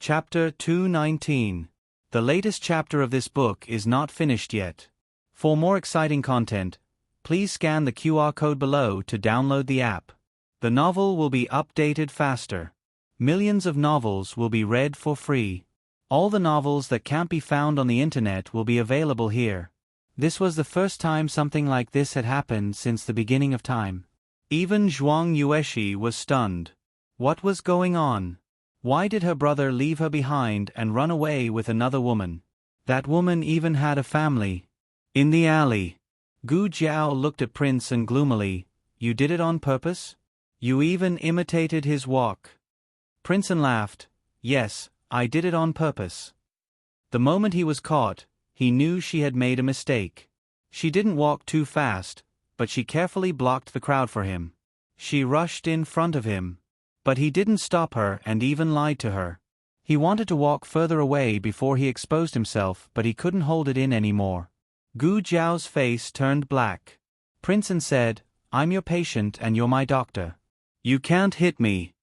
Chapter 219. The latest chapter of this book is not finished yet. For more exciting content, please scan the QR code below to download the app. The novel will be updated faster. Millions of novels will be read for free. All the novels that can't be found on the internet will be available here. This was the first time something like this had happened since the beginning of time. Even Zhuang Yueshi was stunned. What was going on? Why did her brother leave her behind and run away with another woman? That woman even had a family. In the alley, Gu Jiao looked at Prince gloomily. You did it on purpose? You even imitated his walk. Prince laughed. Yes, I did it on purpose. The moment he was caught, he knew she had made a mistake. She didn't walk too fast, but she carefully blocked the crowd for him. She rushed in front of him. But he didn't stop her and even lied to her. He wanted to walk further away before he exposed himself, but he couldn't hold it in anymore. Gu Jiao's face turned black. Prince said, I'm your patient and you're my doctor. You can't hit me.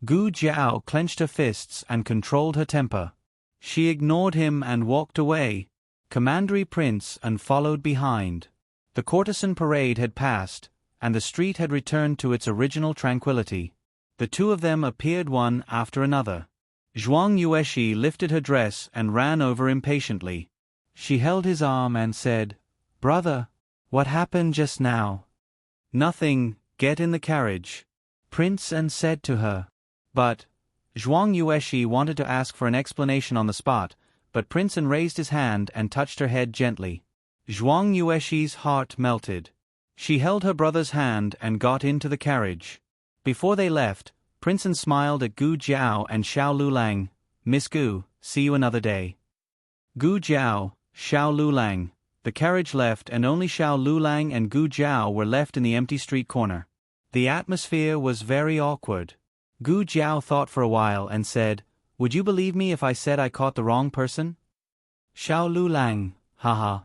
Gu Jiao clenched her fists and controlled her temper. She ignored him and walked away. Commandery Prince followed behind. The courtesan parade had passed, and the street had returned to its original tranquility. The two of them appeared one after another. Zhuang Yueshi lifted her dress and ran over impatiently. She held his arm and said, Brother, what happened just now? Nothing, get in the carriage. Prince said to her. But, Zhuang Yueshi wanted to ask for an explanation on the spot, but Prince raised his hand and touched her head gently. Zhuang Yueshi's heart melted. She held her brother's hand and got into the carriage. Before they left, Prince smiled at Gu Jiao and Xiao Lulang. Miss Gu, see you another day. Gu Jiao, Xiao Lulang. The carriage left and only Xiao Lulang and Gu Jiao were left in the empty street corner. The atmosphere was very awkward. Gu Jiao thought for a while and said, Would you believe me if I said I caught the wrong person? Xiao Lulang, haha.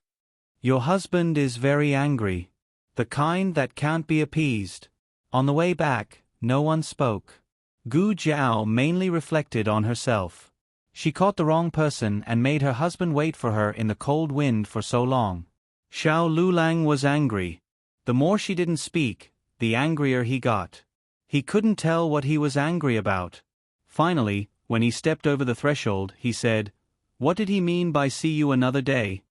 Your husband is very angry. The kind that can't be appeased. On the way back, no one spoke. Gu Jiao mainly reflected on herself. She caught the wrong person and made her husband wait for her in the cold wind for so long. Xiao Lulang was angry. The more she didn't speak, the angrier he got. He couldn't tell what he was angry about. Finally, when he stepped over the threshold, he said, What did he mean by see you another day?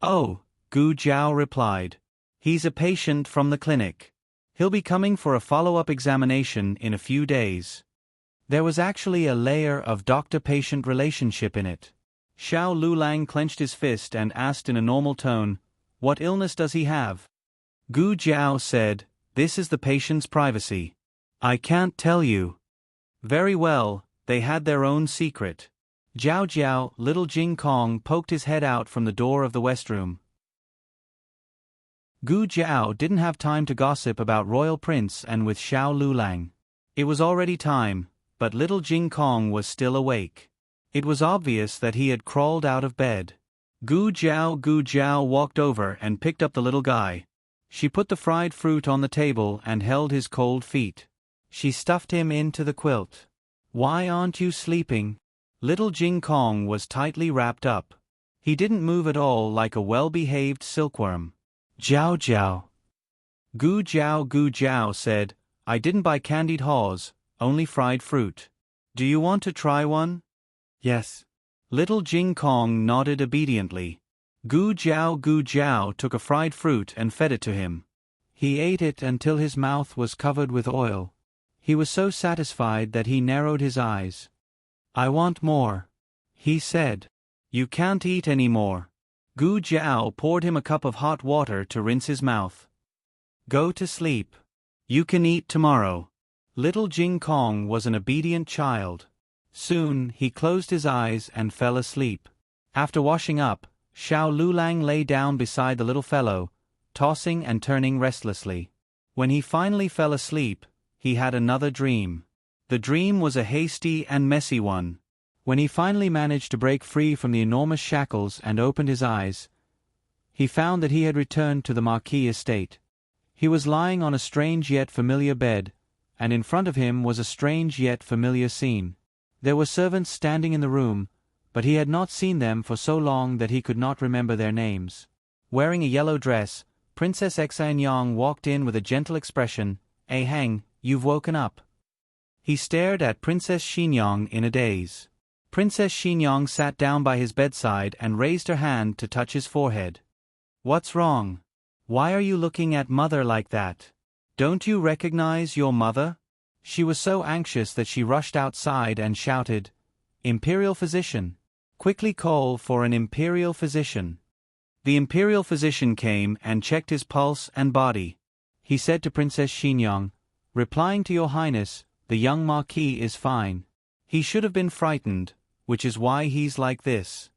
Oh, Gu Jiao replied. He's a patient from the clinic. He'll be coming for a follow-up examination in a few days. There was actually a layer of doctor-patient relationship in it. Xiao Lulang clenched his fist and asked in a normal tone, What illness does he have? Gu Jiao said, This is the patient's privacy. I can't tell you. Very well, they had their own secret. Jiao Jiao, little Jing Kong poked his head out from the door of the West Room. Gu Jiao didn't have time to gossip about Royal Prince and with Xiao Lulang. It was already time, but little Jing Kong was still awake. It was obvious that he had crawled out of bed. Gu Jiao walked over and picked up the little guy. She put the fried fruit on the table and held his cold feet. She stuffed him into the quilt. Why aren't you sleeping? Little Jing Kong was tightly wrapped up. He didn't move at all like a well-behaved silkworm. Jiao Jiao. Gu Jiao said, I didn't buy candied haws, only fried fruit. Do you want to try one? Yes. Little Jing Kong nodded obediently. Gu Jiao took a fried fruit and fed it to him. He ate it until his mouth was covered with oil. He was so satisfied that he narrowed his eyes. I want more, he said. You can't eat any more. Gu Jiao poured him a cup of hot water to rinse his mouth. Go to sleep. You can eat tomorrow. Little Jing Kong was an obedient child. Soon he closed his eyes and fell asleep. After washing up, Xiao Lulang lay down beside the little fellow, tossing and turning restlessly. When he finally fell asleep, he had another dream. The dream was a hasty and messy one. When he finally managed to break free from the enormous shackles and opened his eyes, he found that he had returned to the Marquis estate. He was lying on a strange yet familiar bed, and in front of him was a strange yet familiar scene. There were servants standing in the room, but he had not seen them for so long that he could not remember their names. Wearing a yellow dress, Princess Exanyang walked in with a gentle expression. Hang, you've woken up." He stared at Princess Xinyang in a daze. Princess Xinyang sat down by his bedside and raised her hand to touch his forehead. "What's wrong? Why are you looking at mother like that? Don't you recognize your mother?" She was so anxious that she rushed outside and shouted, "Imperial physician! Quickly call for an imperial physician." The imperial physician came and checked his pulse and body. He said to Princess Xinyang, "Replying to your highness, the young marquis is fine. He should have been frightened, which is why he's like this."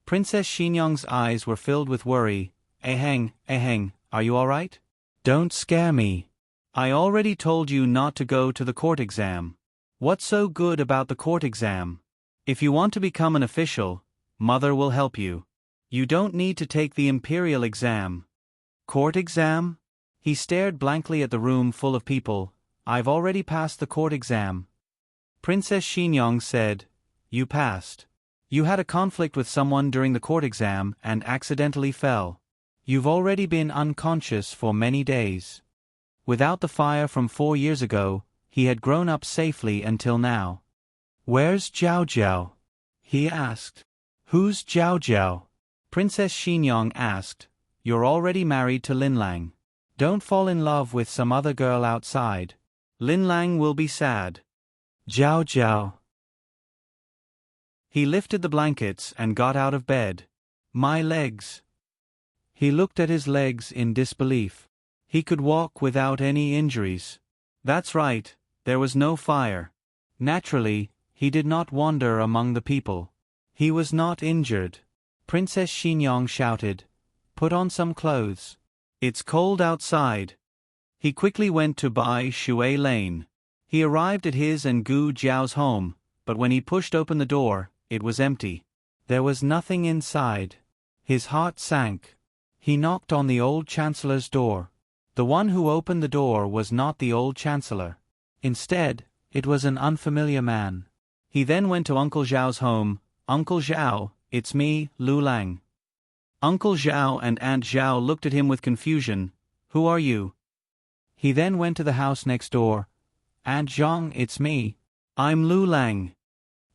Princess Xinyang's eyes were filled with worry. Aheng, are you all right? Don't scare me. I already told you not to go to the court exam. What's so good about the court exam? If you want to become an official, mother will help you. You don't need to take the imperial exam. Court exam? He stared blankly at the room full of people. I've already passed the court exam. Princess Xinyang said, "You passed. You had a conflict with someone during the court exam and accidentally fell. You've already been unconscious for many days." Without the fire from 4 years ago, he had grown up safely until now. "Where's Jiao Jiao?" he asked. "Who's Jiao Jiao?" Princess Xinyang asked. "You're already married to Linlang. Don't fall in love with some other girl outside. Linlang will be sad." "Jiao Jiao." He lifted the blankets and got out of bed. "My legs." He looked at his legs in disbelief. He could walk without any injuries. That's right, there was no fire. Naturally, he did not wander among the people. He was not injured. Princess Xinyang shouted, "Put on some clothes. It's cold outside." He quickly went to buy Shui Lane. He arrived at his and Gu Jiao's home, but when he pushed open the door, it was empty. There was nothing inside. His heart sank. He knocked on the old chancellor's door. The one who opened the door was not the old chancellor. Instead, it was an unfamiliar man. He then went to Uncle Zhao's home. "Uncle Zhao, it's me, Lu Lang." Uncle Zhao and Aunt Zhao looked at him with confusion. "Who are you?" He then went to the house next door. "Aunt Zhang, it's me. I'm Lu Lang."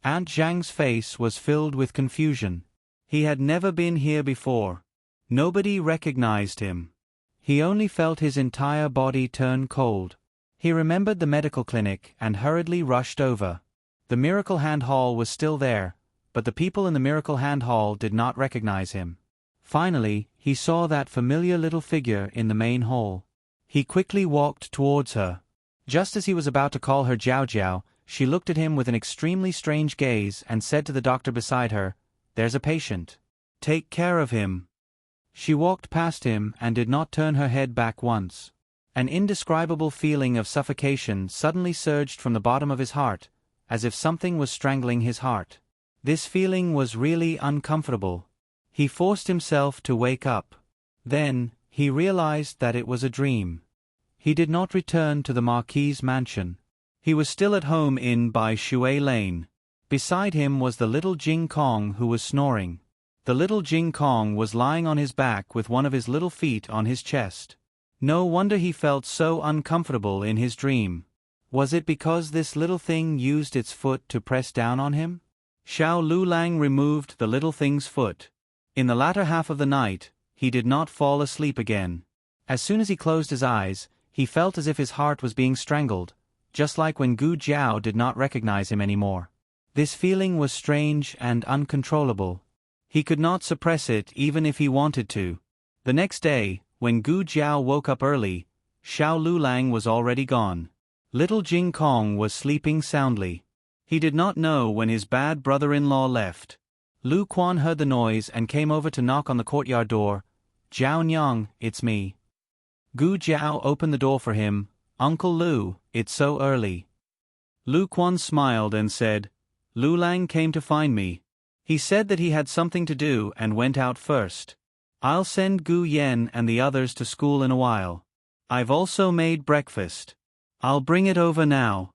Aunt Zhang's face was filled with confusion. He had never been here before. Nobody recognized him. He only felt his entire body turn cold. He remembered the medical clinic and hurriedly rushed over. The Miracle Hand Hall was still there, but the people in the Miracle Hand Hall did not recognize him. Finally, he saw that familiar little figure in the main hall. He quickly walked towards her. Just as he was about to call her Jiao Jiao, she looked at him with an extremely strange gaze and said to the doctor beside her, "There's a patient. Take care of him." She walked past him and did not turn her head back once. An indescribable feeling of suffocation suddenly surged from the bottom of his heart, as if something was strangling his heart. This feeling was really uncomfortable. He forced himself to wake up. Then, he realized that it was a dream. He did not return to the Marquis's mansion. He was still at home in by Shui Lane. Beside him was the little Jing Kong who was snoring. The little Jing Kong was lying on his back with one of his little feet on his chest. No wonder he felt so uncomfortable in his dream. Was it because this little thing used its foot to press down on him? Xiao Lulang removed the little thing's foot. In the latter half of the night, he did not fall asleep again. As soon as he closed his eyes, he felt as if his heart was being strangled, just like when Gu Jiao did not recognize him anymore. This feeling was strange and uncontrollable. He could not suppress it even if he wanted to. The next day, when Gu Jiao woke up early, Xiao Lulang was already gone. Little Jing Kong was sleeping soundly. He did not know when his bad brother-in-law left. Lu Quan heard the noise and came over to knock on the courtyard door. "Jiao Nyang, it's me." Gu Jiao opened the door for him. "Uncle Lu, it's so early." Lu Quan smiled and said, "Lu Lang came to find me. He said that he had something to do and went out first. I'll send Gu Yen and the others to school in a while. I've also made breakfast. I'll bring it over now."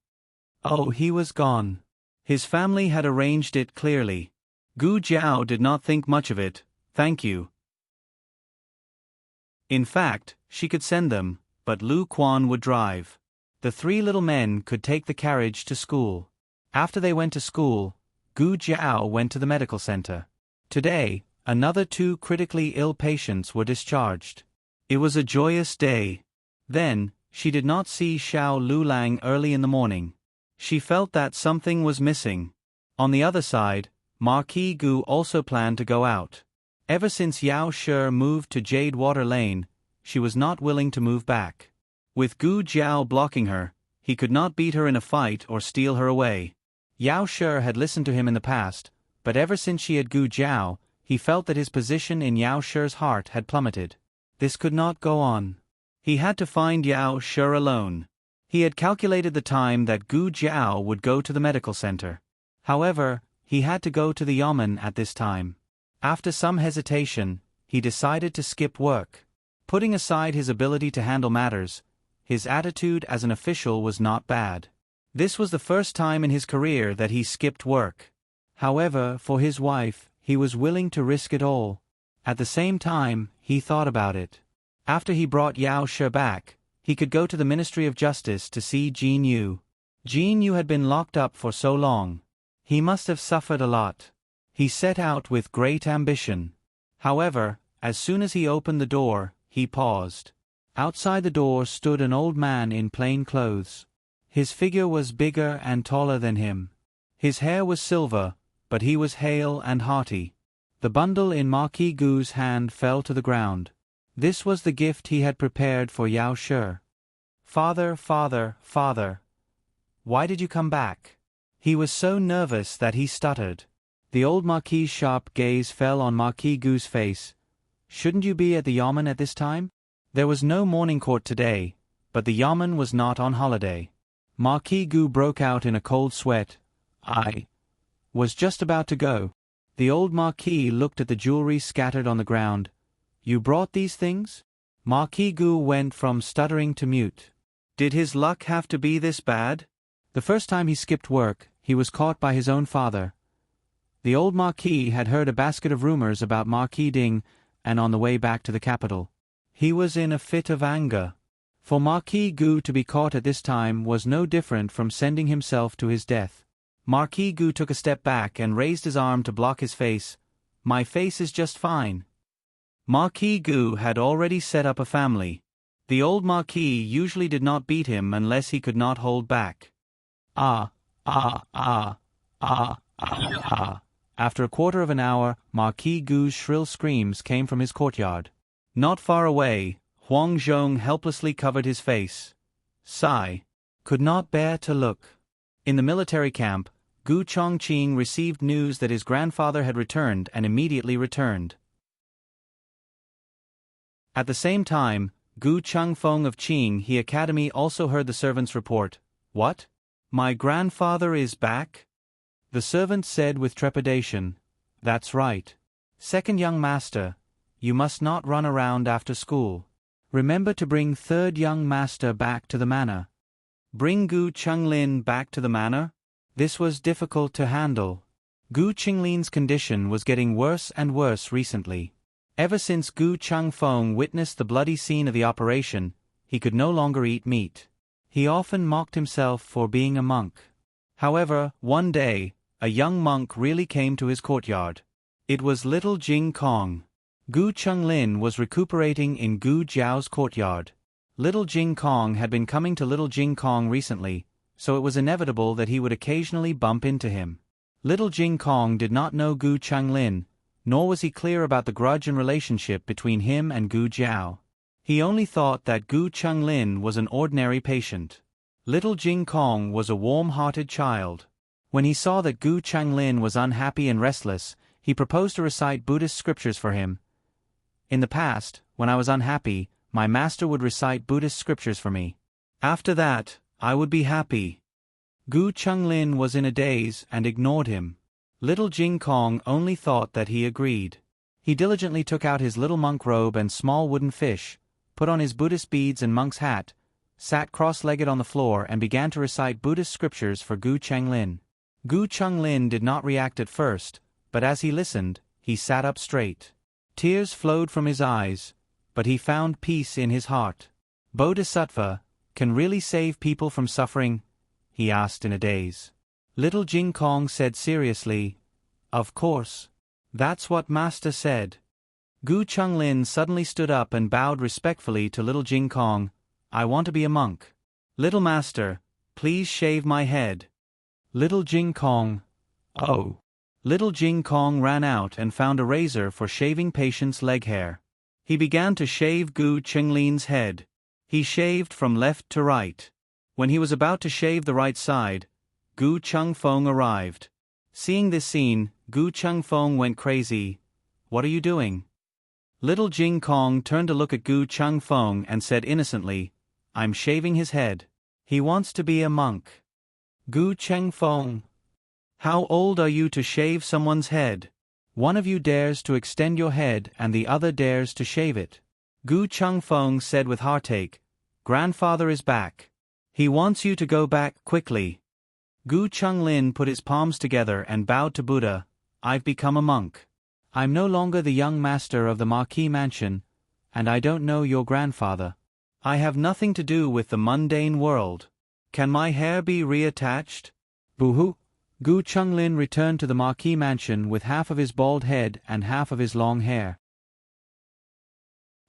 Oh, he was gone. His family had arranged it clearly. Gu Jiao did not think much of it, thank you. In fact, she could send them, but Lu Quan would drive. The three little men could take the carriage to school. After they went to school, Gu Jiao went to the medical center. Today, another 2 critically ill patients were discharged. It was a joyous day. Then, she did not see Xiao Lulang early in the morning. She felt that something was missing. On the other side, Marquis Gu also planned to go out. Ever since Yao Shi moved to Jade Water Lane, she was not willing to move back. With Gu Jiao blocking her, he could not beat her in a fight or steal her away. Yao Shi had listened to him in the past, but ever since she had Gu Jiao, he felt that his position in Yao Shi's heart had plummeted. This could not go on. He had to find Yao Shi alone. He had calculated the time that Gu Jiao would go to the medical center. However, he had to go to the yamen at this time. After some hesitation, he decided to skip work. Putting aside his ability to handle matters, his attitude as an official was not bad. This was the first time in his career that he skipped work. However, for his wife, he was willing to risk it all. At the same time, he thought about it. After he brought Yao Shi back, he could go to the Ministry of Justice to see Jin Yu. Jin Yu had been locked up for so long. He must have suffered a lot. He set out with great ambition. However, as soon as he opened the door, he paused. Outside the door stood an old man in plain clothes. His figure was bigger and taller than him. His hair was silver, but he was hale and hearty. The bundle in Marquis Gu's hand fell to the ground. This was the gift he had prepared for Yao Shi. Father, father, father. Why did you come back? He was so nervous that he stuttered. The old Marquis's sharp gaze fell on Marquis Gu's face. Shouldn't you be at the yamen at this time? There was no morning court today, but the yamen was not on holiday. Marquis Gu broke out in a cold sweat. I was just about to go. The old Marquis looked at the jewelry scattered on the ground. You brought these things? Marquis Gu went from stuttering to mute. Did his luck have to be this bad? The first time he skipped work, he was caught by his own father. The old Marquis had heard a basket of rumors about Marquis Ding, and on the way back to the capital, he was in a fit of anger. For Marquis Gu to be caught at this time was no different from sending himself to his death. Marquis Gu took a step back and raised his arm to block his face. My face is just fine. Marquis Gu had already set up a family. The old Marquis usually did not beat him unless he could not hold back. Ah, ah, ah, ah, ah, ah. After a quarter of an hour, Marquis Gu's shrill screams came from his courtyard. Not far away, Huang Zhong helplessly covered his face. Sigh. Could not bear to look. In the military camp, Gu Chongqing received news that his grandfather had returned and immediately returned. At the same time, Gu Changfeng of Qinghe Academy also heard the servant's report. What? My grandfather is back? The servant said with trepidation. That's right. Second young master, you must not run around after school. Remember to bring third young master back to the manor. Bring Gu Chenglin back to the manor? This was difficult to handle. Gu Chenglin's condition was getting worse and worse recently. Ever since Gu Changfeng witnessed the bloody scene of the operation, he could no longer eat meat. He often mocked himself for being a monk. However, one day, a young monk really came to his courtyard. It was little Jing Kong. Gu Chenglin was recuperating in Gu Jiao's courtyard. Little Jing Kong had been coming to little Jing Kong recently, so it was inevitable that he would occasionally bump into him. Little Jing Kong did not know Gu Chenglin, nor was he clear about the grudge and relationship between him and Gu Jiao. He only thought that Gu Chenglin was an ordinary patient. Little Jing Kong was a warm-hearted child. When he saw that Gu Chenglin was unhappy and restless, he proposed to recite Buddhist scriptures for him. In the past, when I was unhappy, my master would recite Buddhist scriptures for me. After that, I would be happy. Gu Chenglin was in a daze and ignored him. Little Jing Kong only thought that he agreed. He diligently took out his little monk robe and small wooden fish, put on his Buddhist beads and monk's hat, sat cross-legged on the floor and began to recite Buddhist scriptures for Gu Chenglin. Gu Chunlin did not react at first, but as he listened, he sat up straight. Tears flowed from his eyes, but he found peace in his heart. Bodhisattva can really save people from suffering? He asked in a daze. Little Jing Kong said seriously, "Of course. That's what Master said." Gu Chunlin suddenly stood up and bowed respectfully to Little Jing Kong. "I want to be a monk. Little Master, please shave my head." Little Jing Kong. Oh. Little Jing Kong ran out and found a razor for shaving patient's leg hair. He began to shave Gu Chunglin's head. He shaved from left to right. When he was about to shave the right side, Gu Chungfeng arrived. Seeing this scene, Gu Chungfeng went crazy. "What are you doing?" Little Jing Kong turned to look at Gu Chungfeng and said innocently, "I'm shaving his head. He wants to be a monk." Gu Chungfeng. How old are you to shave someone's head? One of you dares to extend your head and the other dares to shave it. Gu Chungfeng said with heartache, "Grandfather is back. He wants you to go back quickly." Gu Chunlin put his palms together and bowed to Buddha. "I've become a monk. I'm no longer the young master of the Marquis Mansion, and I don't know your grandfather. I have nothing to do with the mundane world. Can my hair be reattached?" Boo-hoo. Gu Chunlin returned to the Marquis Mansion with half of his bald head and half of his long hair.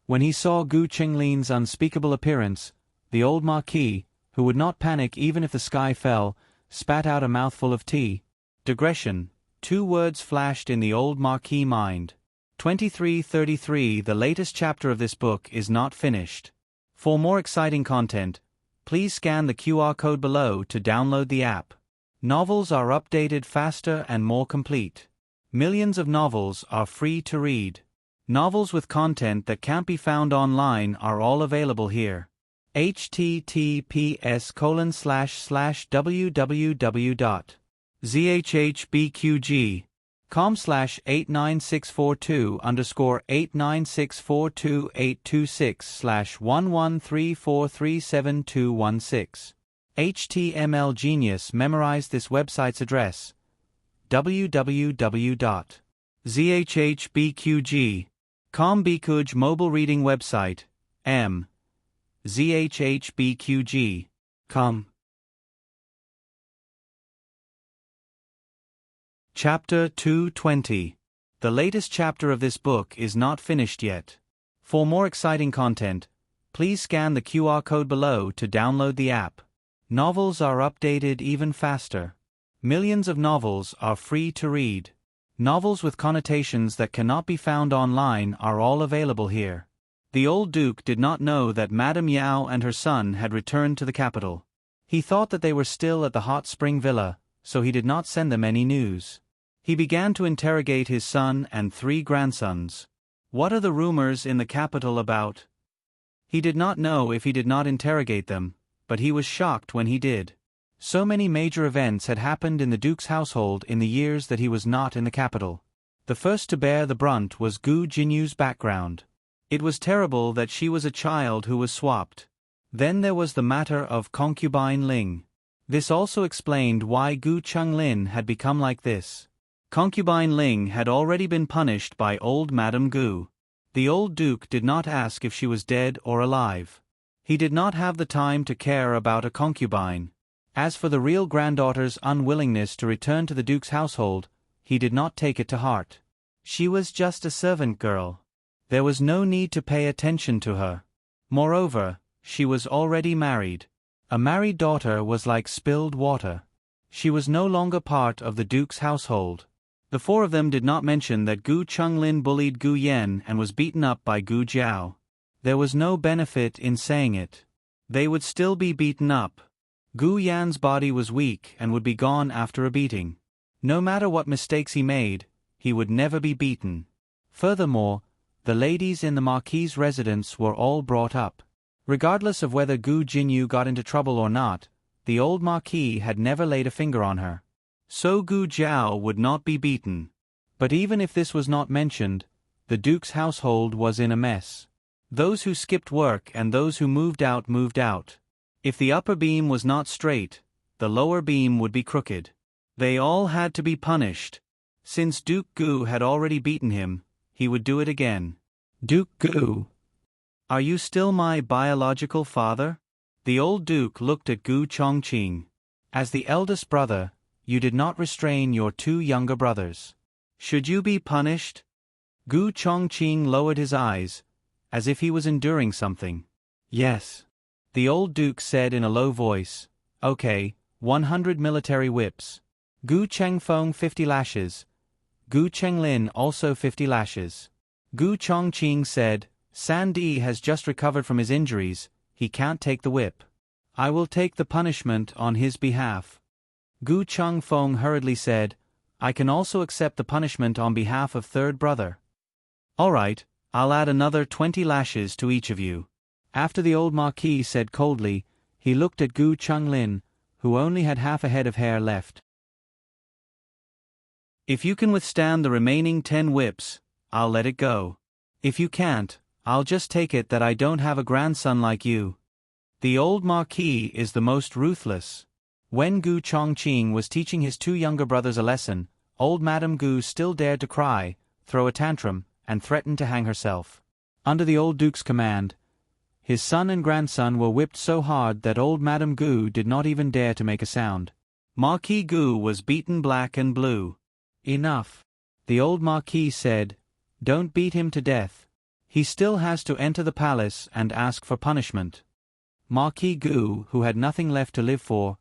When he saw Gu Chunglin's unspeakable appearance, the old Marquis, who would not panic even if the sky fell, spat out a mouthful of tea. Digression. 2 words flashed in the old Marquis' mind. 2333. The latest chapter of this book is not finished. For more exciting content, please scan the QR code below to download the app. Novels are updated faster and more complete. Millions of novels are free to read. Novels with content that can't be found online are all available here. https://www.zhbqg.com/89642_896/113437216. HTML Genius memorized this website's address. www.zhhbqg.com Bikuj mobile reading website. zhhbqg.com. Chapter 220. The latest chapter of this book is not finished yet. For more exciting content, please scan the QR code below to download the app. Novels are updated even faster. Millions of novels are free to read. Novels with connotations that cannot be found online are all available here. The old Duke did not know that Madame Yao and her son had returned to the capital. He thought that they were still at the hot spring villa, so he did not send them any news. He began to interrogate his son and 3 grandsons. What are the rumors in the capital about? He did not know if he did not interrogate them, but he was shocked when he did. So many major events had happened in the Duke's household in the years that he was not in the capital. The first to bear the brunt was Gu Jinyu's background. It was terrible that she was a child who was swapped. Then there was the matter of concubine Ling. This also explained why Gu Chunlin had become like this. Concubine Ling had already been punished by old Madame Gu. The old Duke did not ask if she was dead or alive. He did not have the time to care about a concubine. As for the real granddaughter's unwillingness to return to the Duke's household, he did not take it to heart. She was just a servant girl. There was no need to pay attention to her. Moreover, she was already married. A married daughter was like spilled water. She was no longer part of the Duke's household. The 4 of them did not mention that Gu Chunlin bullied Gu Yen and was beaten up by Gu Jiao. There was no benefit in saying it. They would still be beaten up. Gu Yan's body was weak and would be gone after a beating. No matter what mistakes he made, he would never be beaten. Furthermore, the ladies in the Marquis' residence were all brought up. Regardless of whether Gu Jinyu got into trouble or not, the old Marquis had never laid a finger on her. So Gu Jiao would not be beaten. But even if this was not mentioned, the Duke's household was in a mess. Those who skipped work and those who moved out moved out. If the upper beam was not straight, the lower beam would be crooked. They all had to be punished. Since Duke Gu had already beaten him, he would do it again. Duke Gu, are you still my biological father? The old Duke looked at Gu Chongqing. As the eldest brother, you did not restrain your two younger brothers. Should you be punished? Gu Chongqing lowered his eyes, as if he was enduring something. Yes. The old Duke said in a low voice, Okay, 100 military whips. Gu Chengfeng 50 lashes. Gu Chenglin also 50 lashes. Gu Chongqing said, Sandy has just recovered from his injuries, he can't take the whip. I will take the punishment on his behalf. Gu Chengfeng hurriedly said, I can also accept the punishment on behalf of third brother. All right, I'll add another 20 lashes to each of you. After the old Marquis said coldly, he looked at Gu Chenglin, who only had half a head of hair left. If you can withstand the remaining 10 whips, I'll let it go. If you can't, I'll just take it that I don't have a grandson like you. The old Marquis is the most ruthless. When Gu Chongqing was teaching his two younger brothers a lesson, old Madame Gu still dared to cry, throw a tantrum, and threaten to hang herself. Under the old Duke's command, his son and grandson were whipped so hard that old Madame Gu did not even dare to make a sound. Marquis Gu was beaten black and blue. Enough. The old Marquis said, Don't beat him to death. He still has to enter the palace and ask for punishment. Marquis Gu, who had nothing left to live for,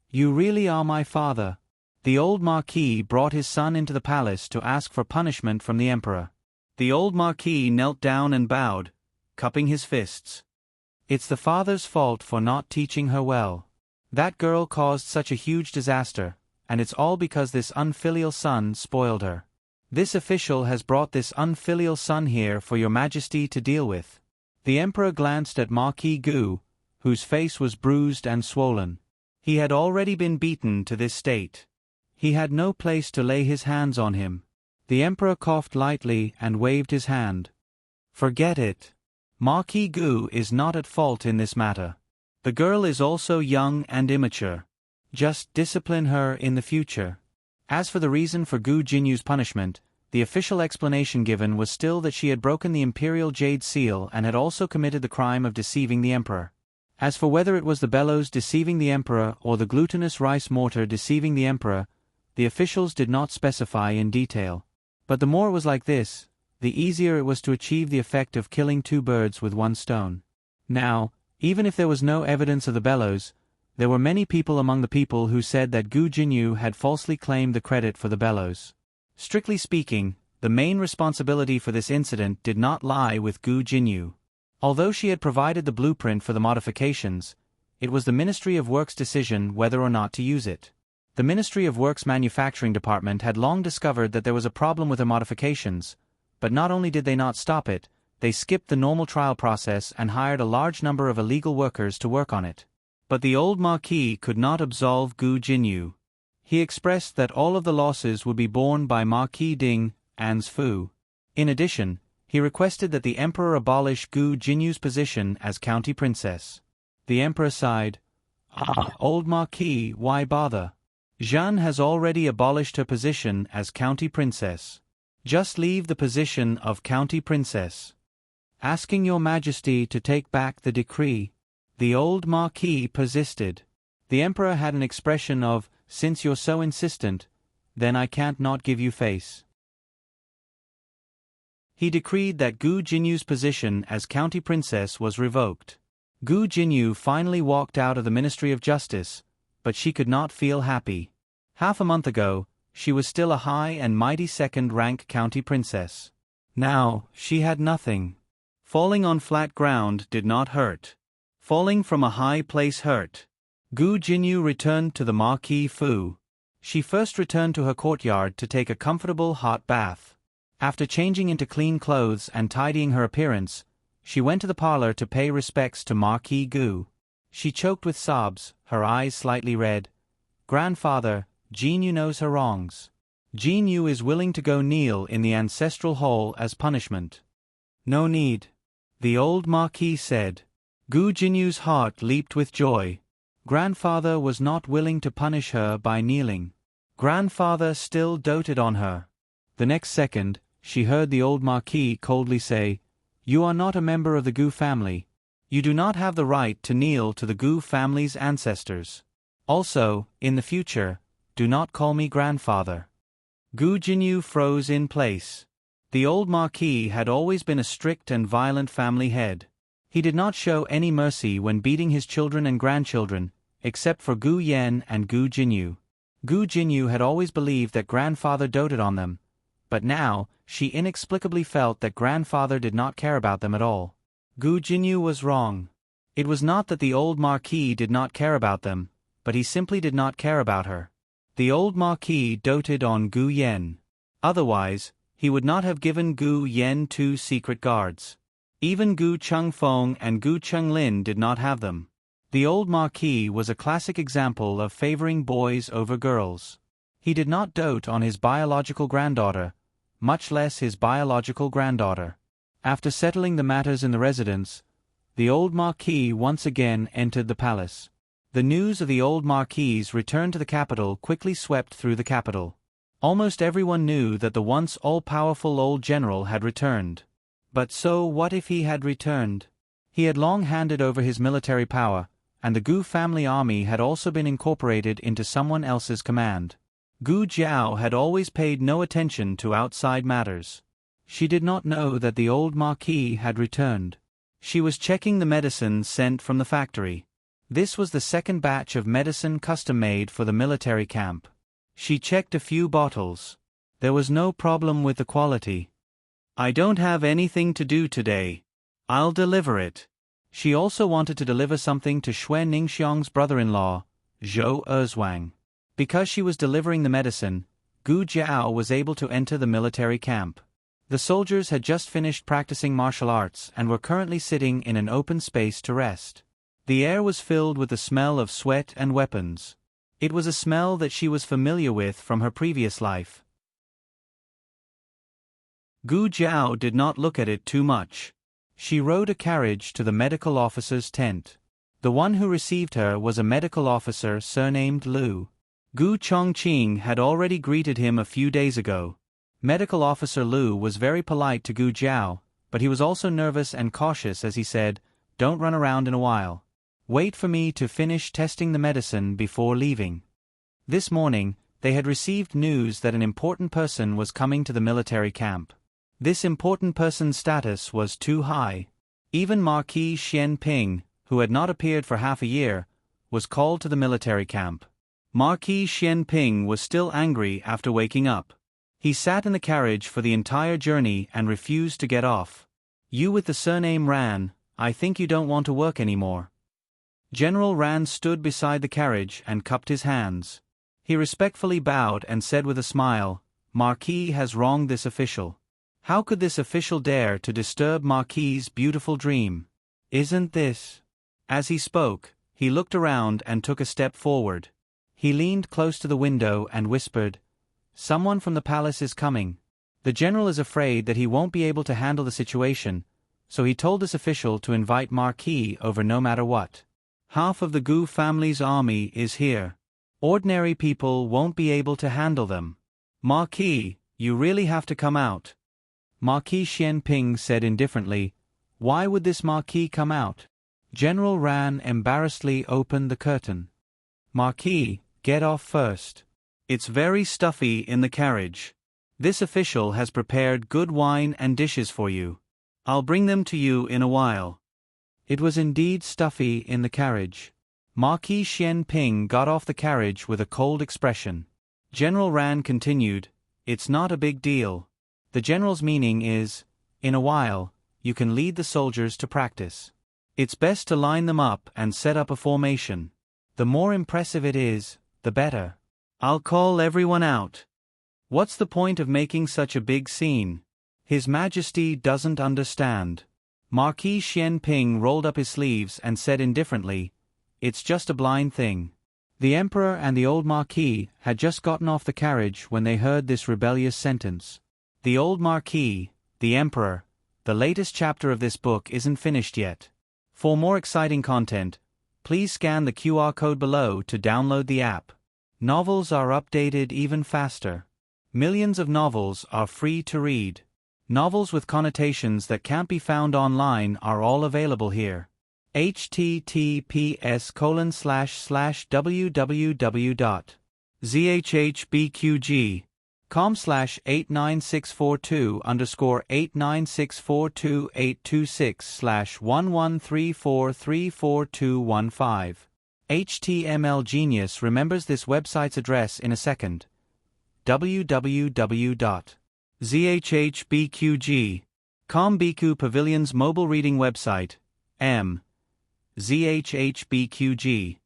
You really are my father. The old Marquis brought his son into the palace to ask for punishment from the emperor. The old Marquis knelt down and bowed, cupping his fists. It's the father's fault for not teaching her well. That girl caused such a huge disaster, and it's all because this unfilial son spoiled her. This official has brought this unfilial son here for your majesty to deal with. The emperor glanced at Marquis Gu, whose face was bruised and swollen. He had already been beaten to this state. He had no place to lay his hands on him. The emperor coughed lightly and waved his hand. Forget it. Marquis Gu is not at fault in this matter. The girl is also young and immature. Just discipline her in the future. As for the reason for Gu Jinyu's punishment, the official explanation given was still that she had broken the imperial jade seal and had also committed the crime of deceiving the emperor. As for whether it was the bellows deceiving the emperor or the glutinous rice mortar deceiving the emperor, the officials did not specify in detail. But the more it was like this, the easier it was to achieve the effect of killing two birds with one stone. Now, even if there was no evidence of the bellows, there were many people among the people who said that Gu Jinyu had falsely claimed the credit for the bellows. Strictly speaking, the main responsibility for this incident did not lie with Gu Jinyu. Although she had provided the blueprint for the modifications, it was the Ministry of Works' decision whether or not to use it. The Ministry of Works' manufacturing department had long discovered that there was a problem with the modifications, but not only did they not stop it, they skipped the normal trial process and hired a large number of illegal workers to work on it. But the old Marquis could not absolve Gu Jinyu. He expressed that all of the losses would be borne by Marquis Ding, An's Fu. In addition, he requested that the emperor abolish Gu Jinyu's position as county princess. The emperor sighed. Old Marquis, why bother? Jeanne has already abolished her position as county princess. Just leave the position of county princess. Asking your majesty to take back the decree. The old Marquis persisted. The emperor had an expression of, since you're so insistent, then I can't not give you face. He decreed that Gu Jinyu's position as county princess was revoked. Gu Jinyu finally walked out of the Ministry of Justice, but she could not feel happy. Half a month ago, she was still a high and mighty second-rank county princess. Now, she had nothing. Falling on flat ground did not hurt. Falling from a high place hurt. Gu Jinyu returned to the Marquis Fu. She first returned to her courtyard to take a comfortable hot bath. After changing into clean clothes and tidying her appearance, she went to the parlor to pay respects to Marquis Gu. She choked with sobs, her eyes slightly red. Grandfather, Jinyu knows her wrongs. Jinyu is willing to go kneel in the ancestral hall as punishment. No need. The old Marquis said. Gu Jinyu's heart leaped with joy. Grandfather was not willing to punish her by kneeling. Grandfather still doted on her. The next second, she heard the old Marquis coldly say, "You are not a member of the Gu family. You do not have the right to kneel to the Gu family's ancestors. Also, in the future, do not call me grandfather." Gu Jinyu froze in place. The old Marquis had always been a strict and violent family head. He did not show any mercy when beating his children and grandchildren, except for Gu Yen and Gu Jinyu. Gu Jinyu had always believed that grandfather doted on them, but now, she inexplicably felt that grandfather did not care about them at all. Gu Jinyu was wrong. It was not that the old Marquis did not care about them, but he simply did not care about her. The old Marquis doted on Gu Yen. Otherwise, he would not have given Gu Yen 2 secret guards. Even Gu Chengfeng and Gu Chenglin did not have them. The old Marquis was a classic example of favoring boys over girls. He did not dote on his biological granddaughter, much less his biological granddaughter. After settling the matters in the residence, the old Marquis once again entered the palace. The news of the old Marquis's return to the capital quickly swept through the capital. Almost everyone knew that the once all-powerful old general had returned. But so what if he had returned? He had long handed over his military power, and the Gu family army had also been incorporated into someone else's command. Gu Jiao had always paid no attention to outside matters. She did not know that the old Marquis had returned. She was checking the medicine sent from the factory. This was the second batch of medicine custom-made for the military camp. She checked a few bottles. There was no problem with the quality. "I don't have anything to do today. I'll deliver it." She also wanted to deliver something to Xue Ningxiang's brother-in-law, Zhou Erzwang. Because she was delivering the medicine, Gu Jiao was able to enter the military camp. The soldiers had just finished practicing martial arts and were currently sitting in an open space to rest. The air was filled with the smell of sweat and weapons. It was a smell that she was familiar with from her previous life. Gu Jiao did not look at it too much. She rode a carriage to the medical officer's tent. The one who received her was a medical officer surnamed Lu. Gu Chongqing had already greeted him a few days ago. Medical officer Lu was very polite to Gu Jiao, but he was also nervous and cautious as he said, "Don't run around in a while. Wait for me to finish testing the medicine before leaving." This morning, they had received news that an important person was coming to the military camp. This important person's status was too high. Even Marquis Xian Ping, who had not appeared for half a year, was called to the military camp. Marquis Xian Ping was still angry after waking up. He sat in the carriage for the entire journey and refused to get off. "You with the surname Ran, I think you don't want to work anymore." General Ran stood beside the carriage and cupped his hands. He respectfully bowed and said with a smile, "Marquis has wronged this official. How could this official dare to disturb Marquis's beautiful dream? Isn't this?" As he spoke, he looked around and took a step forward. He leaned close to the window and whispered, "Someone from the palace is coming. The general is afraid that he won't be able to handle the situation, so he told this official to invite Marquis over no matter what. Half of the Gu family's army is here. Ordinary people won't be able to handle them. Marquis, you really have to come out." Marquis Xian Ping said indifferently, "Why would this Marquis come out?" General Ran embarrassedly opened the curtain. "Marquis, get off first. It's very stuffy in the carriage. This official has prepared good wine and dishes for you. I'll bring them to you in a while." It was indeed stuffy in the carriage. Marquis Xian Ping got off the carriage with a cold expression. General Ran continued, "It's not a big deal. The general's meaning is, in a while, you can lead the soldiers to practice. It's best to line them up and set up a formation. The more impressive it is, the better. I'll call everyone out. What's the point of making such a big scene? His Majesty doesn't understand." Marquis Xian Ping rolled up his sleeves and said indifferently, "It's just a blind thing." The Emperor and the old Marquis had just gotten off the carriage when they heard this rebellious sentence. The old Marquis, the Emperor, the latest chapter of this book isn't finished yet. For more exciting content, please scan the QR code below to download the app. Novels are updated even faster. Millions of novels are free to read. Novels with connotations that can't be found online are all available here. https://www.zhbqg.com/89642_826/113434215. HTML Genius remembers this website's address in a second. www.zhbqg.com Biku Pavilion's mobile reading website. zhbqg.com.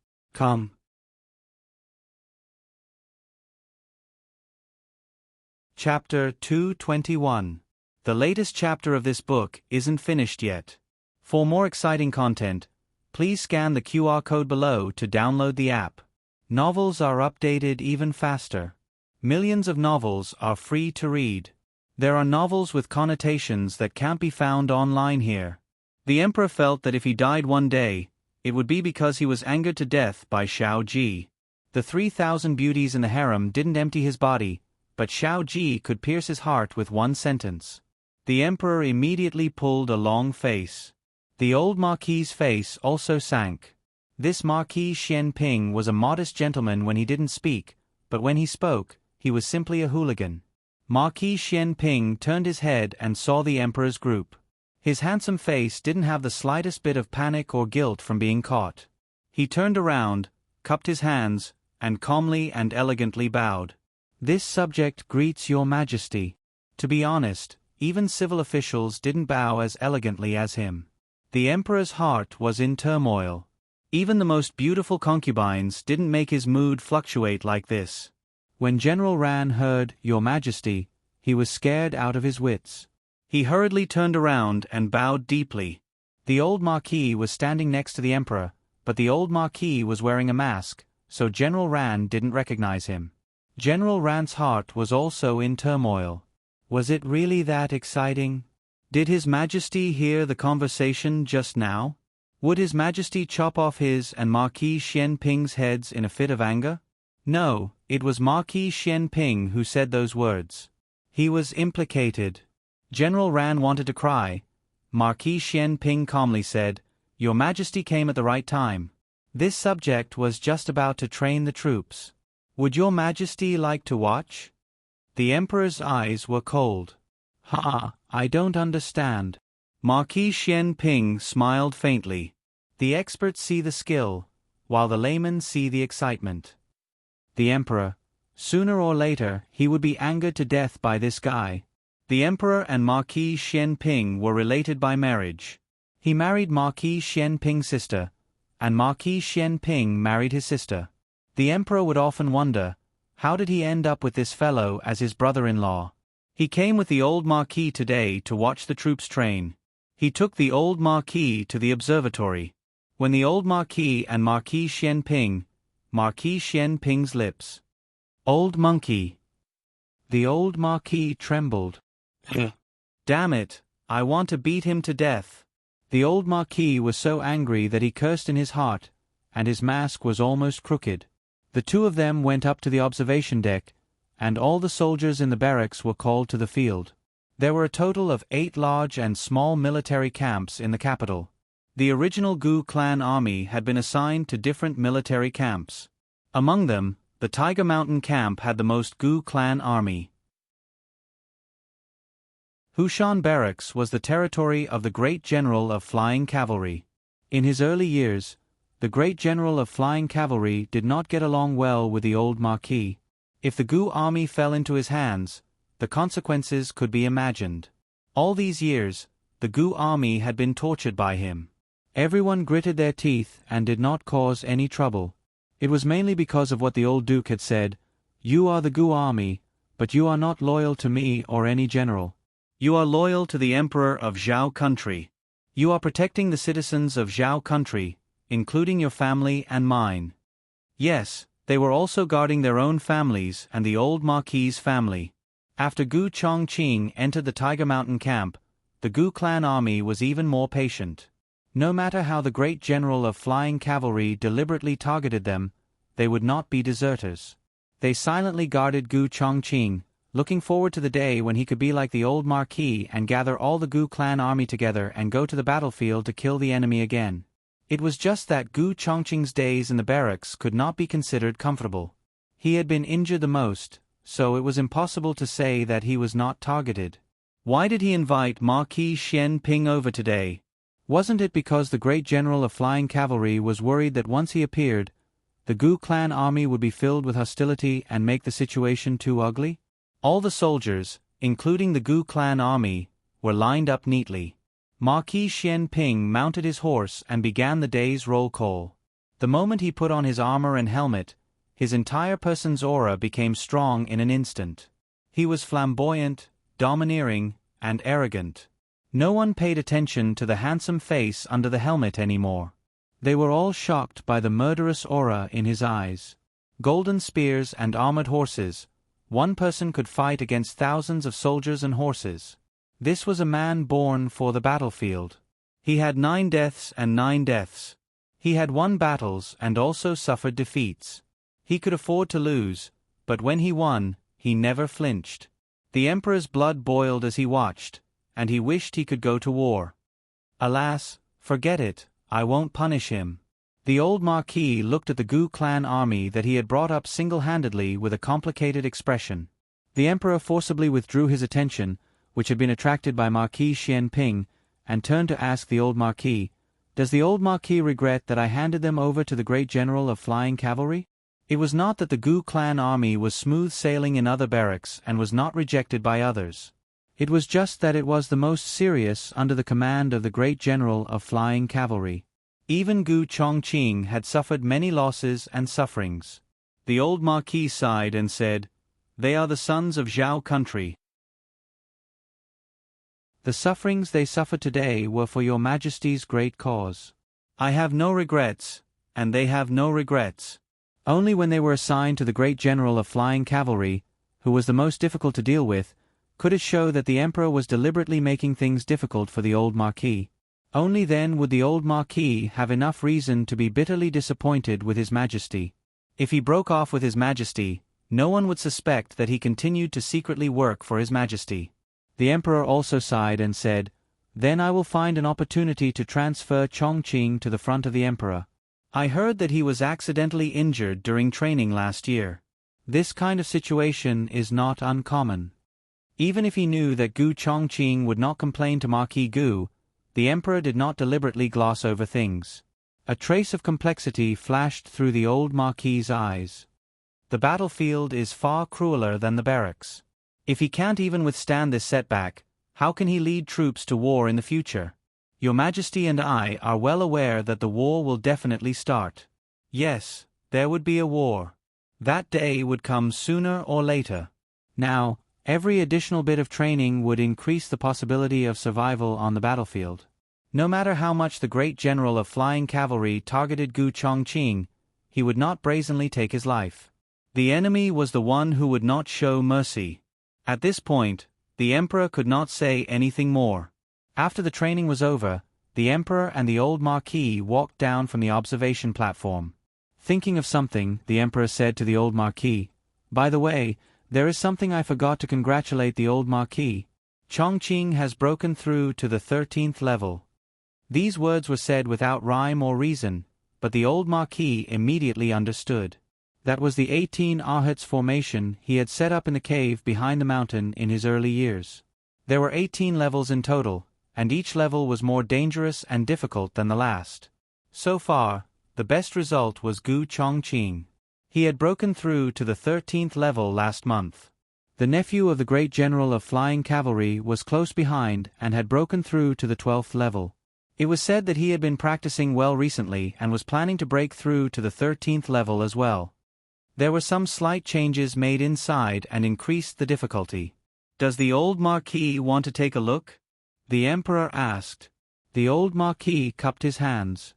Chapter 221. The latest chapter of this book isn't finished yet. For more exciting content, please scan the QR code below to download the app. Novels are updated even faster. Millions of novels are free to read. There are novels with connotations that can't be found online here. The emperor felt that if he died one day, it would be because he was angered to death by Shao Ji. The 3,000 beauties in the harem didn't empty his body, but Shao Ji could pierce his heart with one sentence. The emperor immediately pulled a long face. The old marquis's face also sank. This Marquis Xian Ping was a modest gentleman when he didn't speak, but when he spoke, he was simply a hooligan. Marquis Xian Ping turned his head and saw the emperor's group. His handsome face didn't have the slightest bit of panic or guilt from being caught. He turned around, cupped his hands, and calmly and elegantly bowed. "This subject greets your majesty." To be honest, even civil officials didn't bow as elegantly as him. The emperor's heart was in turmoil. Even the most beautiful concubines didn't make his mood fluctuate like this. When General Ran heard, "Your Majesty," he was scared out of his wits. He hurriedly turned around and bowed deeply. The old marquis was standing next to the emperor, but the old marquis was wearing a mask, so General Ran didn't recognize him. General Ran's heart was also in turmoil. Was it really that exciting? Did His Majesty hear the conversation just now? Would His Majesty chop off his and Marquis Xian Ping's heads in a fit of anger? No, it was Marquis Xian Ping who said those words. He was implicated. General Ran wanted to cry. Marquis Xian Ping calmly said, "Your Majesty came at the right time. This subject was just about to train the troops. Would Your Majesty like to watch?" The emperor's eyes were cold. I don't understand." Marquis Xian Ping smiled faintly. The experts see the skill, while the laymen see the excitement. The emperor, sooner or later, he would be angered to death by this guy. The emperor and Marquis Xian Ping were related by marriage. He married Marquis Xian Ping's sister, and Marquis Xian Ping married his sister. The emperor would often wonder, how did he end up with this fellow as his brother-in-law? He came with the old marquis today to watch the troops train. He took the old marquis to the observatory. When the old marquis and Marquis Xian Ping's lips. "Old monkey." The old marquis trembled. "Damn it, I want to beat him to death." The old marquis was so angry that he cursed in his heart, and his mask was almost crooked. The two of them went up to the observation deck, and all the soldiers in the barracks were called to the field. There were a total of 8 large and small military camps in the capital. The original Gu clan army had been assigned to different military camps. Among them, the Tiger Mountain camp had the most Gu clan army. Hushan Barracks was the territory of the Great General of Flying Cavalry. In his early years, the Great General of Flying Cavalry did not get along well with the old marquis. If the Gu army fell into his hands, the consequences could be imagined. All these years, the Gu army had been tortured by him. Everyone gritted their teeth and did not cause any trouble. It was mainly because of what the old duke had said, "You are the Gu army, but you are not loyal to me or any general. You are loyal to the emperor of Zhao country. You are protecting the citizens of Zhao country, including your family and mine." Yes, they were also guarding their own families and the old marquis's family. After Gu Chongqing entered the Tiger Mountain camp, the Gu clan army was even more patient. No matter how the great general of flying cavalry deliberately targeted them, they would not be deserters. They silently guarded Gu Chongqing, looking forward to the day when he could be like the old Marquis and gather all the Gu clan army together and go to the battlefield to kill the enemy again. It was just that Gu Chongqing's days in the barracks could not be considered comfortable. He had been injured the most, so it was impossible to say that he was not targeted. Why did he invite Marquis Xian Ping over today? Wasn't it because the great general of flying cavalry was worried that once he appeared, the Gu clan army would be filled with hostility and make the situation too ugly? All the soldiers, including the Gu clan army, were lined up neatly. Marquis Xian Ping mounted his horse and began the day's roll call. The moment he put on his armor and helmet, his entire person's aura became strong in an instant. He was flamboyant, domineering, and arrogant. No one paid attention to the handsome face under the helmet anymore. They were all shocked by the murderous aura in his eyes. Golden spears and armored horses, one person could fight against thousands of soldiers and horses. This was a man born for the battlefield. He had 9 deaths and 9 deaths. He had won battles and also suffered defeats. He could afford to lose, but when he won, he never flinched. The emperor's blood boiled as he watched, and he wished he could go to war. Alas, forget it, I won't punish him. The old Marquis looked at the Gu clan army that he had brought up single-handedly with a complicated expression. The emperor forcibly withdrew his attention, which had been attracted by Marquis Xian Ping, and turned to ask the old Marquis, "Does the old Marquis regret that I handed them over to the great general of flying cavalry?" It was not that the Gu clan army was smooth sailing in other barracks and was not rejected by others. It was just that it was the most serious under the command of the great general of flying cavalry. Even Gu Chongqing had suffered many losses and sufferings. The old Marquis sighed and said, "They are the sons of Zhao country. The sufferings they suffered today were for your Majesty's great cause. I have no regrets, and they have no regrets." Only when they were assigned to the great general of flying cavalry, who was the most difficult to deal with, could it show that the emperor was deliberately making things difficult for the old Marquis. Only then would the old Marquis have enough reason to be bitterly disappointed with His Majesty. If he broke off with His Majesty, no one would suspect that he continued to secretly work for His Majesty. The emperor also sighed and said, "Then I will find an opportunity to transfer Chongqing to the front of the emperor. I heard that he was accidentally injured during training last year. This kind of situation is not uncommon." Even if he knew that Gu Chongqing would not complain to Marquis Gu, the emperor did not deliberately gloss over things. A trace of complexity flashed through the old Marquis's eyes. The battlefield is far crueler than the barracks. If he can't even withstand this setback, how can he lead troops to war in the future? Your Majesty and I are well aware that the war will definitely start. Yes, there would be a war. That day would come sooner or later. Now, every additional bit of training would increase the possibility of survival on the battlefield. No matter how much the great general of flying cavalry targeted Gu Chongqing, he would not brazenly take his life. The enemy was the one who would not show mercy. At this point, the emperor could not say anything more. After the training was over, the emperor and the old Marquis walked down from the observation platform. Thinking of something, the emperor said to the old Marquis, "By the way, there is something I forgot to congratulate the old Marquis. Chongqing has broken through to the 13th level." These words were said without rhyme or reason, but the old Marquis immediately understood. That was the 18 Ahats formation he had set up in the cave behind the mountain in his early years. There were 18 levels in total, and each level was more dangerous and difficult than the last. So far, the best result was Gu Chongqing. He had broken through to the 13th level last month. The nephew of the great general of flying cavalry was close behind and had broken through to the 12th level. It was said that he had been practicing well recently and was planning to break through to the 13th level as well. There were some slight changes made inside and increased the difficulty. "Does the old Marquis want to take a look?" the emperor asked. The old Marquis cupped his hands.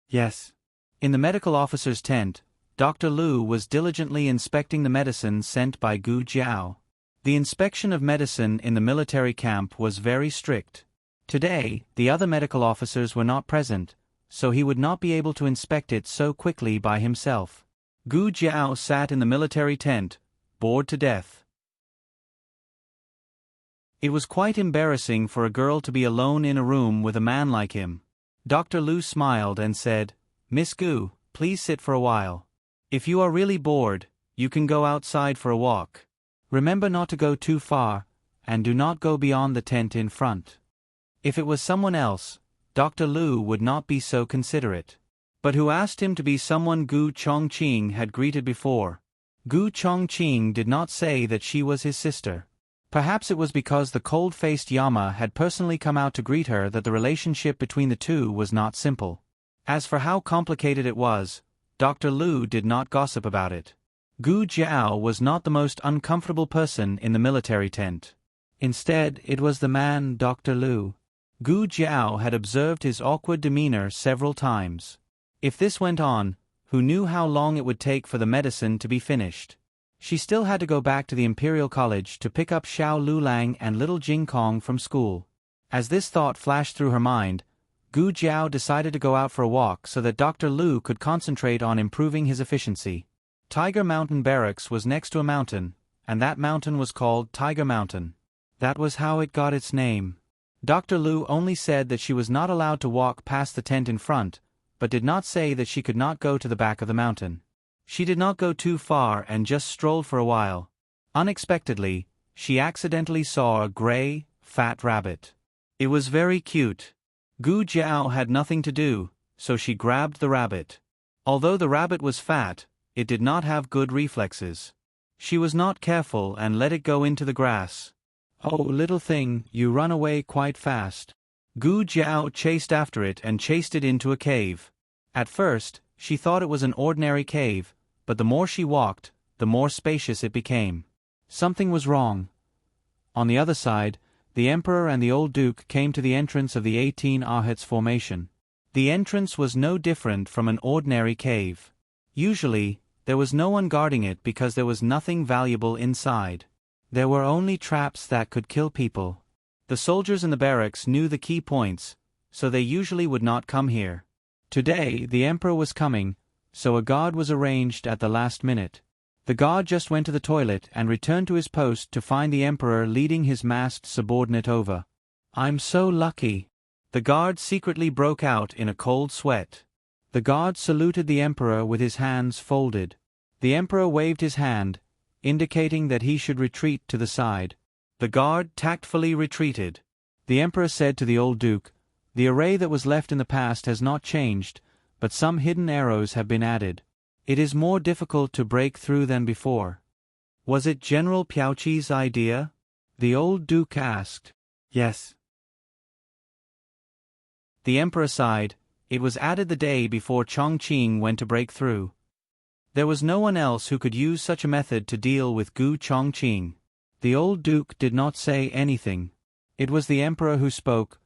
"Yes." In the medical officer's tent, Dr. Liu was diligently inspecting the medicine sent by Gu Jiao. The inspection of medicine in the military camp was very strict. Today, the other medical officers were not present, so he would not be able to inspect it so quickly by himself. Gu Jiao sat in the military tent, bored to death. It was quite embarrassing for a girl to be alone in a room with a man like him. Dr. Lu smiled and said, "Miss Gu, please sit for a while. If you are really bored, you can go outside for a walk. Remember not to go too far, and do not go beyond the tent in front." If it was someone else, Dr. Lu would not be so considerate. But who asked him to be someone Gu Chongqing had greeted before? Gu Chongqing did not say that she was his sister. Perhaps it was because the cold-faced Yama had personally come out to greet her that the relationship between the two was not simple. As for how complicated it was, Dr. Lu did not gossip about it. Gu Jiao was not the most uncomfortable person in the military tent. Instead, it was the man Dr. Lu. Gu Jiao had observed his awkward demeanor several times. If this went on, who knew how long it would take for the medicine to be finished? She still had to go back to the Imperial College to pick up Xiao Lulang and little Jing Kong from school. As this thought flashed through her mind, Gu Jiao decided to go out for a walk so that Dr. Lu could concentrate on improving his efficiency. Tiger Mountain Barracks was next to a mountain, and that mountain was called Tiger Mountain. That was how it got its name. Dr. Lu only said that she was not allowed to walk past the tent in front, but did not say that she could not go to the back of the mountain. She did not go too far and just strolled for a while. Unexpectedly, she accidentally saw a gray, fat rabbit. It was very cute. Gu Jiao had nothing to do, so she grabbed the rabbit. Although the rabbit was fat, it did not have good reflexes. She was not careful and let it go into the grass. "Oh, little thing, you run away quite fast." Gu Jiao chased after it and chased it into a cave. At first, she thought it was an ordinary cave, but the more she walked, the more spacious it became. Something was wrong. On the other side, the Emperor and the old Duke came to the entrance of the 18 Ahits formation. The entrance was no different from an ordinary cave. Usually, there was no one guarding it because there was nothing valuable inside. There were only traps that could kill people. The soldiers in the barracks knew the key points, so they usually would not come here. Today, the Emperor was coming, so a guard was arranged at the last minute. The guard just went to the toilet and returned to his post to find the Emperor leading his masked subordinate over. "I'm so lucky." The guard secretly broke out in a cold sweat. The guard saluted the Emperor with his hands folded. The Emperor waved his hand, indicating that he should retreat to the side. The guard tactfully retreated. The Emperor said to the old Duke, "The array that was left in the past has not changed, but some hidden arrows have been added. It is more difficult to break through than before." "Was it General Piaoqi's idea?" the old Duke asked. "Yes." The Emperor sighed. It was added the day before Chongqing went to break through. There was no one else who could use such a method to deal with Gu Chongqing. The old Duke did not say anything. It was the Emperor who spoke.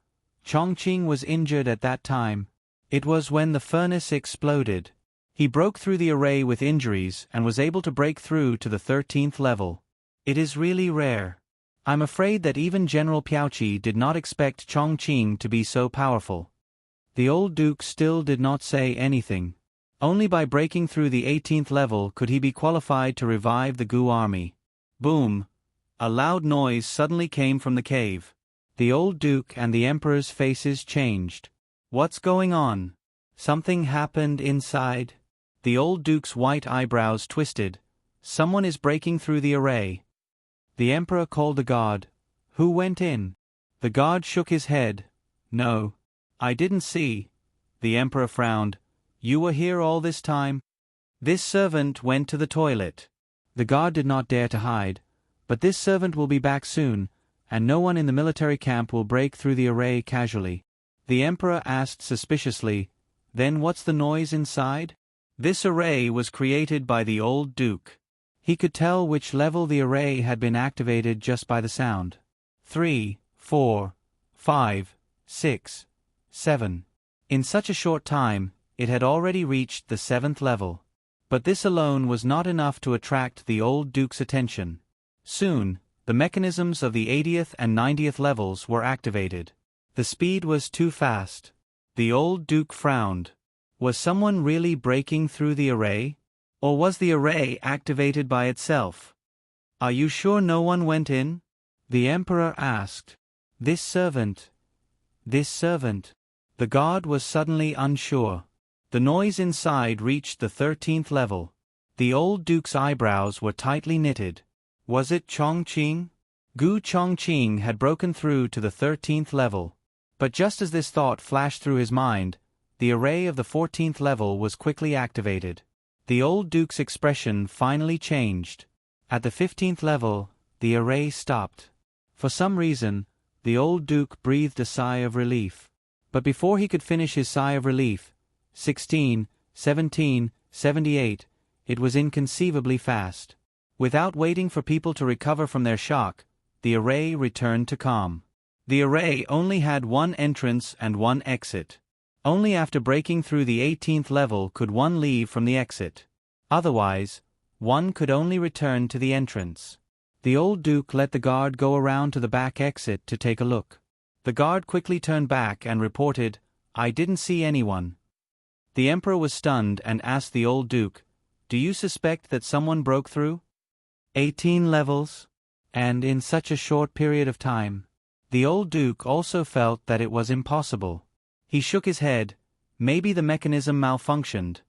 Chongqing was injured at that time. It was when the furnace exploded. He broke through the array with injuries and was able to break through to the 13th level. It is really rare. I'm afraid that even General Piaoqi did not expect Chongqing to be so powerful. The old Duke still did not say anything. Only by breaking through the 18th level could he be qualified to revive the Gu army. Boom! A loud noise suddenly came from the cave. The old Duke and the Emperor's faces changed. "What's going on? Something happened inside?" The old Duke's white eyebrows twisted. "Someone is breaking through the array." The Emperor called the guard. "Who went in?" The guard shook his head. "No. I didn't see." The Emperor frowned. "You were here all this time?" "This servant went to the toilet." The guard did not dare to hide. "But this servant will be back soon, and no one in the military camp will break through the array casually." The Emperor asked suspiciously, "Then what's the noise inside?" This array was created by the old Duke. He could tell which level the array had been activated just by the sound. 3, 4, 5, 6, 7. In such a short time, it had already reached the 7th level. But this alone was not enough to attract the old Duke's attention. Soon, the mechanisms of the 80th and 90th levels were activated. The speed was too fast. The old Duke frowned. Was someone really breaking through the array? Or was the array activated by itself? Are you sure no one went in? The emperor asked. This servant. The guard was suddenly unsure. The noise inside reached the 13th level. The old duke's eyebrows were tightly knitted. Was it Chongqing? Gu Chongqing had broken through to the 13th level. But just as this thought flashed through his mind, the array of the 14th level was quickly activated. The old duke's expression finally changed. At the 15th level, the array stopped. For some reason, the old duke breathed a sigh of relief. But before he could finish his sigh of relief, 16, 17, 78, it was inconceivably fast. Without waiting for people to recover from their shock, the array returned to calm. The array only had one entrance and one exit. Only after breaking through the 18th level could one leave from the exit. Otherwise, one could only return to the entrance. The old duke let the guard go around to the back exit to take a look. The guard quickly turned back and reported, "I didn't see anyone." The emperor was stunned and asked the old duke, "Do you suspect that someone broke through?" 18 levels? And in such a short period of time? The old duke also felt that it was impossible. He shook his head. Maybe the mechanism malfunctioned.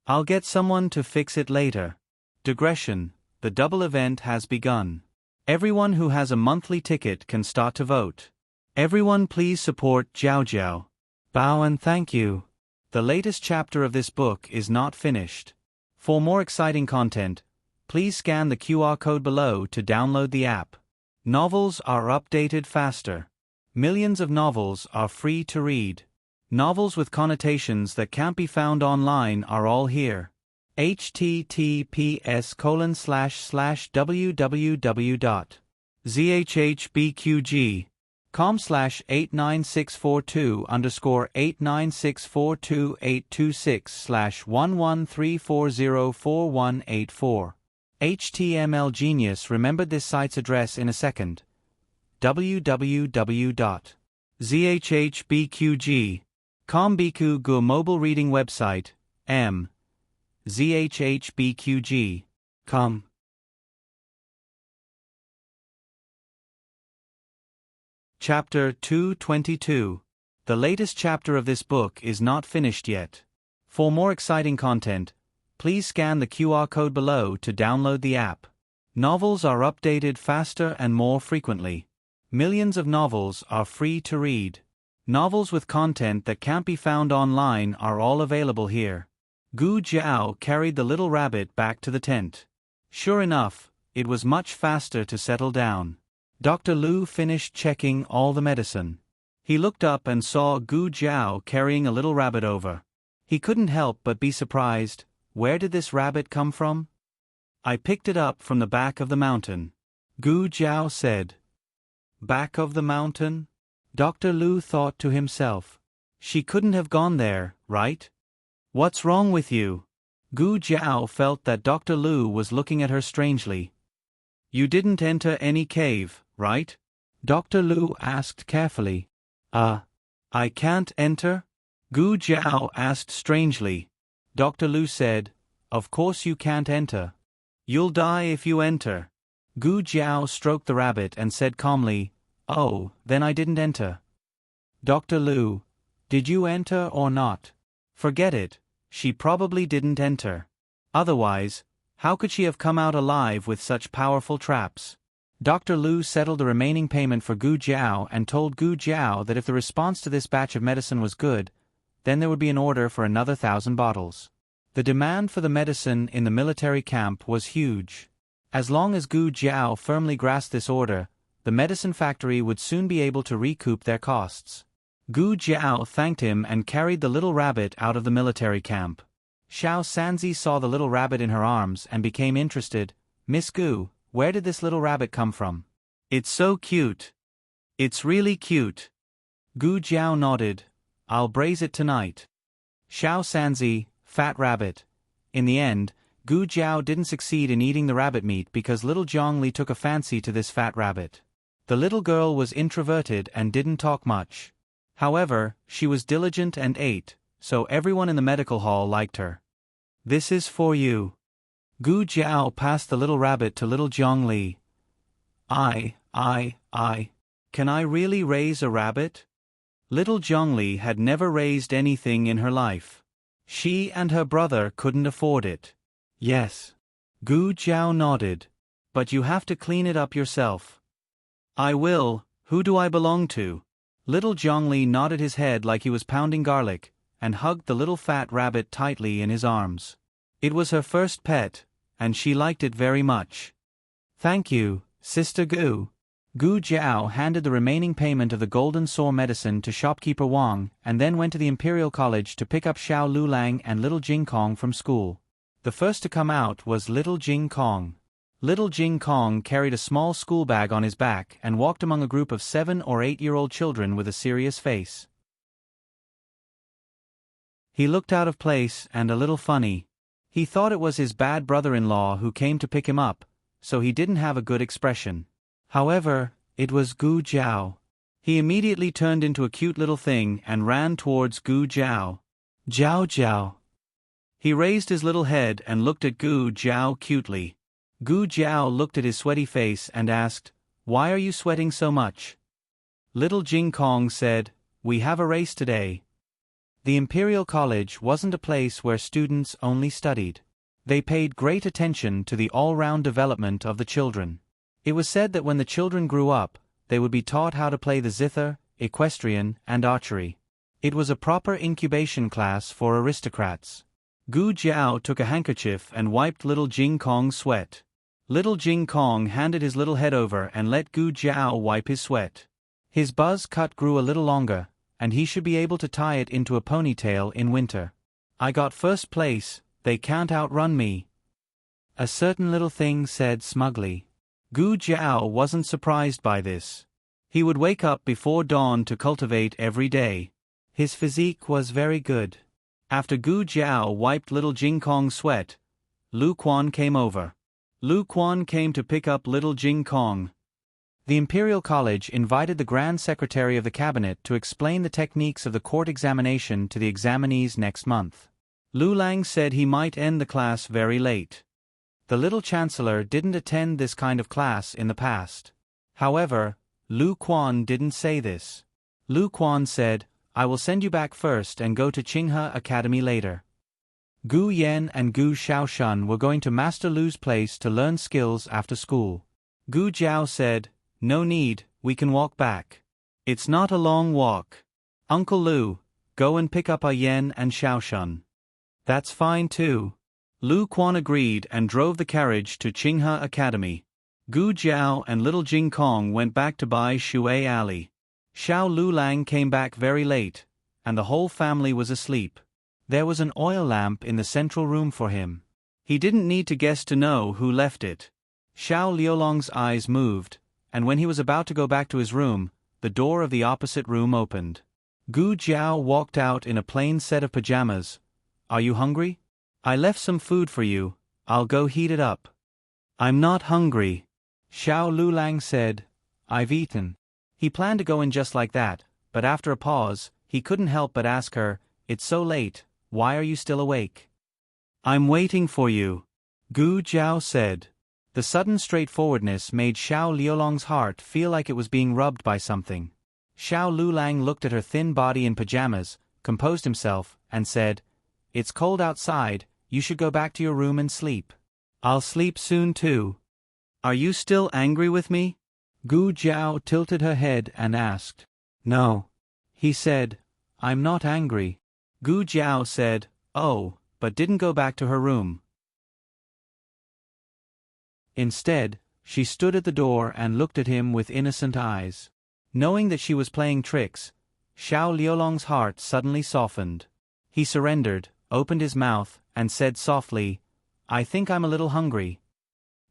I'll get someone to fix it later. Digression, the double event has begun. Everyone who has a monthly ticket can start to vote. Everyone please support Jiao Jiao. Bow and thank you. The latest chapter of this book is not finished. For more exciting content, please scan the QR code below to download the app. Novels are updated faster. Millions of novels are free to read. Novels with connotations that can't be found online are all here. https://www.zhbqg.com/89642_896428826/1134044184. HTML Genius remembered this site's address in a second. www.zhbqg.com Biku Gu mobile reading website, m. zhbqg.com. Chapter 222. The latest chapter of this book is not finished yet. For more exciting content, please scan the QR code below to download the app. Novels are updated faster and more frequently. Millions of novels are free to read. Novels with content that can't be found online are all available here. Gu Jiao carried the little rabbit back to the tent. Sure enough, it was much faster to settle down. Dr. Lu finished checking all the medicine. He looked up and saw Gu Jiao carrying a little rabbit over. He couldn't help but be surprised. Where did this rabbit come from? I picked it up from the back of the mountain. Gu Jiao said. Back of the mountain? Dr. Lu thought to himself. She couldn't have gone there, right? What's wrong with you? Gu Jiao felt that Dr. Lu was looking at her strangely. You didn't enter any cave, right? Dr. Lu asked carefully. I can't enter? Gu Jiao asked strangely. Dr. Lu said, Of course you can't enter. You'll die if you enter. Gu Jiao stroked the rabbit and said calmly, Oh, then I didn't enter. Dr. Lu, did you enter or not? Forget it, she probably didn't enter. Otherwise, how could she have come out alive with such powerful traps? Dr. Lu settled the remaining payment for Gu Jiao and told Gu Jiao that if the response to this batch of medicine was good, then there would be an order for another 1,000 bottles. The demand for the medicine in the military camp was huge. As long as Gu Jiao firmly grasped this order, the medicine factory would soon be able to recoup their costs. Gu Jiao thanked him and carried the little rabbit out of the military camp. Xiao Sanzi saw the little rabbit in her arms and became interested. Miss Gu, where did this little rabbit come from? It's so cute. It's really cute. Gu Jiao nodded. I'll braise it tonight. Xiao Sanzi, fat rabbit. In the end, Gu Jiao didn't succeed in eating the rabbit meat because little Zhongli took a fancy to this fat rabbit. The little girl was introverted and didn't talk much. However, she was diligent and ate, so everyone in the medical hall liked her. This is for you. Gu Jiao passed the little rabbit to little Zhongli. I. Can I really raise a rabbit? Little Zhongli had never raised anything in her life. She and her brother couldn't afford it. Yes. Gu Jiao nodded. But you have to clean it up yourself. I will. Who do I belong to? Little Zhongli nodded his head like he was pounding garlic, and hugged the little fat rabbit tightly in his arms. It was her first pet, and she liked it very much. Thank you, Sister Gu. Gu Jiao handed the remaining payment of the golden sore medicine to shopkeeper Wang and then went to the Imperial College to pick up Xiao Lulang and little Jing Kong from school. The first to come out was little Jing Kong. Little Jing Kong carried a small school bag on his back and walked among a group of 7- or 8-year-old children with a serious face. He looked out of place and a little funny. He thought it was his bad brother-in-law who came to pick him up, so he didn't have a good expression. However, it was Gu Jiao. He immediately turned into a cute little thing and ran towards Gu Jiao. Jiao Jiao. He raised his little head and looked at Gu Jiao cutely. Gu Jiao looked at his sweaty face and asked, "Why are you sweating so much?" Little Jing Kong said, "We have a race today." The Imperial College wasn't a place where students only studied. They paid great attention to the all-round development of the children. It was said that when the children grew up, they would be taught how to play the zither, equestrian, and archery. It was a proper incubation class for aristocrats. Gu Jiao took a handkerchief and wiped little Jing Kong's sweat. Little Jing Kong handed his little head over and let Gu Jiao wipe his sweat. His buzz cut grew a little longer, and he should be able to tie it into a ponytail in winter. I got first place, they can't outrun me. A certain little thing said smugly. Gu Jiao wasn't surprised by this. He would wake up before dawn to cultivate every day. His physique was very good. After Gu Jiao wiped little Jing Kong's sweat, Lu Quan came over. Lu Quan came to pick up little Jing Kong. The Imperial College invited the Grand Secretary of the Cabinet to explain the techniques of the court examination to the examinees next month. Lu Lang said he might end the class very late. The little chancellor didn't attend this kind of class in the past. However, Lu Quan didn't say this. Lu Quan said, "I will send you back first and go to Qinghe Academy later." Gu Yan and Gu Shaoshan were going to Master Lu's place to learn skills after school. Gu Jiao said, "No need, we can walk back. It's not a long walk. Uncle Lu, go and pick up Yan and Shaoshan." "That's fine too." Lu Quan agreed and drove the carriage to Qinghe Academy. Gu Jiao and little Jing Kong went back to buy Shui Alley. Xiao Lulang came back very late, and the whole family was asleep. There was an oil lamp in the central room for him. He didn't need to guess to know who left it. Xiao Liolong's eyes moved, and when he was about to go back to his room, the door of the opposite room opened. Gu Jiao walked out in a plain set of pajamas. "Are you hungry? I left some food for you, I'll go heat it up." "I'm not hungry." Xiao Lulang said, "I've eaten." He planned to go in just like that, but after a pause, he couldn't help but ask her, "It's so late, why are you still awake?" "I'm waiting for you," Gu Jiao said. The sudden straightforwardness made Xiao Liolong's heart feel like it was being rubbed by something. Xiao Lulang looked at her thin body in pajamas, composed himself, and said, "It's cold outside, you should go back to your room and sleep." "I'll sleep soon too." "Are you still angry with me?" Gu Jiao tilted her head and asked. "No." He said, "I'm not angry." Gu Jiao said, "Oh," but didn't go back to her room. Instead, she stood at the door and looked at him with innocent eyes. Knowing that she was playing tricks, Xiao Liolong's heart suddenly softened. He surrendered, opened his mouth, and said softly, "I think I'm a little hungry."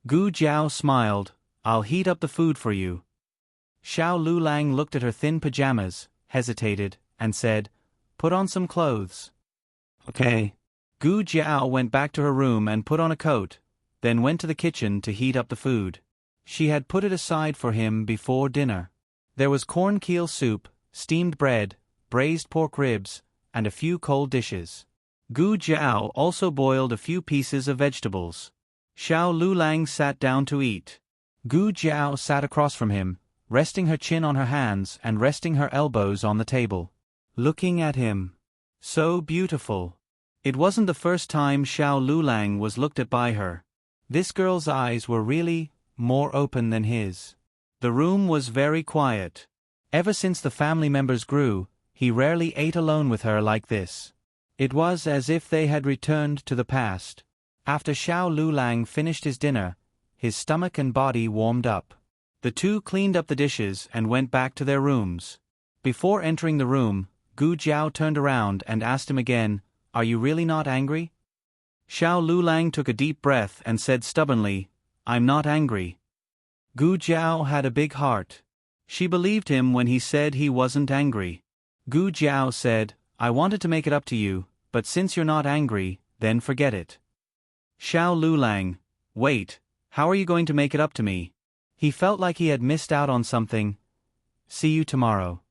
Gu Jiao smiled, "I'll heat up the food for you." Xiao Lulang looked at her thin pajamas, hesitated, and said, "Put on some clothes." "Okay." Gu Jiao went back to her room and put on a coat, then went to the kitchen to heat up the food. She had put it aside for him before dinner. There was cornmeal soup, steamed bread, braised pork ribs, and a few cold dishes. Gu Jiao also boiled a few pieces of vegetables. Xiao Lulang sat down to eat. Gu Jiao sat across from him, resting her chin on her hands and resting her elbows on the table. Looking at him. So beautiful. It wasn't the first time Xiao Lulang was looked at by her. This girl's eyes were really more open than his. The room was very quiet. Ever since the family members grew, he rarely ate alone with her like this. It was as if they had returned to the past. After Xiao Lulang finished his dinner, his stomach and body warmed up. The two cleaned up the dishes and went back to their rooms. Before entering the room, Gu Jiao turned around and asked him again, "Are you really not angry?" Xiao Lulang took a deep breath and said stubbornly, "I'm not angry." Gu Jiao had a big heart. She believed him when he said he wasn't angry. Gu Jiao said, "I wanted to make it up to you, but since you're not angry, then forget it." Xiao Lulang, "Wait, how are you going to make it up to me?" He felt like he had missed out on something. "See you tomorrow."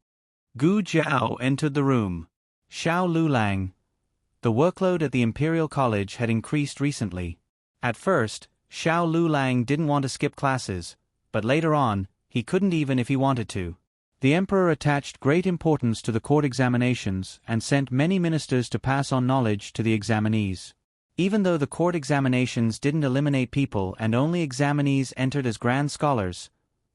Gu Jiao entered the room. Xiao Lulang. The workload at the Imperial College had increased recently. At first, Xiao Lulang didn't want to skip classes, but later on, he couldn't even if he wanted to. The emperor attached great importance to the court examinations and sent many ministers to pass on knowledge to the examinees. Even though the court examinations didn't eliminate people and only examinees entered as grand scholars,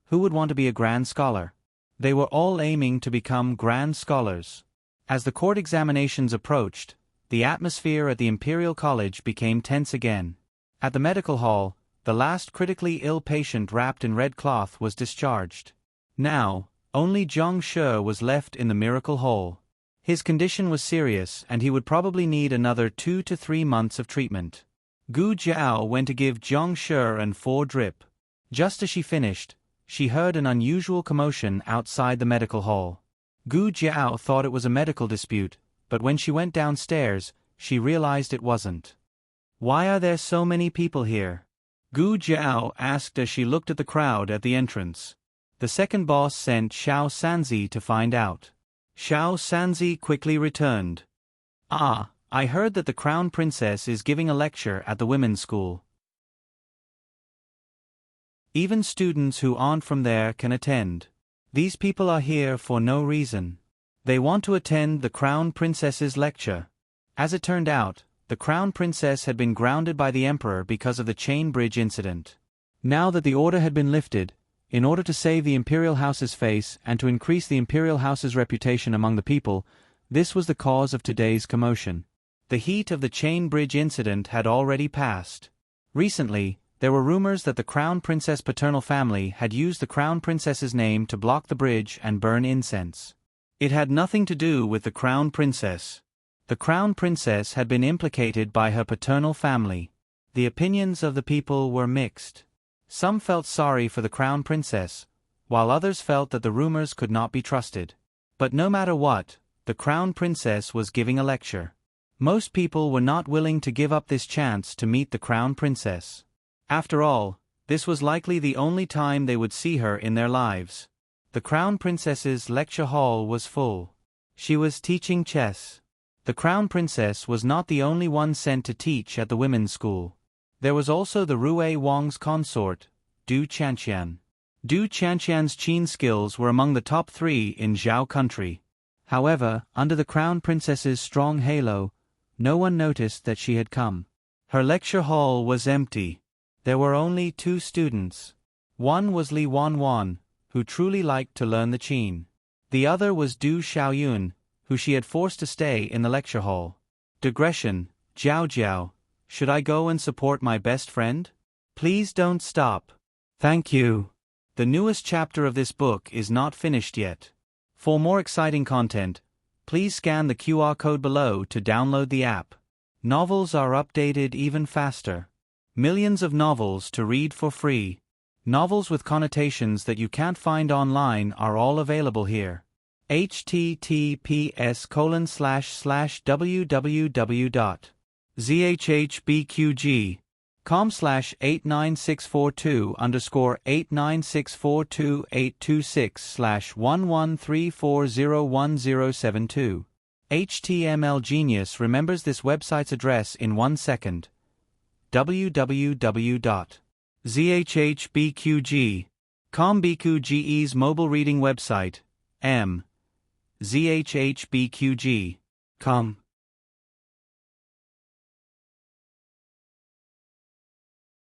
who would want to be a grand scholar? They were all aiming to become grand scholars. As the court examinations approached, the atmosphere at the Imperial College became tense again. At the medical hall, the last critically ill patient wrapped in red cloth was discharged. Now, only Zhang Shi was left in the miracle hole. His condition was serious and he would probably need another 2 to 3 months of treatment. Gu Jiao went to give Zhang Shi an 4 drip. Just as she finished, she heard an unusual commotion outside the medical hall. Gu Jiao thought it was a medical dispute, but when she went downstairs, she realized it wasn't. "Why are there so many people here?" Gu Jiao asked as she looked at the crowd at the entrance. The second boss sent Xiao Sanzi to find out. Xiao Sanzi quickly returned. "Ah, I heard that the crown princess is giving a lecture at the women's school. Even students who aren't from there can attend. These people are here for no reason. They want to attend the crown princess's lecture." As it turned out, the crown princess had been grounded by the emperor because of the chain bridge incident. Now that the order had been lifted, in order to save the imperial house's face and to increase the imperial house's reputation among the people, this was the cause of today's commotion. The heat of the chain bridge incident had already passed. Recently, there were rumors that the crown princess paternal family had used the crown princess's name to block the bridge and burn incense. It had nothing to do with the crown princess. The crown princess had been implicated by her paternal family. The opinions of the people were mixed. Some felt sorry for the crown princess, while others felt that the rumors could not be trusted. But no matter what, the crown princess was giving a lecture. Most people were not willing to give up this chance to meet the crown princess. After all, this was likely the only time they would see her in their lives. The crown princess's lecture hall was full. She was teaching chess. The crown princess was not the only one sent to teach at the women's school. There was also the Rui Wang's consort, Du Chanqian. Du Chanqian's qin skills were among the top 3 in Zhao country. However, under the crown princess's strong halo, no one noticed that she had come. Her lecture hall was empty. There were only 2 students. One was Li Wanwan, who truly liked to learn the qin. The other was Du Xiaoyun, who she had forced to stay in the lecture hall. Digression, Jiao Jiao. Should I go and support my best friend? Please don't stop. Thank you. The newest chapter of this book is not finished yet. For more exciting content, please scan the QR code below to download the app. Novels are updated even faster. Millions of novels to read for free. Novels with connotations that you can't find online are all available here. https://www.zhbqg.com/89642_896428226/11340107. HTML Genius remembers this website's address in 1 second. www.zhhbqg.com BQGE's mobile reading website, zhhbqg.com.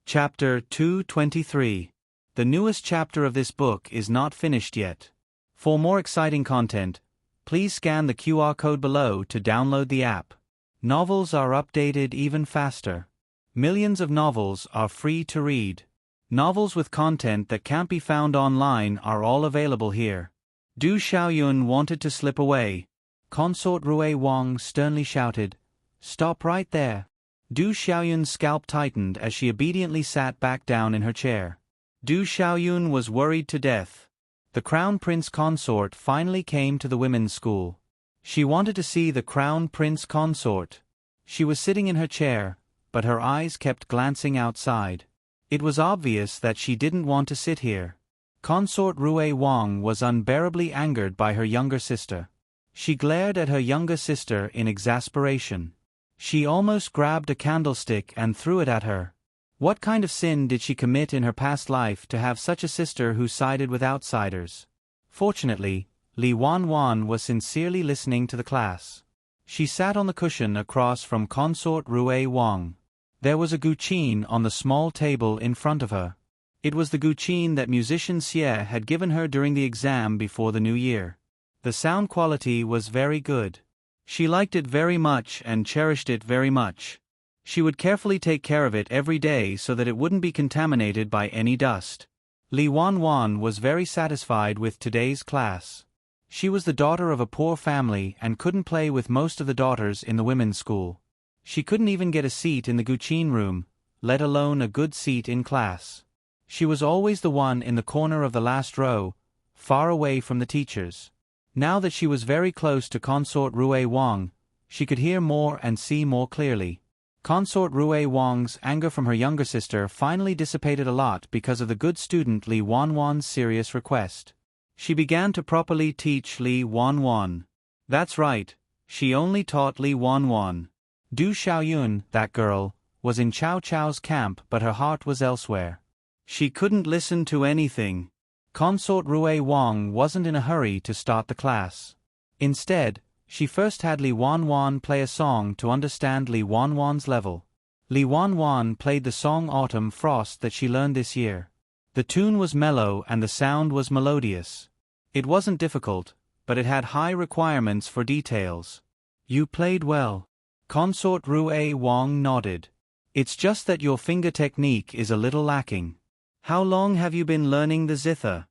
Chapter 223. The newest chapter of this book is not finished yet. For more exciting content, please scan the QR code below to download the app. Novels are updated even faster. Millions of novels are free to read. Novels with content that can't be found online are all available here. Du Xiaoyun wanted to slip away. Consort Rui Wang sternly shouted, "Stop right there." Du Xiaoyun's scalp tightened as she obediently sat back down in her chair. Du Xiaoyun was worried to death. The Crown Prince Consort finally came to the women's school. She wanted to see the Crown Prince Consort. She was sitting in her chair, but her eyes kept glancing outside. It was obvious that she didn't want to sit here. Consort Rui Wang was unbearably angered by her younger sister. She glared at her younger sister in exasperation. She almost grabbed a candlestick and threw it at her. What kind of sin did she commit in her past life to have such a sister who sided with outsiders? Fortunately, Li Wanwan was sincerely listening to the class. She sat on the cushion across from Consort Rui Wang. There was a guqin on the small table in front of her. It was the guqin that musician Xie had given her during the exam before the new year. The sound quality was very good. She liked it very much and cherished it very much. She would carefully take care of it every day so that it wouldn't be contaminated by any dust. Li Wanwan was very satisfied with today's class. She was the daughter of a poor family and couldn't play with most of the daughters in the women's school. She couldn't even get a seat in the guqin room, let alone a good seat in class. She was always the one in the corner of the last row, far away from the teachers. Now that she was very close to Consort Rui Wang, she could hear more and see more clearly. Consort Rui Wang's anger from her younger sister finally dissipated a lot because of the good student Li Wanwan's serious request. She began to properly teach Li Wanwan. That's right, she only taught Li Wanwan. Du Xiaoyun, that girl, was in Cao Cao's camp but her heart was elsewhere. She couldn't listen to anything. Consort Rui Wang wasn't in a hurry to start the class. Instead, she first had Li Wanwan play a song to understand Li Wanwan's level. Li Wanwan played the song Autumn Frost that she learned this year. The tune was mellow and the sound was melodious. It wasn't difficult, but it had high requirements for details. You played well. Consort Rui Wang nodded. It's just that your finger technique is a little lacking. How long have you been learning the zither?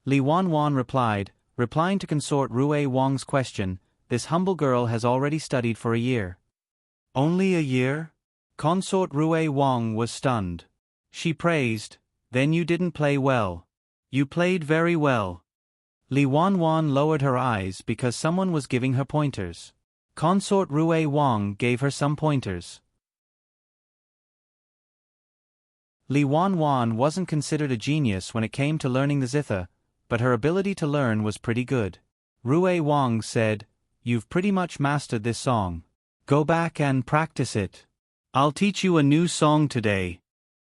Li Wanwan replied, replying to Consort Rui Wang's question, this humble girl has already studied for a year. Only a year? Consort Rui Wang was stunned. She praised, then you didn't play well. You played very well. Li Wanwan lowered her eyes because someone was giving her pointers. Consort Rui Wang gave her some pointers. Li Wanwan wasn't considered a genius when it came to learning the zither, but her ability to learn was pretty good. Rui Wang said, "You've pretty much mastered this song. Go back and practice it. I'll teach you a new song today."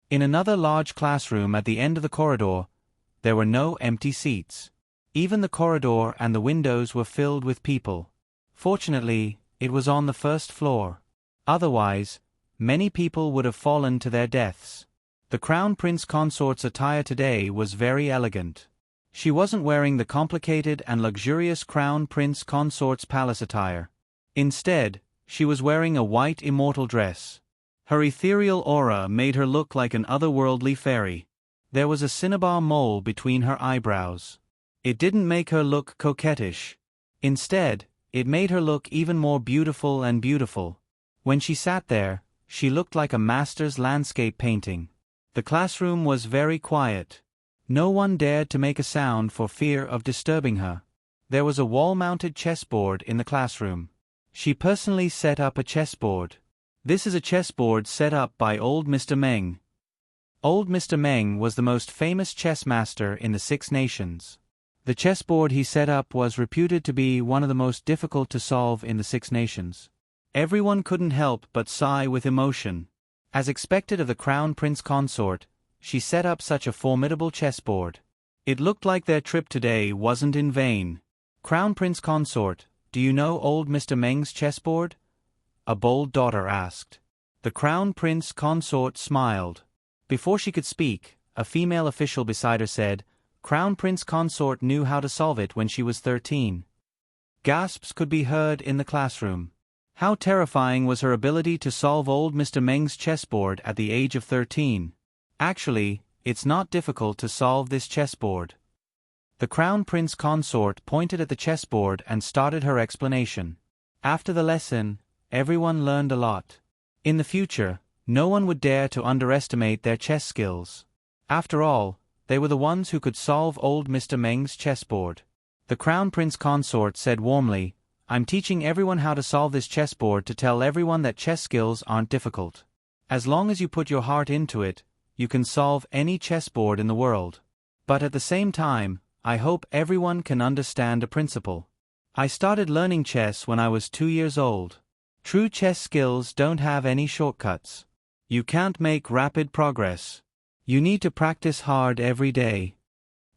In another large classroom at the end of the corridor, there were no empty seats. Even the corridor and the windows were filled with people. Fortunately, it was on the first floor. Otherwise, many people would have fallen to their deaths. The Crown Prince Consort's attire today was very elegant. She wasn't wearing the complicated and luxurious Crown Prince Consort's palace attire. Instead, she was wearing a white immortal dress. Her ethereal aura made her look like an otherworldly fairy. There was a cinnabar mole between her eyebrows. It didn't make her look coquettish. Instead, it made her look even more beautiful and beautiful. When she sat there, she looked like a master's landscape painting. The classroom was very quiet. No one dared to make a sound for fear of disturbing her. There was a wall-mounted chessboard in the classroom. She personally set up a chessboard. This is a chessboard set up by old Mr. Meng. Old Mr. Meng was the most famous chess master in the Six Nations. The chessboard he set up was reputed to be one of the most difficult to solve in the Six Nations. Everyone couldn't help but sigh with emotion. As expected of the Crown Prince Consort, she set up such a formidable chessboard. It looked like their trip today wasn't in vain. Crown Prince Consort, do you know old Mr. Meng's chessboard? A bold daughter asked. The Crown Prince Consort smiled. Before she could speak, a female official beside her said, Crown Prince Consort knew how to solve it when she was 13. Gasps could be heard in the classroom. How terrifying was her ability to solve old Mr. Meng's chessboard at the age of 13. Actually, it's not difficult to solve this chessboard. The Crown Prince Consort pointed at the chessboard and started her explanation. After the lesson, everyone learned a lot. In the future, no one would dare to underestimate their chess skills. After all, they were the ones who could solve old Mr. Meng's chessboard. The Crown Prince Consort said warmly, I'm teaching everyone how to solve this chessboard to tell everyone that chess skills aren't difficult. As long as you put your heart into it, you can solve any chessboard in the world. But at the same time, I hope everyone can understand a principle. I started learning chess when I was 2 years old. True chess skills don't have any shortcuts. You can't make rapid progress. You need to practice hard every day.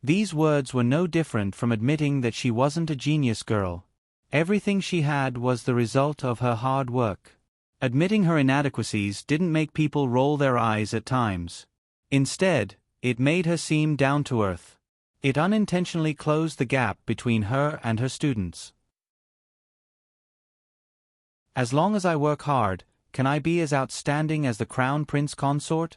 These words were no different from admitting that she wasn't a genius girl. Everything she had was the result of her hard work. Admitting her inadequacies didn't make people roll their eyes at times. Instead, it made her seem down to earth. It unintentionally closed the gap between her and her students. As long as I work hard, can I be as outstanding as the Crown Prince Consort?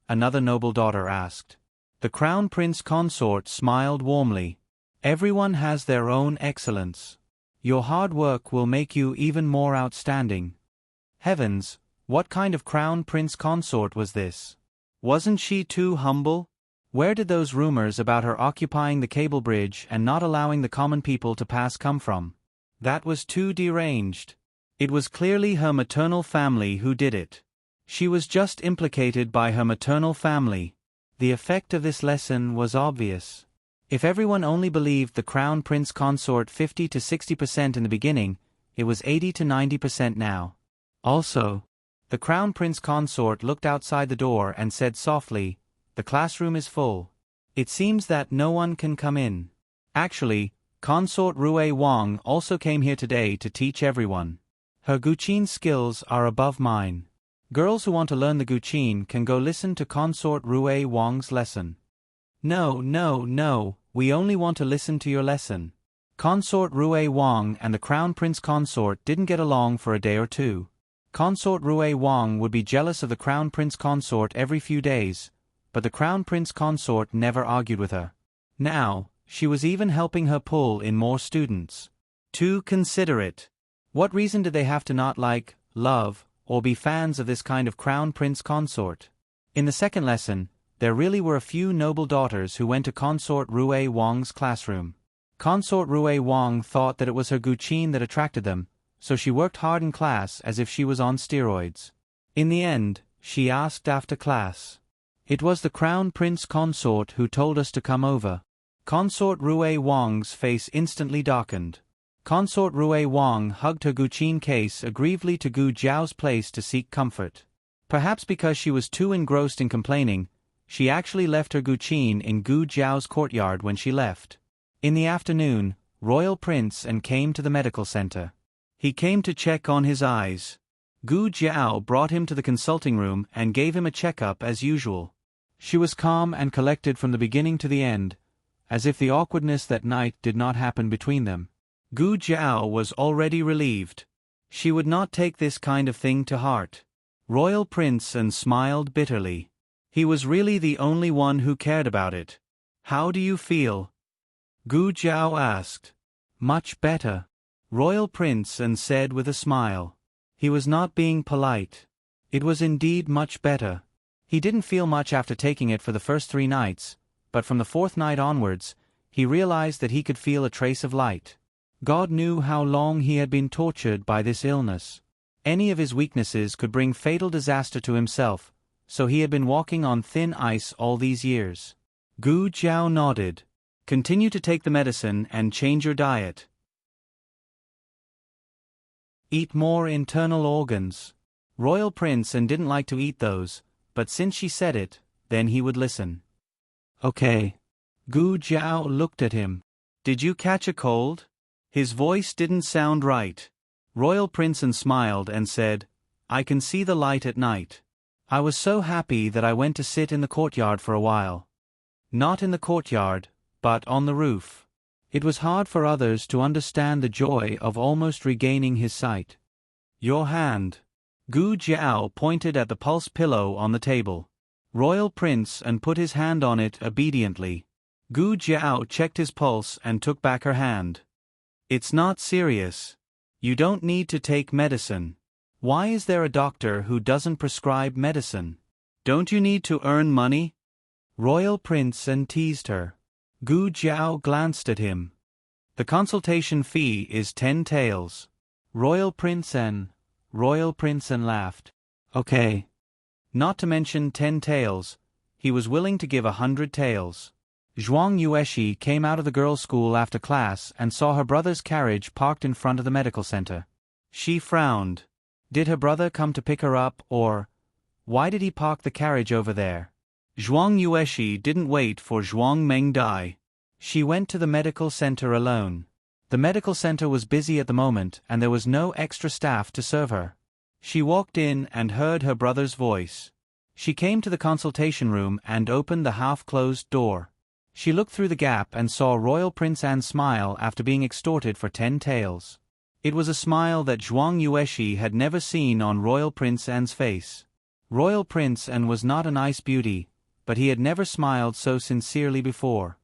Another noble daughter asked. The Crown Prince Consort smiled warmly. Everyone has their own excellence. Your hard work will make you even more outstanding. Heavens, what kind of Crown Prince Consort was this? Wasn't she too humble? Where did those rumors about her occupying the cable bridge and not allowing the common people to pass come from? That was too deranged. It was clearly her maternal family who did it. She was just implicated by her maternal family. The effect of this lesson was obvious. If everyone only believed the Crown Prince Consort 50 to 60% in the beginning, it was 80 to 90% now. Also, the Crown Prince Consort looked outside the door and said softly, the classroom is full. It seems that no one can come in. Actually, Consort Rue Wang also came here today to teach everyone. Her Guqin skills are above mine. Girls who want to learn the Guqin can go listen to Consort Rue Wang's lesson. No, we only want to listen to your lesson. Consort Rue Wang and the Crown Prince Consort didn't get along for a day or two. Consort Rue Wang would be jealous of the Crown Prince Consort every few days, but the Crown Prince Consort never argued with her. Now, she was even helping her pull in more students. Too considerate. What reason did they have to not like, love, or be fans of this kind of Crown Prince Consort? In the second lesson, there really were a few noble daughters who went to Consort Rue Wang's classroom. Consort Rue Wang thought that it was her Guqin that attracted them, so she worked hard in class as if she was on steroids. In the end, she asked after class. It was the Crown Prince Consort who told us to come over. Consort Rue Wang's face instantly darkened. Consort Rue Wang hugged her Guqin case aggrievedly to Gu Jiao's place to seek comfort. Perhaps because she was too engrossed in complaining, she actually left her Guqin in Gu Jiao's courtyard when she left. In the afternoon, Royal Prince and came to the medical center. He came to check on his eyes. Gu Jiao brought him to the consulting room and gave him a checkup as usual. She was calm and collected from the beginning to the end, as if the awkwardness that night did not happen between them. Gu Jiao was already relieved. She would not take this kind of thing to heart. Royal Prince and smiled bitterly. He was really the only one who cared about it. How do you feel? Gu Jiao asked. Much better. Royal Prince and said with a smile. He was not being polite. It was indeed much better. He didn't feel much after taking it for the first 3 nights, but from the 4th night onwards, he realized that he could feel a trace of light. God knew how long he had been tortured by this illness. Any of his weaknesses could bring fatal disaster to himself, so he had been walking on thin ice all these years. Gu Jiao nodded. Continue to take the medicine and change your diet. Eat more internal organs. Royal Prince and didn't like to eat those, but since she said it, then he would listen. Okay. Gu Jiao looked at him. Did you catch a cold? His voice didn't sound right. Royal Prince and smiled and said, I can see the light at night. I was so happy that I went to sit in the courtyard for a while. Not in the courtyard, but on the roof. It was hard for others to understand the joy of almost regaining his sight. Your hand. Gu Jiao pointed at the pulse pillow on the table. Royal Prince and put his hand on it obediently. Gu Jiao checked his pulse and took back her hand. It's not serious. You don't need to take medicine. Why is there a doctor who doesn't prescribe medicine? Don't you need to earn money? Royal Prince and teased her. Gu Jiao glanced at him. The consultation fee is 10 taels. Royal Prince and laughed. Okay. Not to mention 10 taels, he was willing to give 100 taels. Zhuang Yueshi came out of the girls' school after class and saw her brother's carriage parked in front of the medical center. She frowned. Did her brother come to pick her up, or why did he park the carriage over there? Zhuang Yueshi didn't wait for Zhuang Mengdai. She went to the medical center alone. The medical center was busy at the moment and there was no extra staff to serve her. She walked in and heard her brother's voice. She came to the consultation room and opened the half-closed door. She looked through the gap and saw Royal Prince An smile after being extorted for 10 taels. It was a smile that Zhuang Yueshi had never seen on Royal Prince An's face. Royal Prince An was not a nice beauty, but he had never smiled so sincerely before.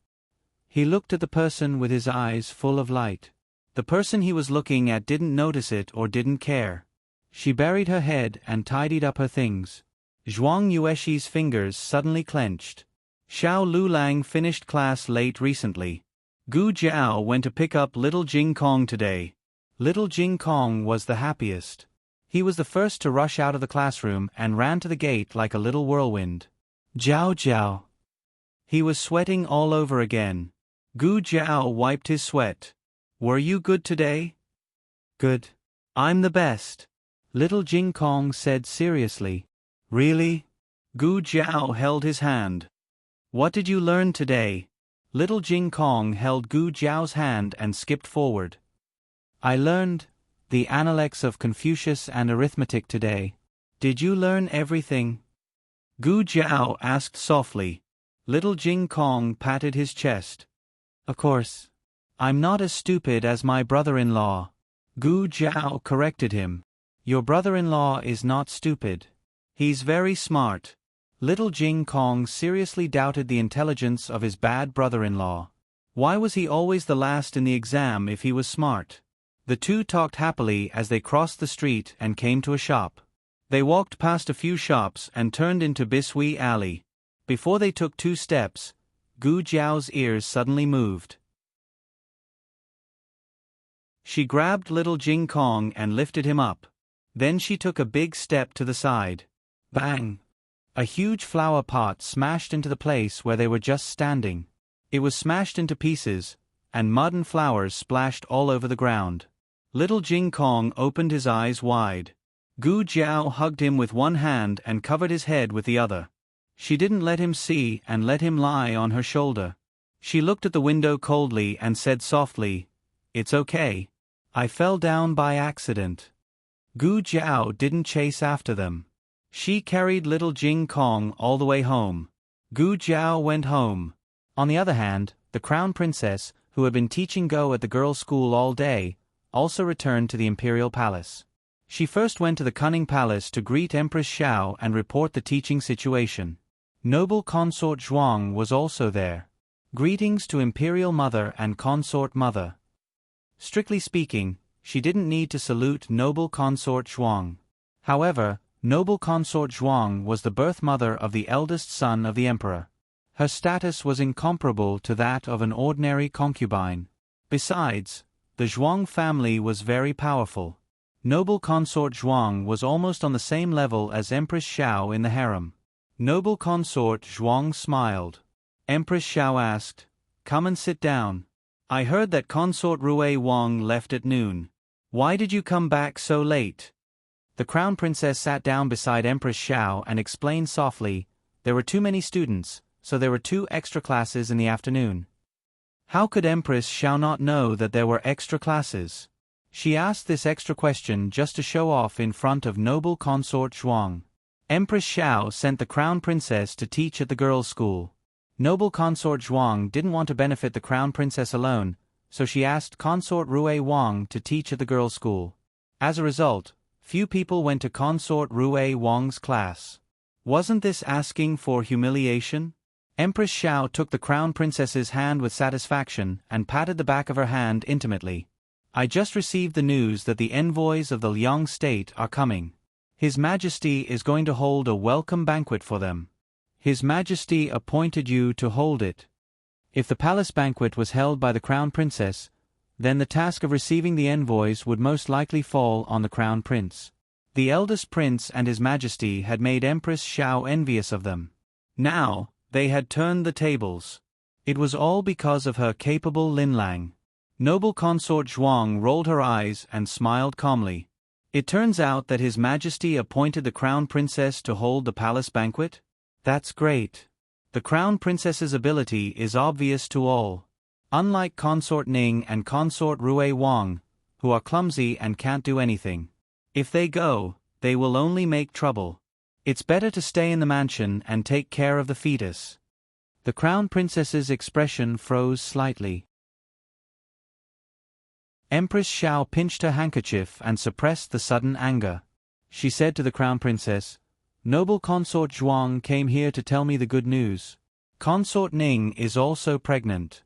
He looked at the person with his eyes full of light. The person he was looking at didn't notice it or didn't care. She buried her head and tidied up her things. Zhuang Yueshi's fingers suddenly clenched. Xiao Lulang finished class late recently. Gu Jiao went to pick up little Jing Kong today. Little Jing Kong was the happiest. He was the first to rush out of the classroom and ran to the gate like a little whirlwind. Jiao Jiao. He was sweating all over again. Gu Jiao wiped his sweat. Were you good today? Good. I'm the best. Little Jing Kong said seriously. Really? Gu Jiao held his hand. What did you learn today? Little Jing Kong held Gu Jiao's hand and skipped forward. I learned the Analects of Confucius and arithmetic today. Did you learn everything? Gu Jiao asked softly. Little Jing Kong patted his chest. Of course. I'm not as stupid as my brother-in-law. Gu Jiao corrected him. Your brother-in-law is not stupid. He's very smart. Little Jing Kong seriously doubted the intelligence of his bad brother-in-law. Why was he always the last in the exam if he was smart? The two talked happily as they crossed the street and came to a shop. They walked past a few shops and turned into Bisui Alley. Before they took 2 steps, Gu Jiao's ears suddenly moved. She grabbed little Jing Kong and lifted him up. Then she took a big step to the side. Bang! A huge flower pot smashed into the place where they were just standing. It was smashed into pieces, and mud and flowers splashed all over the ground. Little Jing Kong opened his eyes wide. Gu Jiao hugged him with one hand and covered his head with the other. She didn't let him see and let him lie on her shoulder. She looked at the window coldly and said softly, It's okay. I fell down by accident. Gu Jiao didn't chase after them. She carried little Jing Kong all the way home. Gu Jiao went home. On the other hand, the crown princess, who had been teaching Go at the girls' school all day, also returned to the imperial palace. She first went to the cunning palace to greet Empress Xiao and report the teaching situation. Noble consort Zhuang was also there. Greetings to imperial mother and consort mother. Strictly speaking, she didn't need to salute noble consort Zhuang. However, noble consort Zhuang was the birth mother of the eldest son of the emperor. Her status was incomparable to that of an ordinary concubine. Besides, the Zhuang family was very powerful. Noble consort Zhuang was almost on the same level as Empress Xiao in the harem. Noble consort Zhuang smiled. Empress Xiao asked, come and sit down. I heard that Consort Rue Wang left at noon. Why did you come back so late? The Crown Princess sat down beside Empress Xiao and explained softly, there were too many students, so there were 2 extra classes in the afternoon. How could Empress Xiao not know that there were extra classes? She asked this extra question just to show off in front of noble Consort Zhuang. Empress Xiao sent the Crown Princess to teach at the girls' school. Noble Consort Zhuang didn't want to benefit the Crown Princess alone, so she asked Consort Rue Wang to teach at the girls' school. As a result, few people went to Consort Rue Wang's class. Wasn't this asking for humiliation? Empress Xiao took the Crown Princess's hand with satisfaction and patted the back of her hand intimately. I just received the news that the envoys of the Liang state are coming. His Majesty is going to hold a welcome banquet for them. His Majesty appointed you to hold it. If the palace banquet was held by the Crown Princess, then the task of receiving the envoys would most likely fall on the Crown Prince. The eldest prince and His Majesty had made Empress Xiao envious of them. Now, they had turned the tables. It was all because of her capable Linlang. Noble Consort Zhuang rolled her eyes and smiled calmly. It turns out that His Majesty appointed the Crown Princess to hold the palace banquet? That's great. The Crown Princess's ability is obvious to all. Unlike Consort Ning and Consort Rue Wang, who are clumsy and can't do anything. If they go, they will only make trouble. It's better to stay in the mansion and take care of the fetus. The Crown Princess's expression froze slightly. Empress Xiao pinched her handkerchief and suppressed the sudden anger. She said to the Crown Princess, Noble Consort Zhuang came here to tell me the good news. Consort Ning is also pregnant.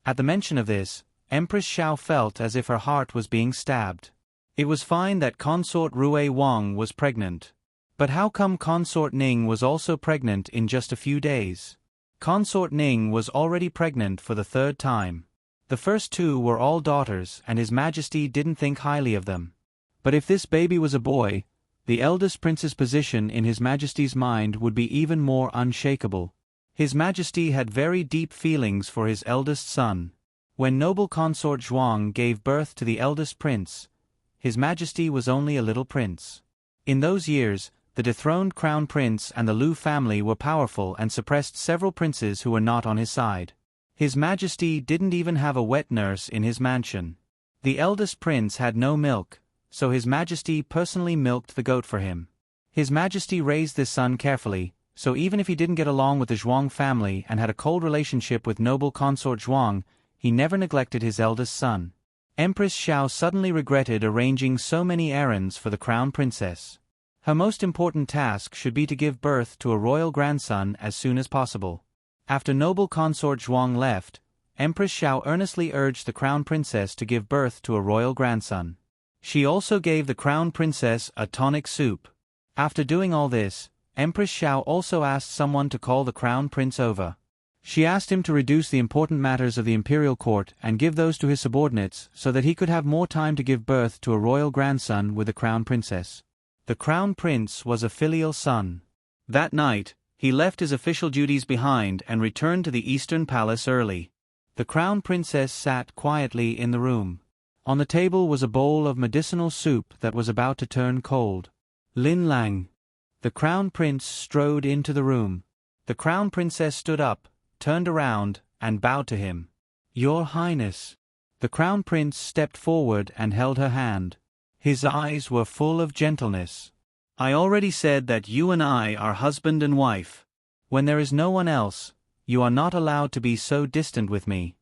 At the mention of this, Empress Xiao felt as if her heart was being stabbed. It was fine that Consort Rue Wang was pregnant. But how come Consort Ning was also pregnant in just a few days? Consort Ning was already pregnant for the 3rd time. The first 2 were all daughters and His Majesty didn't think highly of them. But if this baby was a boy, the eldest prince's position in His Majesty's mind would be even more unshakable. His Majesty had very deep feelings for his eldest son. When noble Consort Zhuang gave birth to the eldest prince, His Majesty was only a little prince. In those years, the dethroned Crown Prince and the Lu family were powerful and suppressed several princes who were not on his side. His Majesty didn't even have a wet nurse in his mansion. The eldest prince had no milk, so His Majesty personally milked the goat for him. His Majesty raised this son carefully, so even if he didn't get along with the Zhuang family and had a cold relationship with noble Consort Zhuang, he never neglected his eldest son. Empress Xiao suddenly regretted arranging so many errands for the Crown Princess. Her most important task should be to give birth to a royal grandson as soon as possible. After noble Consort Zhuang left, Empress Xiao earnestly urged the Crown Princess to give birth to a royal grandson. She also gave the Crown Princess a tonic soup. After doing all this, Empress Xiao also asked someone to call the Crown Prince over. She asked him to reduce the important matters of the imperial court and give those to his subordinates so that he could have more time to give birth to a royal grandson with the Crown Princess. The Crown Prince was a filial son. That night, he left his official duties behind and returned to the Eastern Palace early. The Crown Princess sat quietly in the room. On the table was a bowl of medicinal soup that was about to turn cold. Lin Lang. The Crown Prince strode into the room. The Crown Princess stood up, turned around, and bowed to him. Your Highness. The Crown Prince stepped forward and held her hand. His eyes were full of gentleness. I already said that you and I are husband and wife. When there is no one else, you are not allowed to be so distant with me.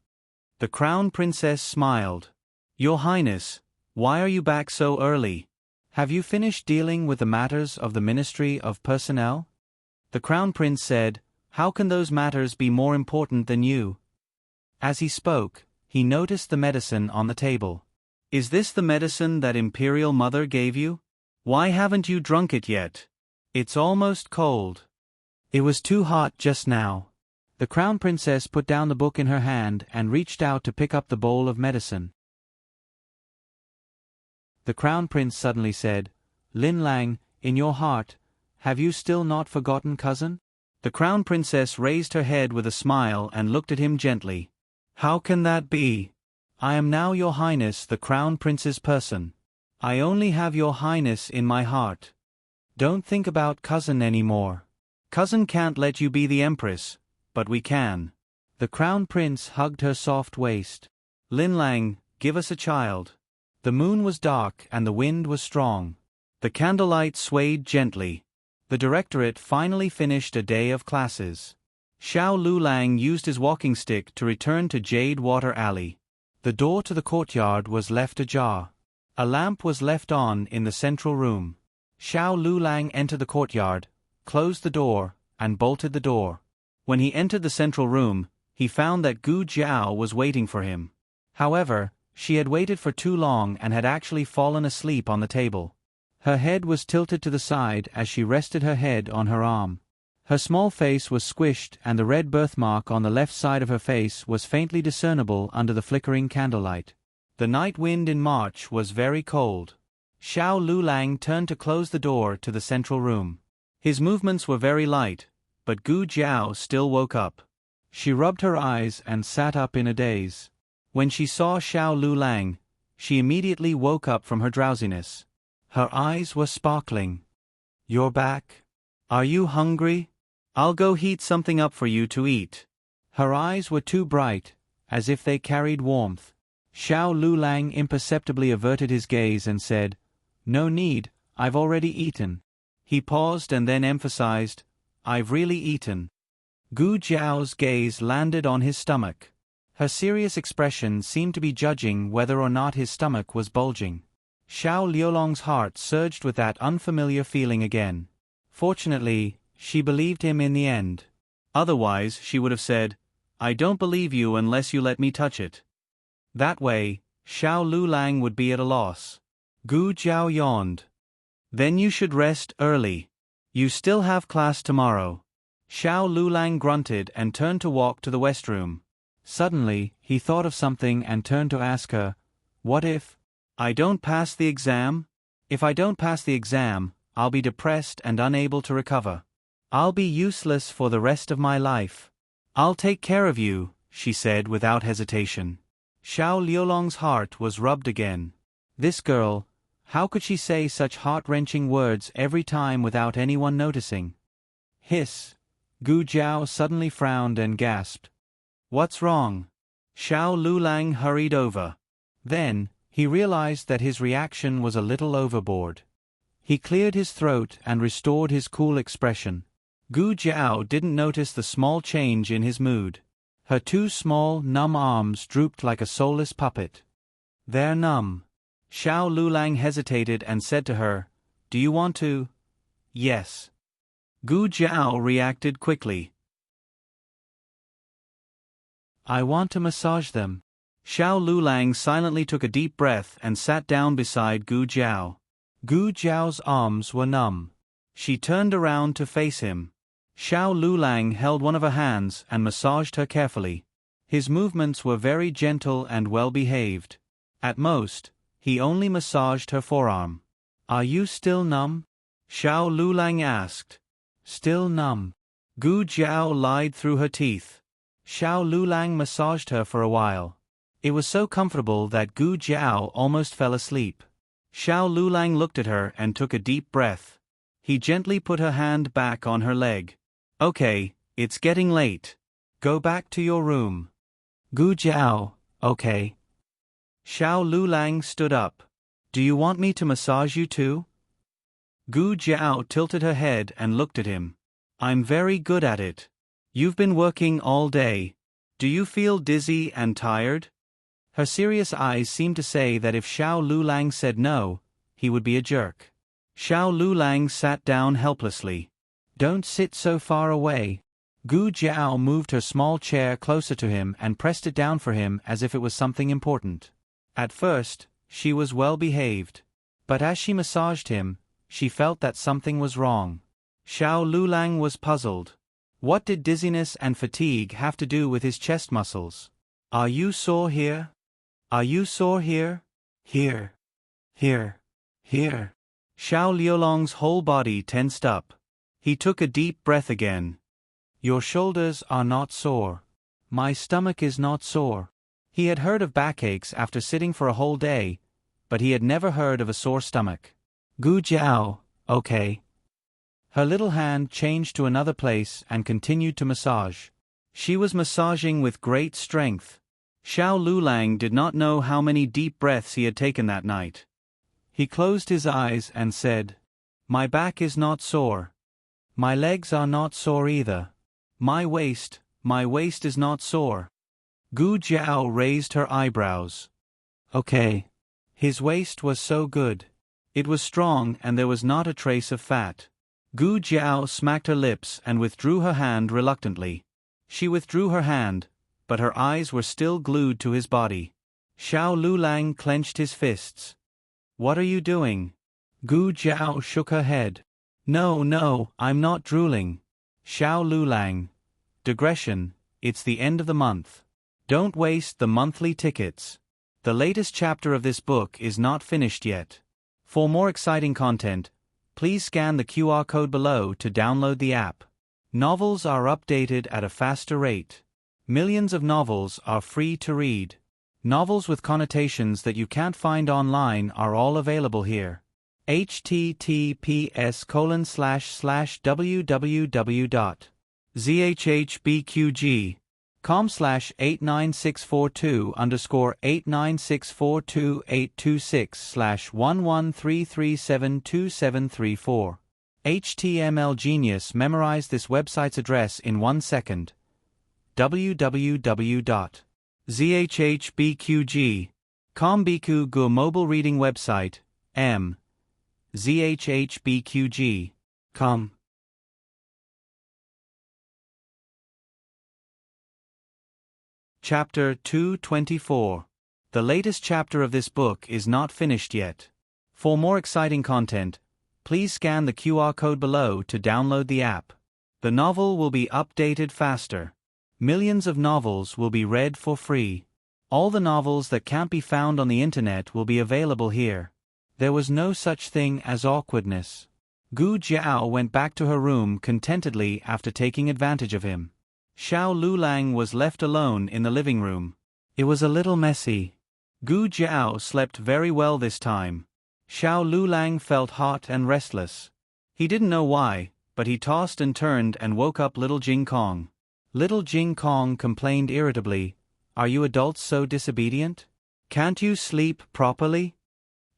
The Crown Princess smiled. Your Highness, why are you back so early? Have you finished dealing with the matters of the Ministry of Personnel? The Crown Prince said, How can those matters be more important than you? As he spoke, he noticed the medicine on the table. Is this the medicine that Imperial Mother gave you? Why haven't you drunk it yet? It's almost cold. It was too hot just now. The Crown Princess put down the book in her hand and reached out to pick up the bowl of medicine. The Crown Prince suddenly said, Lin Lang, in your heart, have you still not forgotten cousin? The Crown Princess raised her head with a smile and looked at him gently. How can that be? I am now Your Highness the Crown Prince's person. I only have Your Highness in my heart. Don't think about cousin anymore. Cousin can't let you be the Empress, but we can. The Crown Prince hugged her soft waist. Lin Lang, give us a child. The moon was dark and the wind was strong. The candlelight swayed gently. The directorate finally finished a day of classes. Xiao Lulang used his walking stick to return to Jade Water Alley. The door to the courtyard was left ajar. A lamp was left on in the central room. Xiao Lulang entered the courtyard, closed the door, and bolted the door. When he entered the central room, he found that Gu Jiao was waiting for him. However, she had waited for too long and had actually fallen asleep on the table. Her head was tilted to the side as she rested her head on her arm. Her small face was squished and the red birthmark on the left side of her face was faintly discernible under the flickering candlelight. The night wind in March was very cold. Xiao Lulang turned to close the door to the central room. His movements were very light, but Gu Jiao still woke up. She rubbed her eyes and sat up in a daze. When she saw Xiao Lulang, she immediately woke up from her drowsiness. Her eyes were sparkling. You're back? Are you hungry? I'll go heat something up for you to eat. Her eyes were too bright, as if they carried warmth. Xiao Lulang imperceptibly averted his gaze and said, No need, I've already eaten. He paused and then emphasized, I've really eaten. Gu Jiao's gaze landed on his stomach. Her serious expression seemed to be judging whether or not his stomach was bulging. Xiao Liulong's heart surged with that unfamiliar feeling again. Fortunately, she believed him in the end. Otherwise, she would have said, I don't believe you unless you let me touch it. That way, Xiao Lulang would be at a loss. Gu Jiao yawned. Then you should rest early. You still have class tomorrow. Xiao Lulang grunted and turned to walk to the west room. Suddenly, he thought of something and turned to ask her, What if I don't pass the exam? If I don't pass the exam, I'll be depressed and unable to recover. I'll be useless for the rest of my life. I'll take care of you, she said without hesitation. Xiao Liulong's heart was rubbed again. This girl, how could she say such heart-wrenching words every time without anyone noticing? Hiss! Gu Jiao suddenly frowned and gasped. What's wrong? Xiao Lulang hurried over. Then, he realized that his reaction was a little overboard. He cleared his throat and restored his cool expression. Gu Jiao didn't notice the small change in his mood. Her two small, numb arms drooped like a soulless puppet. They're numb. Xiao Lulang hesitated and said to her, Do you want to? Yes. Gu Jiao reacted quickly. I want to massage them. Xiao Lulang silently took a deep breath and sat down beside Gu Jiao. Gu Jiao's arms were numb. She turned around to face him. Xiao Lulang held one of her hands and massaged her carefully. His movements were very gentle and well-behaved. At most, he only massaged her forearm. Are you still numb? Xiao Lulang asked. Still numb. Gu Jiao lied through her teeth. Xiao Lulang massaged her for a while. It was so comfortable that Gu Jiao almost fell asleep. Xiao Lulang looked at her and took a deep breath. He gently put her hand back on her leg. Okay, it's getting late. Go back to your room. Gu Jiao, okay. Xiao Lulang stood up. Do you want me to massage you too? Gu Jiao tilted her head and looked at him. I'm very good at it. You've been working all day. Do you feel dizzy and tired? Her serious eyes seemed to say that if Xiao Lulang said no, he would be a jerk. Xiao Lulang sat down helplessly. Don't sit so far away. Gu Jiao moved her small chair closer to him and pressed it down for him as if it was something important. At first, she was well behaved. But as she massaged him, she felt that something was wrong. Xiao Lulang was puzzled. What did dizziness and fatigue have to do with his chest muscles? Are you sore here? Are you sore here? Here. Here. Here. Xiao Liulong's whole body tensed up. He took a deep breath again. Your shoulders are not sore. My stomach is not sore. He had heard of backaches after sitting for a whole day, but he had never heard of a sore stomach. Gu Jiao, okay. Her little hand changed to another place and continued to massage. She was massaging with great strength. Xiao Lulang did not know how many deep breaths he had taken that night. He closed his eyes and said, "My back is not sore. My legs are not sore either. My waist is not sore." Gu Jiao raised her eyebrows. Okay. His waist was so good. It was strong and there was not a trace of fat. Gu Jiao smacked her lips and withdrew her hand reluctantly. She withdrew her hand, but her eyes were still glued to his body. Xiao Lulang clenched his fists. "What are you doing?" Gu Jiao shook her head. No, I'm not drooling." Xiao Lulang. Digression, it's the end of the month. Don't waste the monthly tickets. The latest chapter of this book is not finished yet. For more exciting content, please scan the QR code below to download the app. Novels are updated at a faster rate. Millions of novels are free to read. Novels with connotations that you can't find online are all available here. https://www.zhbqg.com/89642_826/113372734. HTML Genius memorized this website's address in 1 second. www.zhbqg.com Biku Gu mobile reading website, zhbqg.com. Chapter 224. The latest chapter of this book is not finished yet. For more exciting content, please scan the QR code below to download the app. The novel will be updated faster. Millions of novels will be read for free. All the novels that can't be found on the internet will be available here. There was no such thing as awkwardness. Gu Jiao went back to her room contentedly after taking advantage of him. Xiao Lulang was left alone in the living room. It was a little messy. Gu Jiao slept very well this time. Xiao Lulang felt hot and restless. He didn't know why, but he tossed and turned and woke up little Jing Kong. Little Jing Kong complained irritably, "Are you adults so disobedient? Can't you sleep properly?"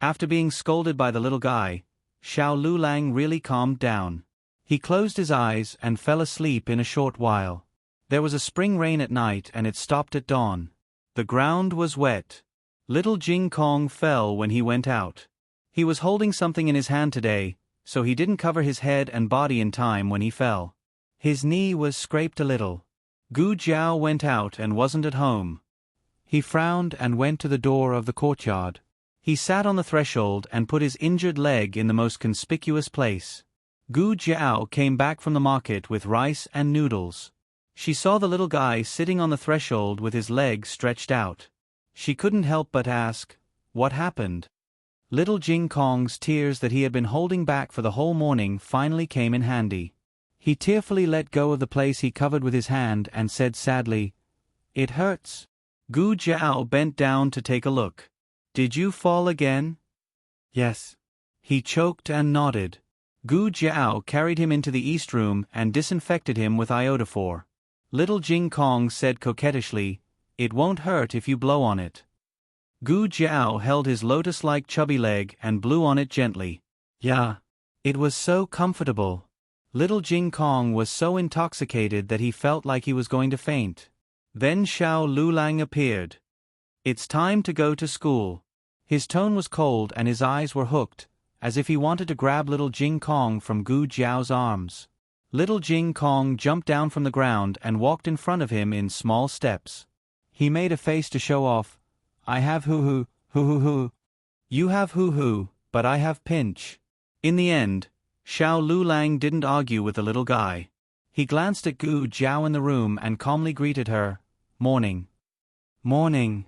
After being scolded by the little guy, Xiao Lulang really calmed down. He closed his eyes and fell asleep in a short while. There was a spring rain at night and it stopped at dawn. The ground was wet. Little Jing Kong fell when he went out. He was holding something in his hand today, so he didn't cover his head and body in time when he fell. His knee was scraped a little. Gu Jiao went out and wasn't at home. He frowned and went to the door of the courtyard. He sat on the threshold and put his injured leg in the most conspicuous place. Gu Jiao came back from the market with rice and noodles. She saw the little guy sitting on the threshold with his leg stretched out. She couldn't help but ask, "What happened?" Little Jing Kong's tears that he had been holding back for the whole morning finally came in handy. He tearfully let go of the place he covered with his hand and said sadly, "It hurts." Gu Jiao bent down to take a look. "Did you fall again?" "Yes." He choked and nodded. Gu Jiao carried him into the east room and disinfected him with iodophor. Little Jing Kong said coquettishly, "It won't hurt if you blow on it." Gu Jiao held his lotus-like chubby leg and blew on it gently. Yeah. It was so comfortable. Little Jing Kong was so intoxicated that he felt like he was going to faint. Then Xiao Lulang appeared. "It's time to go to school." His tone was cold and his eyes were hooked, as if he wanted to grab little Jing Kong from Gu Jiao's arms. Little Jing Kong jumped down from the ground and walked in front of him in small steps. He made a face to show off. "I have hoo-hoo, hoo-hoo-hoo. You have hoo-hoo, but I have pinch." In the end, Xiao Lulang didn't argue with the little guy. He glanced at Gu Jiao in the room and calmly greeted her, "Morning." "Morning."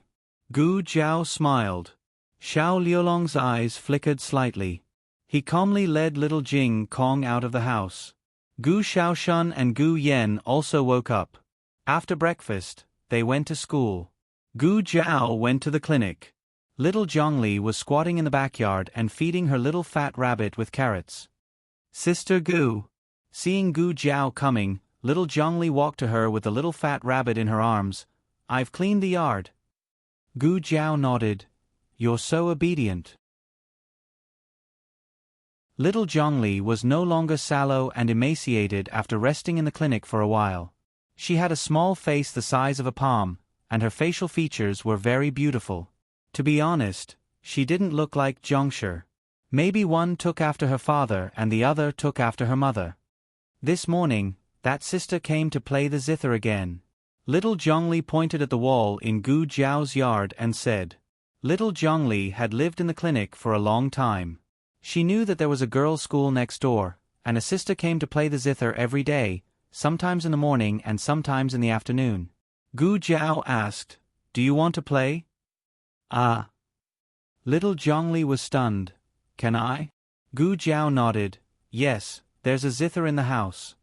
Gu Jiao smiled. Xiao Liulong's eyes flickered slightly. He calmly led little Jing Kong out of the house. Gu Xiaoshun and Gu Yen also woke up. After breakfast, they went to school. Gu Jiao went to the clinic. Little Zhongli was squatting in the backyard and feeding her little fat rabbit with carrots. Sister Gu. Seeing Gu Jiao coming, little Zhongli walked to her with the little fat rabbit in her arms. I've cleaned the yard. Gu Jiao nodded. You're so obedient. Little Zhongli was no longer sallow and emaciated after resting in the clinic for a while. She had a small face the size of a palm, and her facial features were very beautiful. To be honest, she didn't look like Zhongsher. Maybe one took after her father and the other took after her mother. This morning, that sister came to play the zither again. Little Zhongli pointed at the wall in Gu Jiao's yard and said. Little Zhongli had lived in the clinic for a long time. She knew that there was a girls' school next door, and a sister came to play the zither every day, sometimes in the morning and sometimes in the afternoon. Gu Jiao asked, Do you want to play? Ah. Little Zhongli was stunned. Can I? Gu Jiao nodded. Yes, there's a zither in the house.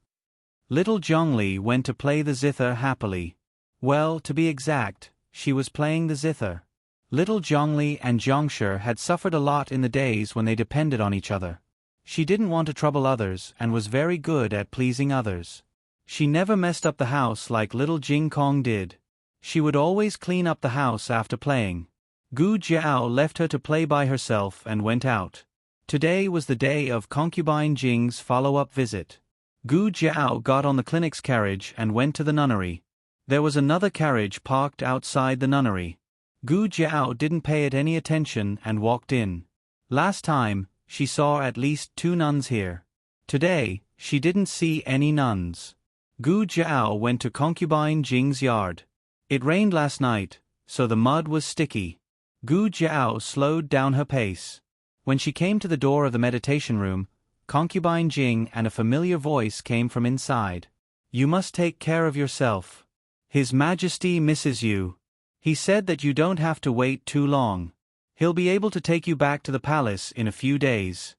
Little Zhongli went to play the zither happily. Well, to be exact, she was playing the zither. Little Zhongli and Zhongsher had suffered a lot in the days when they depended on each other. She didn't want to trouble others and was very good at pleasing others. She never messed up the house like little Jing Kong did. She would always clean up the house after playing. Gu Jiao left her to play by herself and went out. Today was the day of concubine Jing's follow-up visit. Gu Jiao got on the clinic's carriage and went to the nunnery. There was another carriage parked outside the nunnery. Gu Jiao didn't pay it any attention and walked in. Last time, she saw at least 2 nuns here. Today, she didn't see any nuns. Gu Jiao went to concubine Jing's yard. It rained last night, so the mud was sticky. Gu Jiao slowed down her pace. When she came to the door of the meditation room, concubine Jing and a familiar voice came from inside. You must take care of yourself. His Majesty misses you. He said that you don't have to wait too long. He'll be able to take you back to the palace in a few days.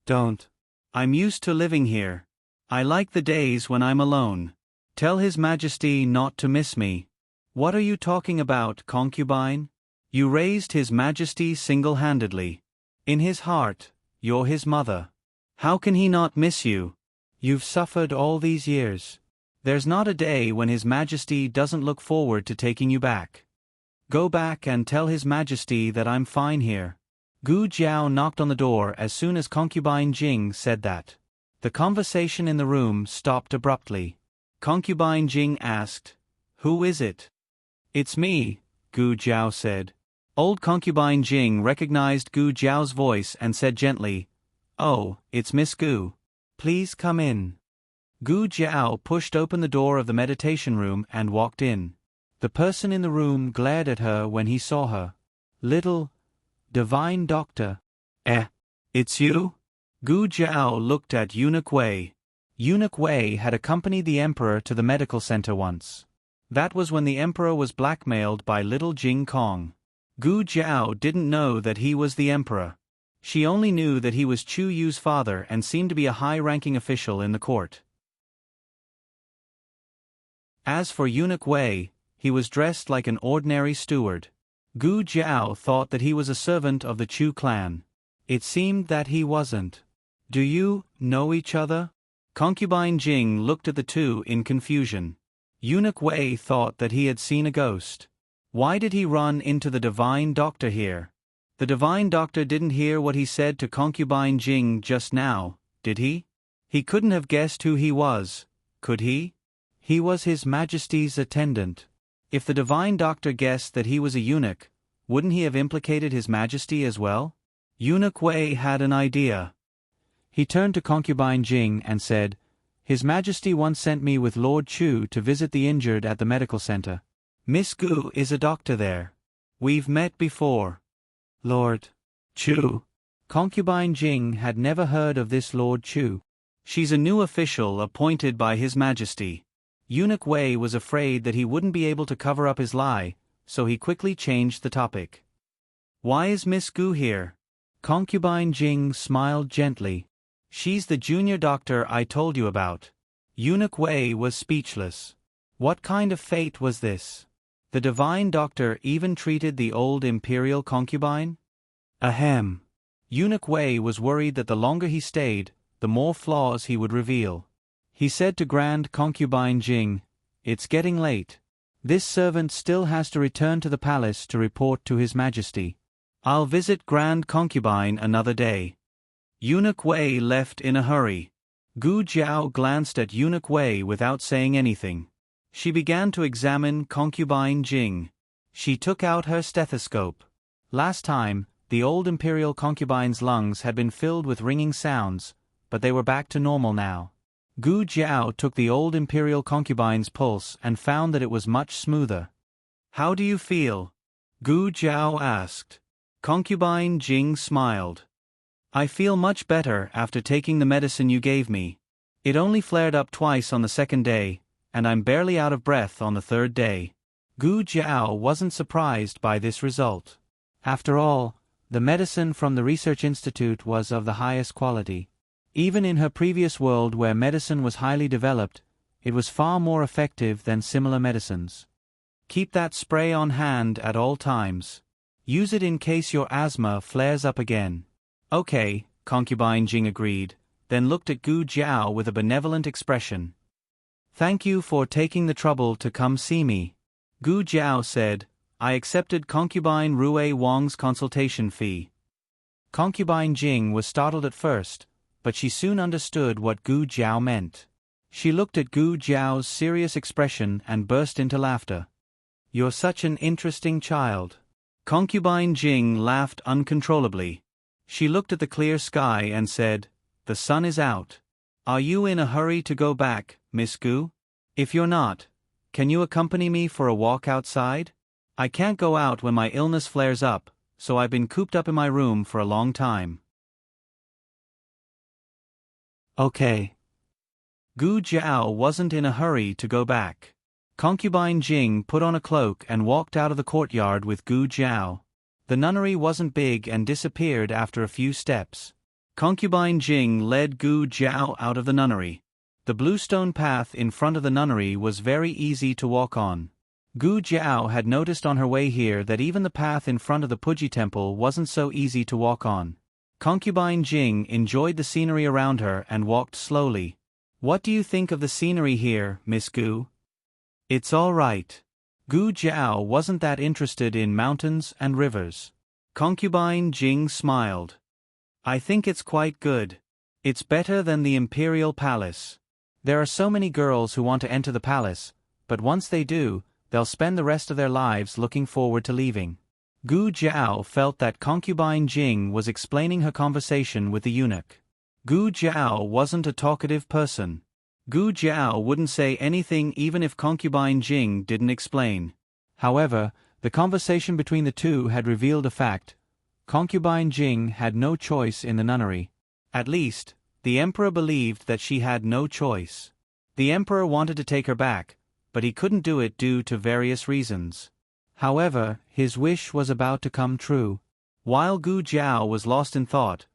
Don't. I'm used to living here. I like the days when I'm alone. Tell His Majesty not to miss me. What are you talking about, concubine? You raised His Majesty single-handedly. In his heart, you're his mother. How can he not miss you? You've suffered all these years. There's not a day when His Majesty doesn't look forward to taking you back. Go back and tell His Majesty that I'm fine here. Gu Jiao knocked on the door as soon as concubine Jing said that. The conversation in the room stopped abruptly. Concubine Jing asked, Who is it? It's me, Gu Jiao said. Old concubine Jing recognized Gu Jiao's voice and said gently, Oh, it's Miss Gu. Please come in. Gu Jiao pushed open the door of the meditation room and walked in. The person in the room glared at her when he saw her. Little divine doctor. It's you? Gu Jiao looked at Eunuch Wei. Eunuch Wei had accompanied the emperor to the medical center once. That was when the emperor was blackmailed by little Jing Kong. Gu Jiao didn't know that he was the emperor. She only knew that he was Chu Yu's father and seemed to be a high-ranking official in the court. As for Eunuch Wei, he was dressed like an ordinary steward. Gu Jiao thought that he was a servant of the Chu clan. It seemed that he wasn't. Do you know each other? Concubine Jing looked at the two in confusion. Eunuch Wei thought that he had seen a ghost. Why did he run into the divine doctor here? The divine doctor didn't hear what he said to concubine Jing just now, did he? He couldn't have guessed who he was, could he? He was His Majesty's attendant. If the divine doctor guessed that he was a eunuch, wouldn't he have implicated His Majesty as well? Eunuch Wei had an idea. He turned to concubine Jing and said, His Majesty once sent me with Lord Chu to visit the injured at the medical center. Miss Gu is a doctor there. We've met before. Lord Chu. Concubine Jing had never heard of this Lord Chu. She's a new official appointed by His Majesty. Eunuch Wei was afraid that he wouldn't be able to cover up his lie, so he quickly changed the topic. Why is Miss Gu here? Concubine Jing smiled gently. She's the junior doctor I told you about. Eunuch Wei was speechless. What kind of fate was this? The divine doctor even treated the old imperial concubine? Ahem. Eunuch Wei was worried that the longer he stayed, the more flaws he would reveal. He said to Grand Concubine Jing, "It's getting late. This servant still has to return to the palace to report to His Majesty. I'll visit Grand Concubine another day." Eunuch Wei left in a hurry. Gu Jiao glanced at Eunuch Wei without saying anything. She began to examine Concubine Jing. She took out her stethoscope. Last time, the old imperial concubine's lungs had been filled with ringing sounds, but they were back to normal now. Gu Jiao took the old imperial concubine's pulse and found that it was much smoother. "How do you feel?" Gu Jiao asked. Concubine Jing smiled. "I feel much better after taking the medicine you gave me. It only flared up twice on the second day, and I'm barely out of breath on the third day." Gu Jiao wasn't surprised by this result. After all, the medicine from the research institute was of the highest quality. Even in her previous world where medicine was highly developed, it was far more effective than similar medicines. "Keep that spray on hand at all times. Use it in case your asthma flares up again." "Okay," Concubine Jing agreed, then looked at Gu Jiao with a benevolent expression. "Thank you for taking the trouble to come see me." Gu Jiao said, "I accepted Concubine Rue Wang's consultation fee." Concubine Jing was startled at first, but she soon understood what Gu Jiao meant. She looked at Gu Jiao's serious expression and burst into laughter. "You're such an interesting child." Concubine Jing laughed uncontrollably. She looked at the clear sky and said, "The sun is out. Are you in a hurry to go back, Miss Gu? If you're not, can you accompany me for a walk outside? I can't go out when my illness flares up, so I've been cooped up in my room for a long time." "Okay." Gu Jiao wasn't in a hurry to go back. Concubine Jing put on a cloak and walked out of the courtyard with Gu Jiao. The nunnery wasn't big and disappeared after a few steps. Concubine Jing led Gu Jiao out of the nunnery. The bluestone path in front of the nunnery was very easy to walk on. Gu Jiao had noticed on her way here that even the path in front of the Puji temple wasn't so easy to walk on. Concubine Jing enjoyed the scenery around her and walked slowly. "What do you think of the scenery here, Miss Gu?" "It's all right." Gu Jiao wasn't that interested in mountains and rivers. Concubine Jing smiled. "I think it's quite good. It's better than the imperial palace. There are so many girls who want to enter the palace, but once they do, they'll spend the rest of their lives looking forward to leaving." Gu Jiao felt that Concubine Jing was explaining her conversation with the eunuch. Gu Jiao wasn't a talkative person. Gu Jiao wouldn't say anything even if Concubine Jing didn't explain. However, the conversation between the two had revealed a fact. Concubine Jing had no choice in the nunnery. At least, the emperor believed that she had no choice. The emperor wanted to take her back, but he couldn't do it due to various reasons. However, his wish was about to come true. While Gu Jiao was lost in thought,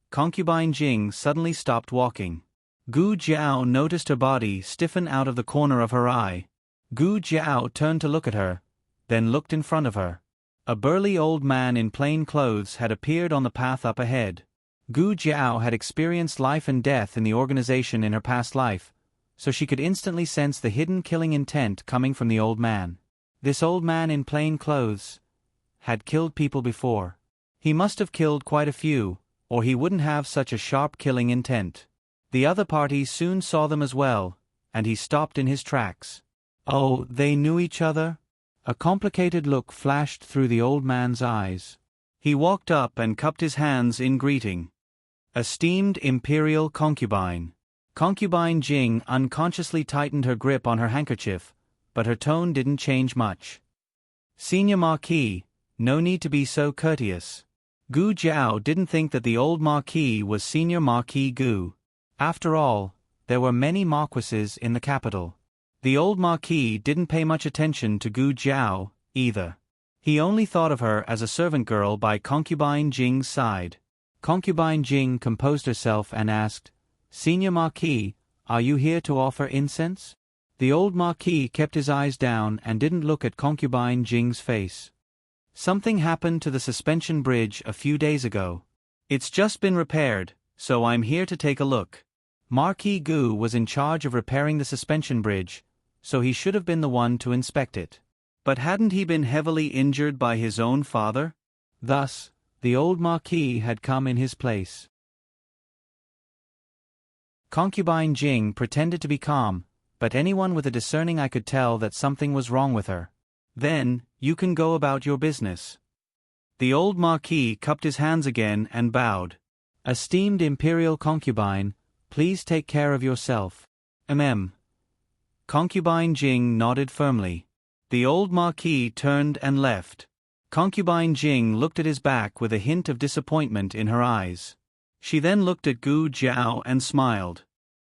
Concubine Jing suddenly stopped walking. Gu Jiao noticed her body stiffen out of the corner of her eye. Gu Jiao turned to look at her, then looked in front of her. A burly old man in plain clothes had appeared on the path up ahead. Gu Jiao had experienced life and death in the organization in her past life, so she could instantly sense the hidden killing intent coming from the old man. This old man in plain clothes had killed people before. He must have killed quite a few, or he wouldn't have such a sharp killing intent. The other parties soon saw them as well, and he stopped in his tracks. Oh, they knew each other? A complicated look flashed through the old man's eyes. He walked up and cupped his hands in greeting. "Esteemed Imperial Concubine." Concubine Jing unconsciously tightened her grip on her handkerchief, but her tone didn't change much. "Senior Marquis, no need to be so courteous." Gu Jiao didn't think that the old Marquis was Senior Marquis Gu. After all, there were many marquises in the capital. The old Marquis didn't pay much attention to Gu Jiao, either. He only thought of her as a servant girl by Concubine Jing's side. Concubine Jing composed herself and asked, "Senior Marquis, are you here to offer incense?" The old Marquis kept his eyes down and didn't look at Concubine Jing's face. Something happened to the suspension bridge a few days ago. It's just been repaired, so I'm here to take a look. Marquis Gu was in charge of repairing the suspension bridge, so he should have been the one to inspect it. But hadn't he been heavily injured by his own father? Thus, the old Marquis had come in his place. Concubine Jing pretended to be calm, but anyone with a discerning eye could tell that something was wrong with her. Then, you can go about your business. The old Marquis cupped his hands again and bowed. Esteemed imperial concubine, please take care of yourself. Concubine Jing nodded firmly. The old Marquis turned and left. Concubine Jing looked at his back with a hint of disappointment in her eyes. She then looked at Gu Jiao and smiled.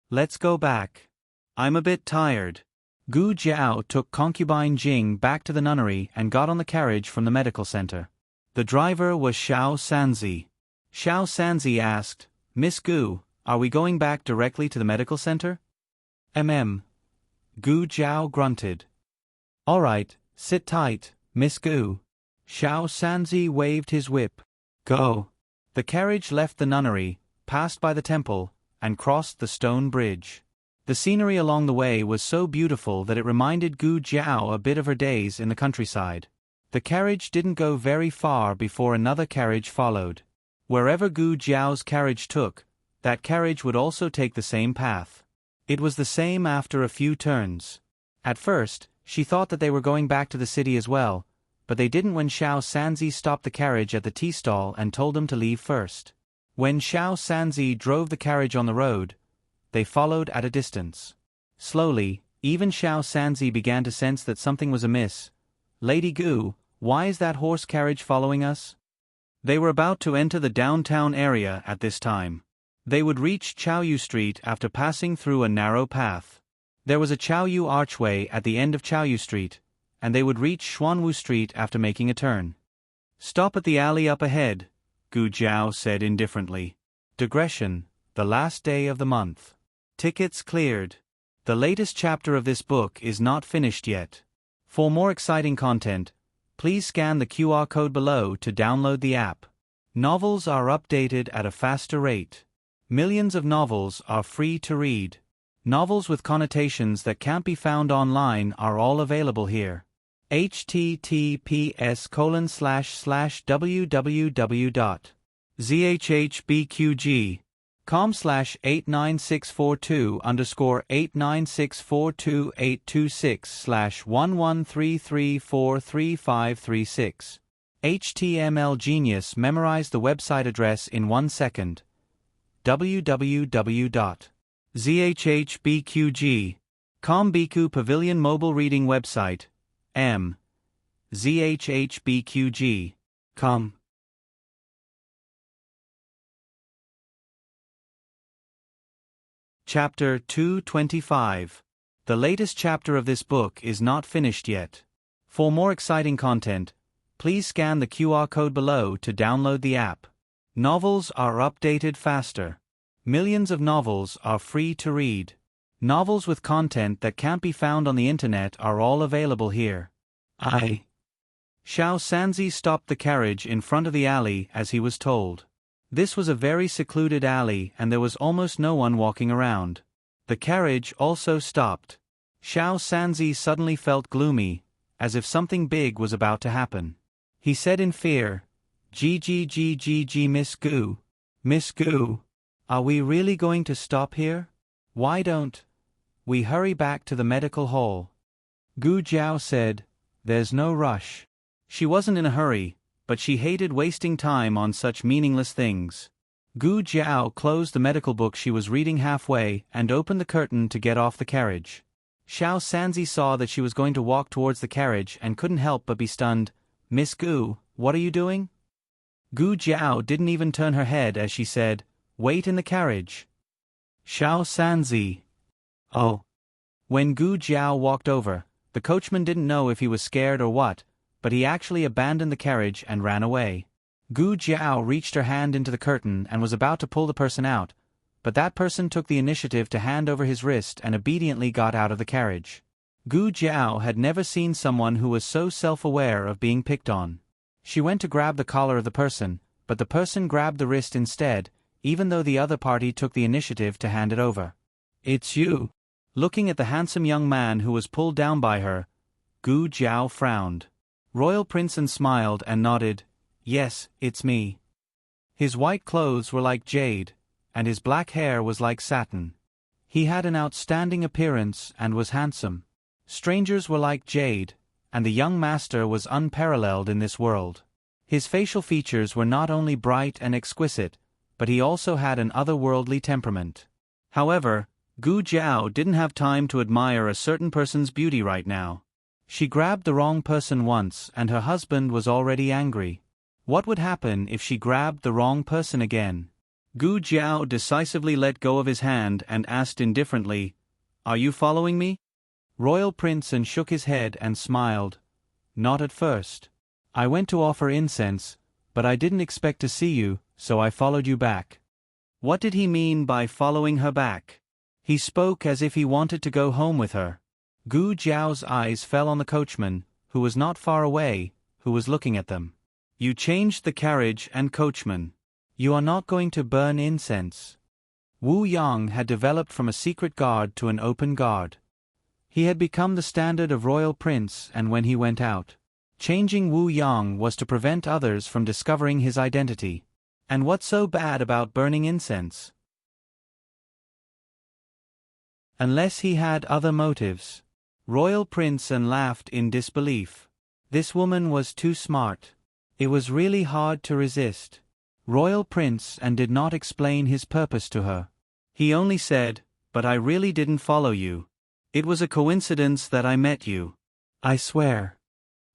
Let's go back. I'm a bit tired. Gu Jiao took Concubine Jing back to the nunnery and got on the carriage from the medical center. The driver was Xiao Sanzi. Xiao Sanzi asked, Miss Gu, are we going back directly to the medical center? Gu Jiao grunted. All right, sit tight, Miss Gu. Xiao Sanzi waved his whip. Go. The carriage left the nunnery, passed by the temple, and crossed the stone bridge. The scenery along the way was so beautiful that it reminded Gu Jiao a bit of her days in the countryside. The carriage didn't go very far before another carriage followed. Wherever Gu Jiao's carriage took, that carriage would also take the same path. It was the same after a few turns. At first, she thought that they were going back to the city as well, but they didn't when Xiao Sanzi stopped the carriage at the tea stall and told them to leave first. When Xiao Sanzi drove the carriage on the road, they followed at a distance. Slowly, even Xiao Sanzi began to sense that something was amiss. Lady Gu, why is that horse carriage following us? They were about to enter the downtown area at this time. They would reach Chaoyu Street after passing through a narrow path. There was a Chaoyu archway at the end of Chaoyu Street, and they would reach Xuanwu Street after making a turn. Stop at the alley up ahead, Gu Jiao said indifferently. Digression, the last day of the month. Tickets cleared. The latest chapter of this book is not finished yet. For more exciting content, please scan the QR code below to download the app. Novels are updated at a faster rate. Millions of novels are free to read. Novels with connotations that can't be found online are all available here. https://www.zhbqg.com/8964286/113343536. HTML Genius memorized the website address in 1 second. www.zhbqg.com Biku Pavilion Mobile Reading Website. zhbqg.com. Chapter 225. The latest chapter of this book is not finished yet. For more exciting content, please scan the QR code below to download the app. Novels are updated faster. Millions of novels are free to read. Novels with content that can't be found on the internet are all available here. Xiao Sanzi stopped the carriage in front of the alley as he was told. This was a very secluded alley and there was almost no one walking around. The carriage also stopped. Xiao Sanzi suddenly felt gloomy, as if something big was about to happen. He said in fear, G, Miss Gu. Miss Gu, are we really going to stop here? Why don't we hurry back to the medical hall? Gu Jiao said, there's no rush. She wasn't in a hurry, but she hated wasting time on such meaningless things. Gu Jiao closed the medical book she was reading halfway and opened the curtain to get off the carriage. Xiao Sanzi saw that she was going to walk towards the carriage and couldn't help but be stunned. Miss Gu, what are you doing? Gu Jiao didn't even turn her head as she said, wait in the carriage. Xiao Sanzi. Oh. When Gu Jiao walked over, the coachman didn't know if he was scared or what, but he actually abandoned the carriage and ran away. Gu Jiao reached her hand into the curtain and was about to pull the person out, but that person took the initiative to hand over his wrist and obediently got out of the carriage. Gu Jiao had never seen someone who was so self-aware of being picked on. She went to grab the collar of the person, but the person grabbed the wrist instead, even though the other party took the initiative to hand it over. "It's you." Looking at the handsome young man who was pulled down by her, Gu Jiao frowned. Royal Prince smiled and nodded. "Yes, it's me." His white clothes were like jade, and his black hair was like satin. He had an outstanding appearance and was handsome. Strangers were like jade, and the young master was unparalleled in this world. His facial features were not only bright and exquisite, but he also had an otherworldly temperament. However, Gu Jiao didn't have time to admire a certain person's beauty right now. She grabbed the wrong person once and her husband was already angry. What would happen if she grabbed the wrong person again? Gu Jiao decisively let go of his hand and asked indifferently, "Are you following me?" Royal Prince shook his head and smiled. "Not at first. I went to offer incense, but I didn't expect to see you, so I followed you back." What did he mean by following her back? He spoke as if he wanted to go home with her. Gu Jiao's eyes fell on the coachman, who was not far away, who was looking at them. "You changed the carriage and coachman. You are not going to burn incense." Wu Yang had developed from a secret guard to an open guard. He had become the standard of Royal Prince, and when he went out, changing Wu Yang was to prevent others from discovering his identity. And what's so bad about burning incense? Unless he had other motives. Royal Prince laughed in disbelief. This woman was too smart. It was really hard to resist. Royal Prince did not explain his purpose to her. He only said, "But I really didn't follow you. It was a coincidence that I met you. I swear."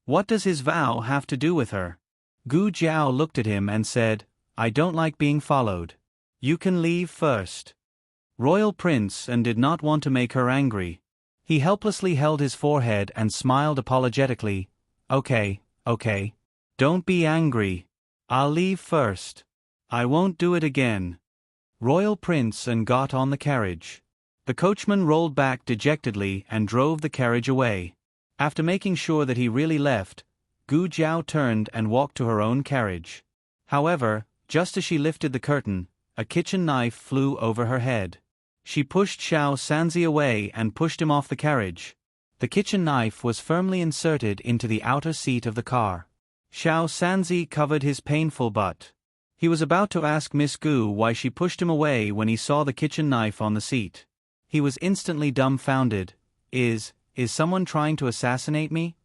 What does his vow have to do with her? Gu Jiao looked at him and said, "I don't like being followed. You can leave first." Royal Prince did not want to make her angry. He helplessly held his forehead and smiled apologetically. Okay. Don't be angry. I'll leave first. I won't do it again." Royal Prince got on the carriage. The coachman rolled back dejectedly and drove the carriage away. After making sure that he really left, Gu Jiao turned and walked to her own carriage. However, just as she lifted the curtain, a kitchen knife flew over her head. She pushed Xiao Sanzi away and pushed him off the carriage. The kitchen knife was firmly inserted into the outer seat of the car. Xiao Sanzi covered his painful butt. He was about to ask Miss Gu why she pushed him away when he saw the kitchen knife on the seat. He was instantly dumbfounded. Is someone trying to assassinate me?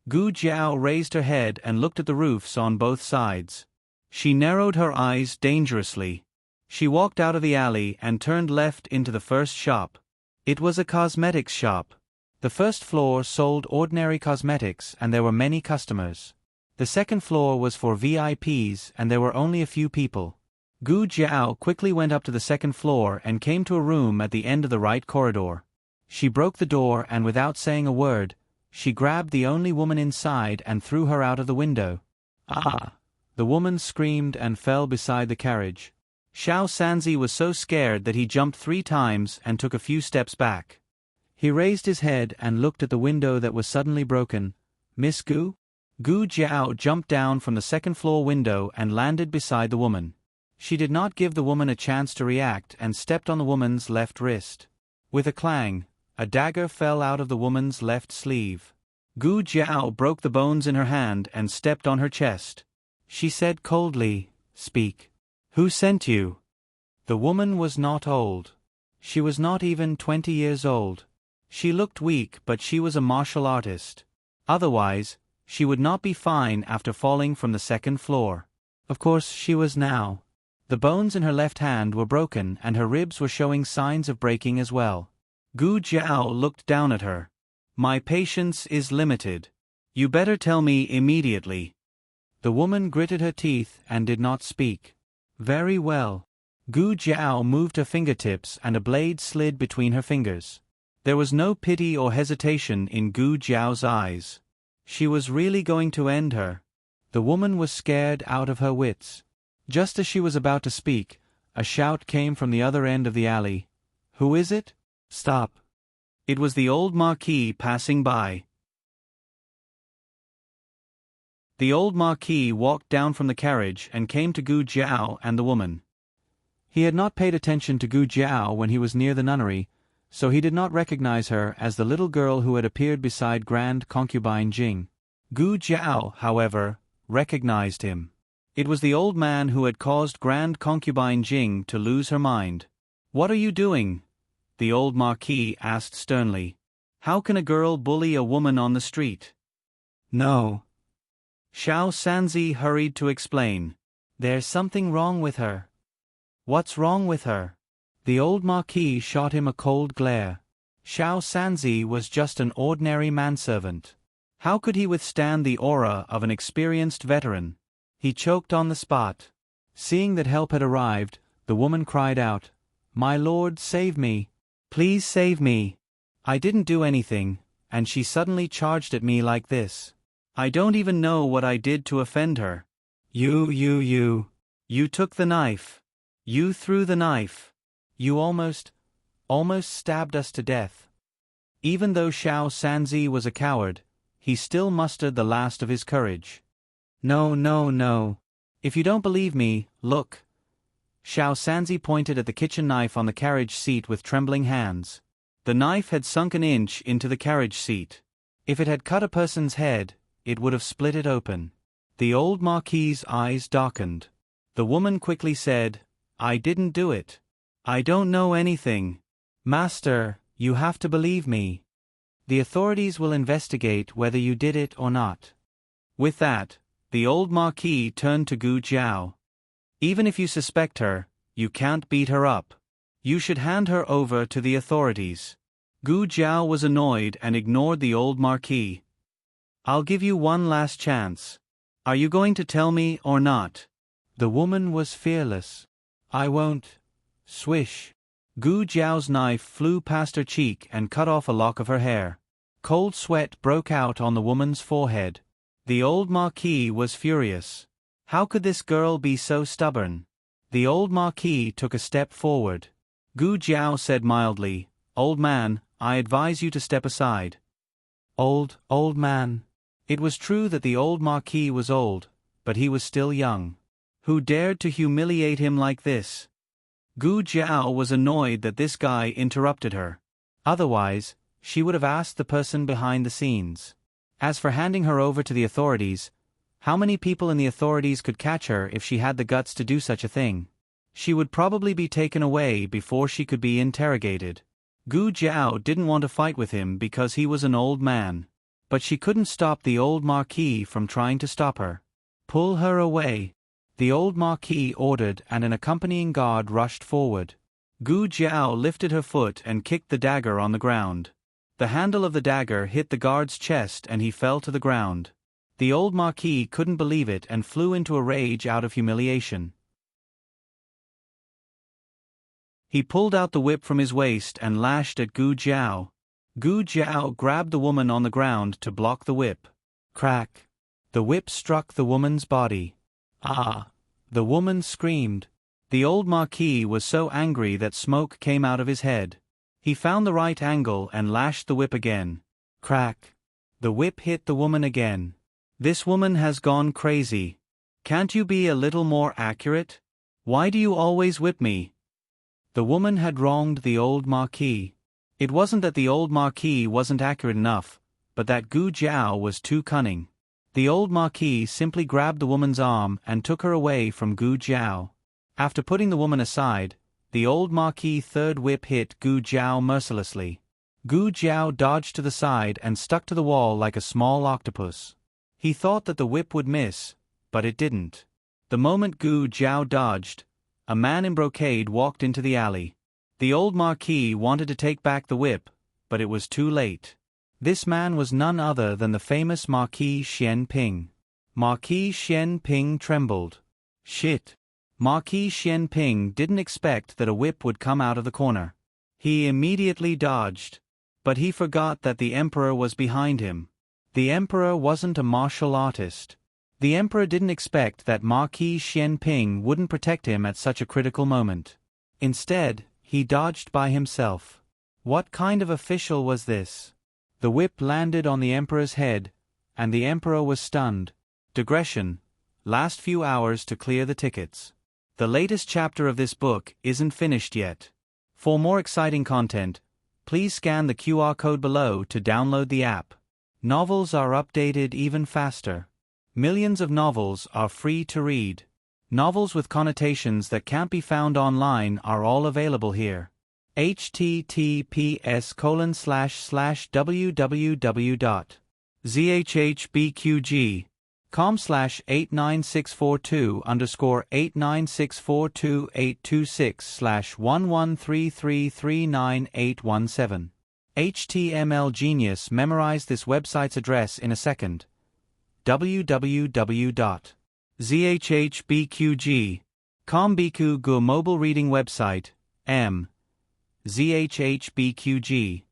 Gu Jiao raised her head and looked at the roofs on both sides. She narrowed her eyes dangerously. She walked out of the alley and turned left into the first shop. It was a cosmetics shop. The first floor sold ordinary cosmetics and there were many customers. The second floor was for VIPs and there were only a few people. Gu Jiao quickly went up to the second floor and came to a room at the end of the right corridor. She broke the door and without saying a word, she grabbed the only woman inside and threw her out of the window. "Ah!" The woman screamed and fell beside the carriage. Xiao Sanzi was so scared that he jumped 3 times and took a few steps back. He raised his head and looked at the window that was suddenly broken. "Miss Gu?" Gu Jiao jumped down from the second-floor window and landed beside the woman. She did not give the woman a chance to react and stepped on the woman's left wrist. With a clang, a dagger fell out of the woman's left sleeve. Gu Jiao broke the bones in her hand and stepped on her chest. She said coldly, "Speak. Who sent you?" The woman was not old. She was not even 20 years old. She looked weak, but she was a martial artist. Otherwise, she would not be fine after falling from the second floor. Of course, she was now. The bones in her left hand were broken and her ribs were showing signs of breaking as well. Gu Jiao looked down at her. "My patience is limited. You better tell me immediately." The woman gritted her teeth and did not speak. "Very well." Gu Jiao moved her fingertips and a blade slid between her fingers. There was no pity or hesitation in Gu Jiao's eyes. She was really going to end her. The woman was scared out of her wits. Just as she was about to speak, A shout came from the other end of the alley. "Who is it? Stop!" It was the old Marquis passing by. The old Marquis walked down from the carriage and came to Gu Jiao and the woman. He had not paid attention to Gu Jiao when he was near the nunnery, so he did not recognize her as the little girl who had appeared beside Grand Concubine Jing. Gu Jiao, however, recognized him. It was the old man who had caused Grand Concubine Jing to lose her mind. "What are you doing?" the old Marquis asked sternly. "How can a girl bully a woman on the street?" "No." Xiao Sanzi hurried to explain. "There's something wrong with her." "What's wrong with her?" The old Marquis shot him a cold glare. Xiao Sanzi was just an ordinary manservant. How could he withstand the aura of an experienced veteran? He choked on the spot. Seeing that help had arrived, the woman cried out, "My lord, save me! Please save me! I didn't do anything, and she suddenly charged at me like this. I don't even know what I did to offend her." You took the knife. You threw the knife. You almost stabbed us to death." Even though Xiao Sanzi was a coward, he still mustered the last of his courage. No. If you don't believe me, look." Xiao Sanzi pointed at the kitchen knife on the carriage seat with trembling hands. The knife had sunk an inch into the carriage seat. If it had cut a person's head, it would have split it open. The old Marquis's eyes darkened. The woman quickly said, "I didn't do it. I don't know anything. Master, you have to believe me. The authorities will investigate whether you did it or not." With that, the old Marquis turned to Gu Jiao. "Even if you suspect her, you can't beat her up. You should hand her over to the authorities." Gu Jiao was annoyed and ignored the old Marquis. "I'll give you one last chance. Are you going to tell me or not?" The woman was fearless. "I won't." Swish. Gu Jiao's knife flew past her cheek and cut off a lock of her hair. Cold sweat broke out on the woman's forehead. The old Marquis was furious. How could this girl be so stubborn? The old Marquis took a step forward. Gu Jiao said mildly, "Old man, I advise you to step aside." Old man. It was true that the old Marquis was old, but he was still young. Who dared to humiliate him like this? Gu Jiao was annoyed that this guy interrupted her. Otherwise, she would have asked the person behind the scenes. As for handing her over to the authorities, how many people in the authorities could catch her if she had the guts to do such a thing? She would probably be taken away before she could be interrogated. Gu Jiao didn't want to fight with him because he was an old man. But she couldn't stop the old Marquis from trying to stop her. "Pull her away," the old Marquis ordered, and an accompanying guard rushed forward. Gu Jiao lifted her foot and kicked the dagger on the ground. The handle of the dagger hit the guard's chest and he fell to the ground. The old Marquis couldn't believe it and flew into a rage out of humiliation. He pulled out the whip from his waist and lashed at Gu Jiao. Gu Jiao grabbed the woman on the ground to block the whip. Crack! The whip struck the woman's body. "Ah!" The woman screamed. The old Marquis was so angry that smoke came out of his head. He found the right angle and lashed the whip again. Crack! The whip hit the woman again. "This woman has gone crazy. Can't you be a little more accurate? Why do you always whip me?" The woman had wronged the old Marquis. It wasn't that the old Marquis wasn't accurate enough, but that Gu Jiao was too cunning. The old Marquis simply grabbed the woman's arm and took her away from Gu Jiao. After putting the woman aside, the old Marquis' third whip hit Gu Jiao mercilessly. Gu Jiao dodged to the side and stuck to the wall like a small octopus. He thought that the whip would miss, but it didn't. The moment Gu Jiao dodged, a man in brocade walked into the alley. The old Marquis wanted to take back the whip, but it was too late. This man was none other than the famous Marquis Xian Ping. Marquis Xian Ping trembled. Shit! Marquis Xian Ping didn't expect that a whip would come out of the corner. He immediately dodged. But he forgot that the emperor was behind him. The emperor wasn't a martial artist. The emperor didn't expect that Marquis Xianping wouldn't protect him at such a critical moment. Instead, he dodged by himself. What kind of official was this? The whip landed on the emperor's head, and the emperor was stunned. Digression. Last few hours to clear the tickets. The latest chapter of this book isn't finished yet. For more exciting content, please scan the QR code below to download the app. Novels are updated even faster. Millions of novels are free to read. Novels with connotations that can't be found online are all available here. https://www.zhbqg.com/89642_826/11333398817. HTML Genius memorized this website's address in a second. www.zhbqg.com Biku mobile reading website, zhbqg.com.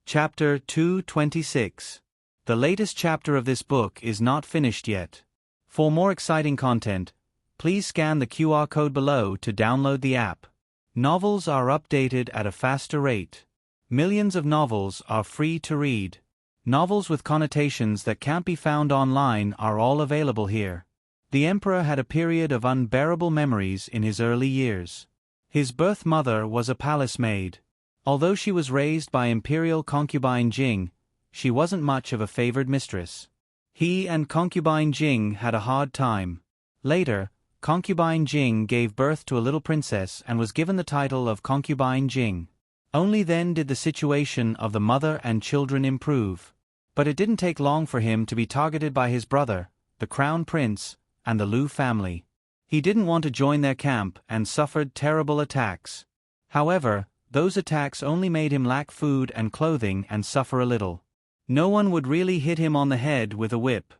Chapter 226. The latest chapter of this book is not finished yet. For more exciting content, please scan the QR code below to download the app. Novels are updated at a faster rate. Millions of novels are free to read. Novels with connotations that can't be found online are all available here. The emperor had a period of unbearable memories in his early years. His birth mother was a palace maid. Although she was raised by imperial concubine Jing, she wasn't much of a favored mistress. He and concubine Jing had a hard time. Later, concubine Jing gave birth to a little princess and was given the title of concubine Jing. Only then did the situation of the mother and children improve. But it didn't take long for him to be targeted by his brother, the crown prince, and the Liu family. He didn't want to join their camp and suffered terrible attacks. However, those attacks only made him lack food and clothing and suffer a little. No one would really hit him on the head with a whip.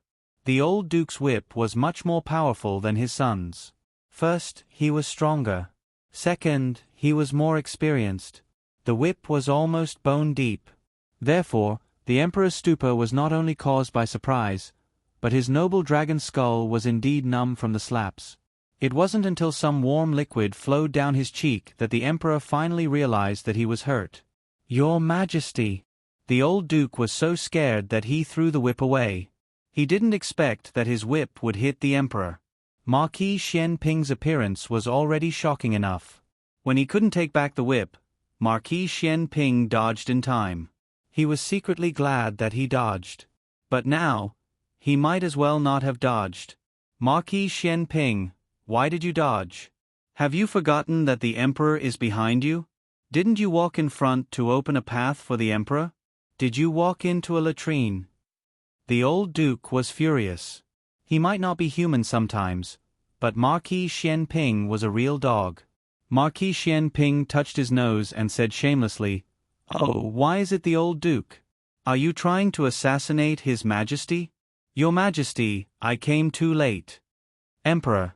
The old duke's whip was much more powerful than his son's. First, he was stronger. Second, he was more experienced. The whip was almost bone deep. Therefore, the emperor's stupor was not only caused by surprise, but his noble dragon skull was indeed numb from the slaps. It wasn't until some warm liquid flowed down his cheek that the emperor finally realized that he was hurt. "Your Majesty!" The old duke was so scared that he threw the whip away. He didn't expect that his whip would hit the emperor. Marquis Xianping's appearance was already shocking enough. When he couldn't take back the whip, Marquis Xianping dodged in time. He was secretly glad that he dodged. But now, he might as well not have dodged. "Marquis Xianping, why did you dodge? Have you forgotten that the emperor is behind you? Didn't you walk in front to open a path for the emperor? Did you walk into a latrine?" The old duke was furious. He might not be human sometimes, but Marquis Xianping was a real dog. Marquis Xianping touched his nose and said shamelessly, "Oh, why is it the old duke? Are you trying to assassinate His Majesty?" "Your Majesty, I came too late." "Emperor,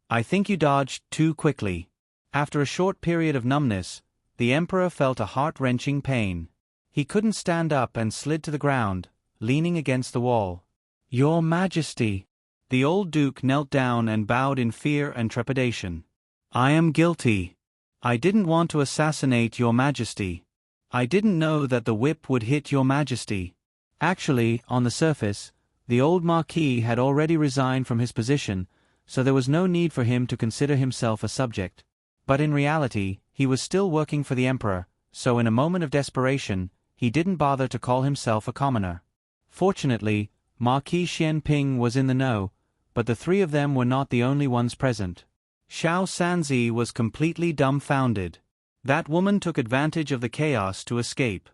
I think you dodged too quickly." After a short period of numbness, the emperor felt a heart-wrenching pain. He couldn't stand up and slid to the ground, leaning against the wall. "Your Majesty!" The old duke knelt down and bowed in fear and trepidation. "I am guilty. I didn't want to assassinate Your Majesty. I didn't know that the whip would hit Your Majesty." Actually, on the surface, the old marquis had already resigned from his position, so there was no need for him to consider himself a subject. But in reality, he was still working for the emperor, so in a moment of desperation, he didn't bother to call himself a commoner. Fortunately, Marquis Xianping was in the know, but the three of them were not the only ones present. Xiao Sanzi was completely dumbfounded. That woman took advantage of the chaos to escape.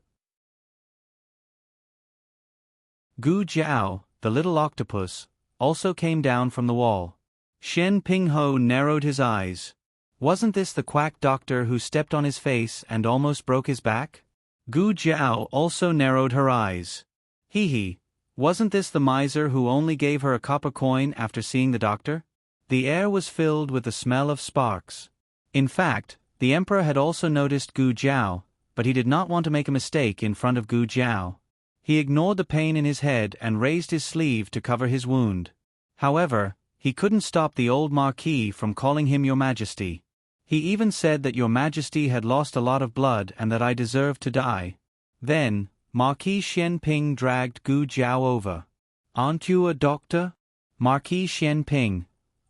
Gu Jiao, the little octopus, also came down from the wall. Shen Pingho narrowed his eyes. Wasn't this the quack doctor who stepped on his face and almost broke his back? Gu Jiao also narrowed her eyes. Hee, wasn't this the miser who only gave her a copper coin after seeing the doctor? The air was filled with the smell of sparks. In fact, the emperor had also noticed Gu Jiao, but he did not want to make a mistake in front of Gu Jiao. He ignored the pain in his head and raised his sleeve to cover his wound. However, he couldn't stop the old Marquis from calling him Your Majesty. He even said that Your Majesty had lost a lot of blood and that I deserved to die. Then, Marquis Xianping dragged Gu Jiao over. Aren't you a doctor? Marquis Xianping.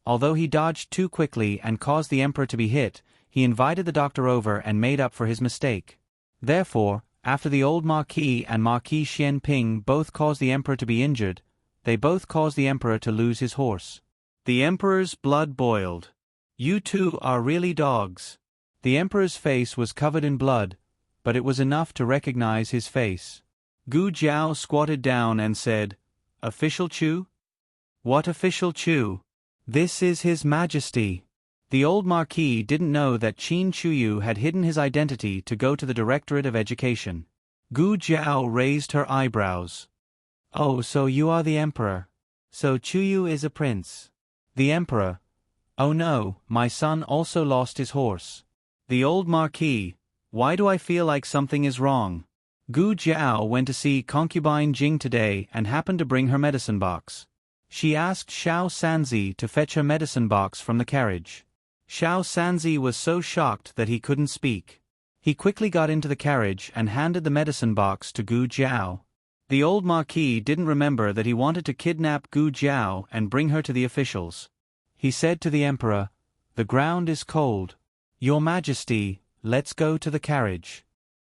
Although he dodged too quickly and caused the emperor to be hit, he invited the doctor over and made up for his mistake. Therefore, after the old Marquis and Marquis Xianping both caused the emperor to be injured, they both caused the emperor to lose his horse. The emperor's blood boiled. You two are really dogs. The emperor's face was covered in blood, but it was enough to recognize his face. Gu Jiao squatted down and said, Official Chu? What official Chu? This is His Majesty. The old Marquis didn't know that Qin Chuyu had hidden his identity to go to the Directorate of Education. Gu Jiao raised her eyebrows. Oh, so you are the emperor. So Chuyu is a prince. The emperor. Oh no, my son also lost his horse. The old Marquis. Why do I feel like something is wrong? Gu Jiao went to see concubine Jing today and happened to bring her medicine box. She asked Xiao Sanzi to fetch her medicine box from the carriage. Xiao Sanzi was so shocked that he couldn't speak. He quickly got into the carriage and handed the medicine box to Gu Jiao. The old Marquis didn't remember that he wanted to kidnap Gu Jiao and bring her to the officials. He said to the emperor, The ground is cold. Your Majesty, let's go to the carriage.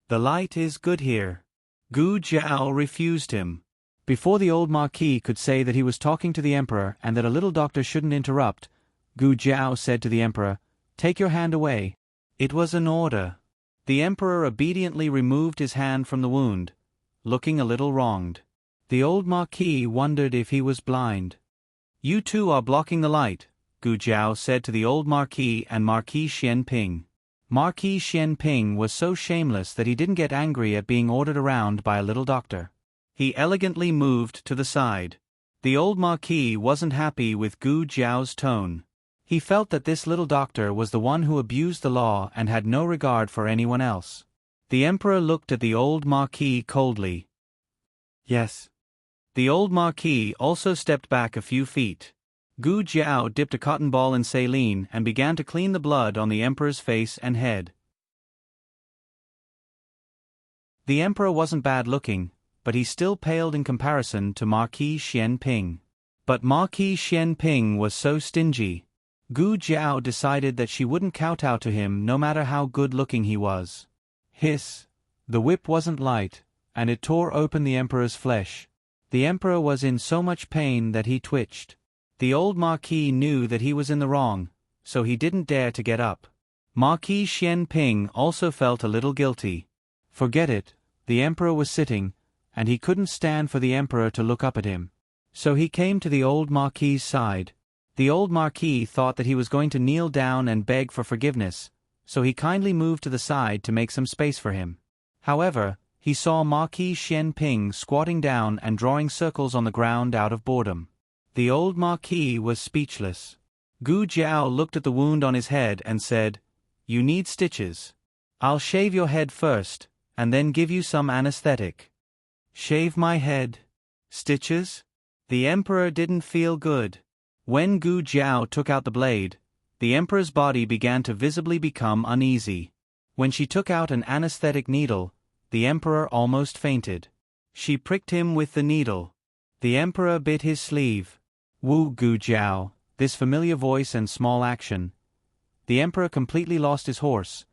The light is good here. Gu Jiao refused him. Before the old Marquis could say that he was talking to the emperor and that a little doctor shouldn't interrupt, Gu Jiao said to the emperor, Take your hand away. It was an order. The emperor obediently removed his hand from the wound, looking a little wronged. The old Marquis wondered if he was blind. You two are blocking the light, Gu Jiao said to the old Marquis and Marquis Xianping. Marquis Xianping was so shameless that he didn't get angry at being ordered around by a little doctor. He elegantly moved to the side. The old Marquis wasn't happy with Gu Jiao's tone. He felt that this little doctor was the one who abused the law and had no regard for anyone else. The emperor looked at the old Marquis coldly. Yes. The old Marquis also stepped back a few feet. Gu Jiao dipped a cotton ball in saline and began to clean the blood on the emperor's face and head. The emperor wasn't bad looking, but he still paled in comparison to Marquis Xianping. But Marquis Xianping was so stingy. Gu Jiao decided that she wouldn't kowtow to him no matter how good-looking he was. Hiss! The whip wasn't light, and it tore open the emperor's flesh. The emperor was in so much pain that he twitched. The old Marquis knew that he was in the wrong, so he didn't dare to get up. Marquis Xianping also felt a little guilty. Forget it, the emperor was sitting, and he couldn't stand for the emperor to look up at him. So he came to the old Marquis's side. The old Marquis thought that he was going to kneel down and beg for forgiveness, so he kindly moved to the side to make some space for him. However, he saw Marquis Xianping squatting down and drawing circles on the ground out of boredom. The old Marquis was speechless. Gu Jiao looked at the wound on his head and said, You need stitches. I'll shave your head first, and then give you some anesthetic. Shave my head? Stitches? The emperor didn't feel good. When Gu Jiao took out the blade, the emperor's body began to visibly become uneasy. When she took out an anesthetic needle, the emperor almost fainted. She pricked him with the needle. The emperor bit his sleeve. Wu Gu Jiao, this familiar voice and small action. The emperor completely lost his horse.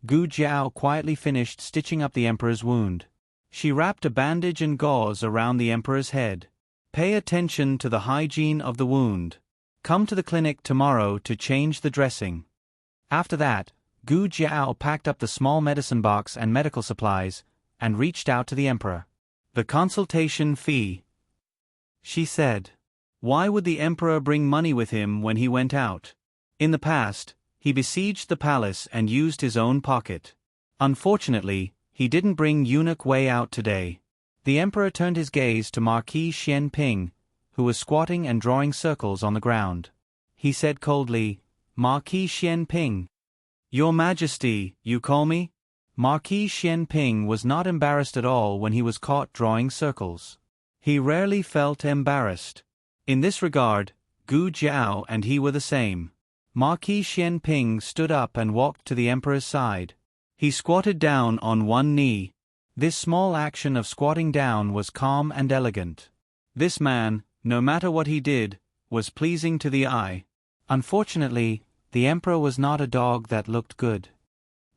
Gu Jiao quietly finished stitching up the emperor's wound. She wrapped a bandage and gauze around the emperor's head. Pay attention to the hygiene of the wound. Come to the clinic tomorrow to change the dressing. After that, Gu Jiao packed up the small medicine box and medical supplies, and reached out to the emperor. The consultation fee. She said. Why would the emperor bring money with him when he went out? In the past, he besieged the palace and used his own pocket. Unfortunately, he didn't bring eunuch Wei out today. The emperor turned his gaze to Marquis Xianping, who was squatting and drawing circles on the ground. He said coldly, Marquis Xianping. Your Majesty, you call me? Marquis Xianping was not embarrassed at all when he was caught drawing circles. He rarely felt embarrassed. In this regard, Gu Jiao and he were the same. Marquis Xianping stood up and walked to the emperor's side. He squatted down on one knee. This small action of squatting down was calm and elegant. This man, no matter what he did, was pleasing to the eye. Unfortunately, the emperor was not a dog that looked good.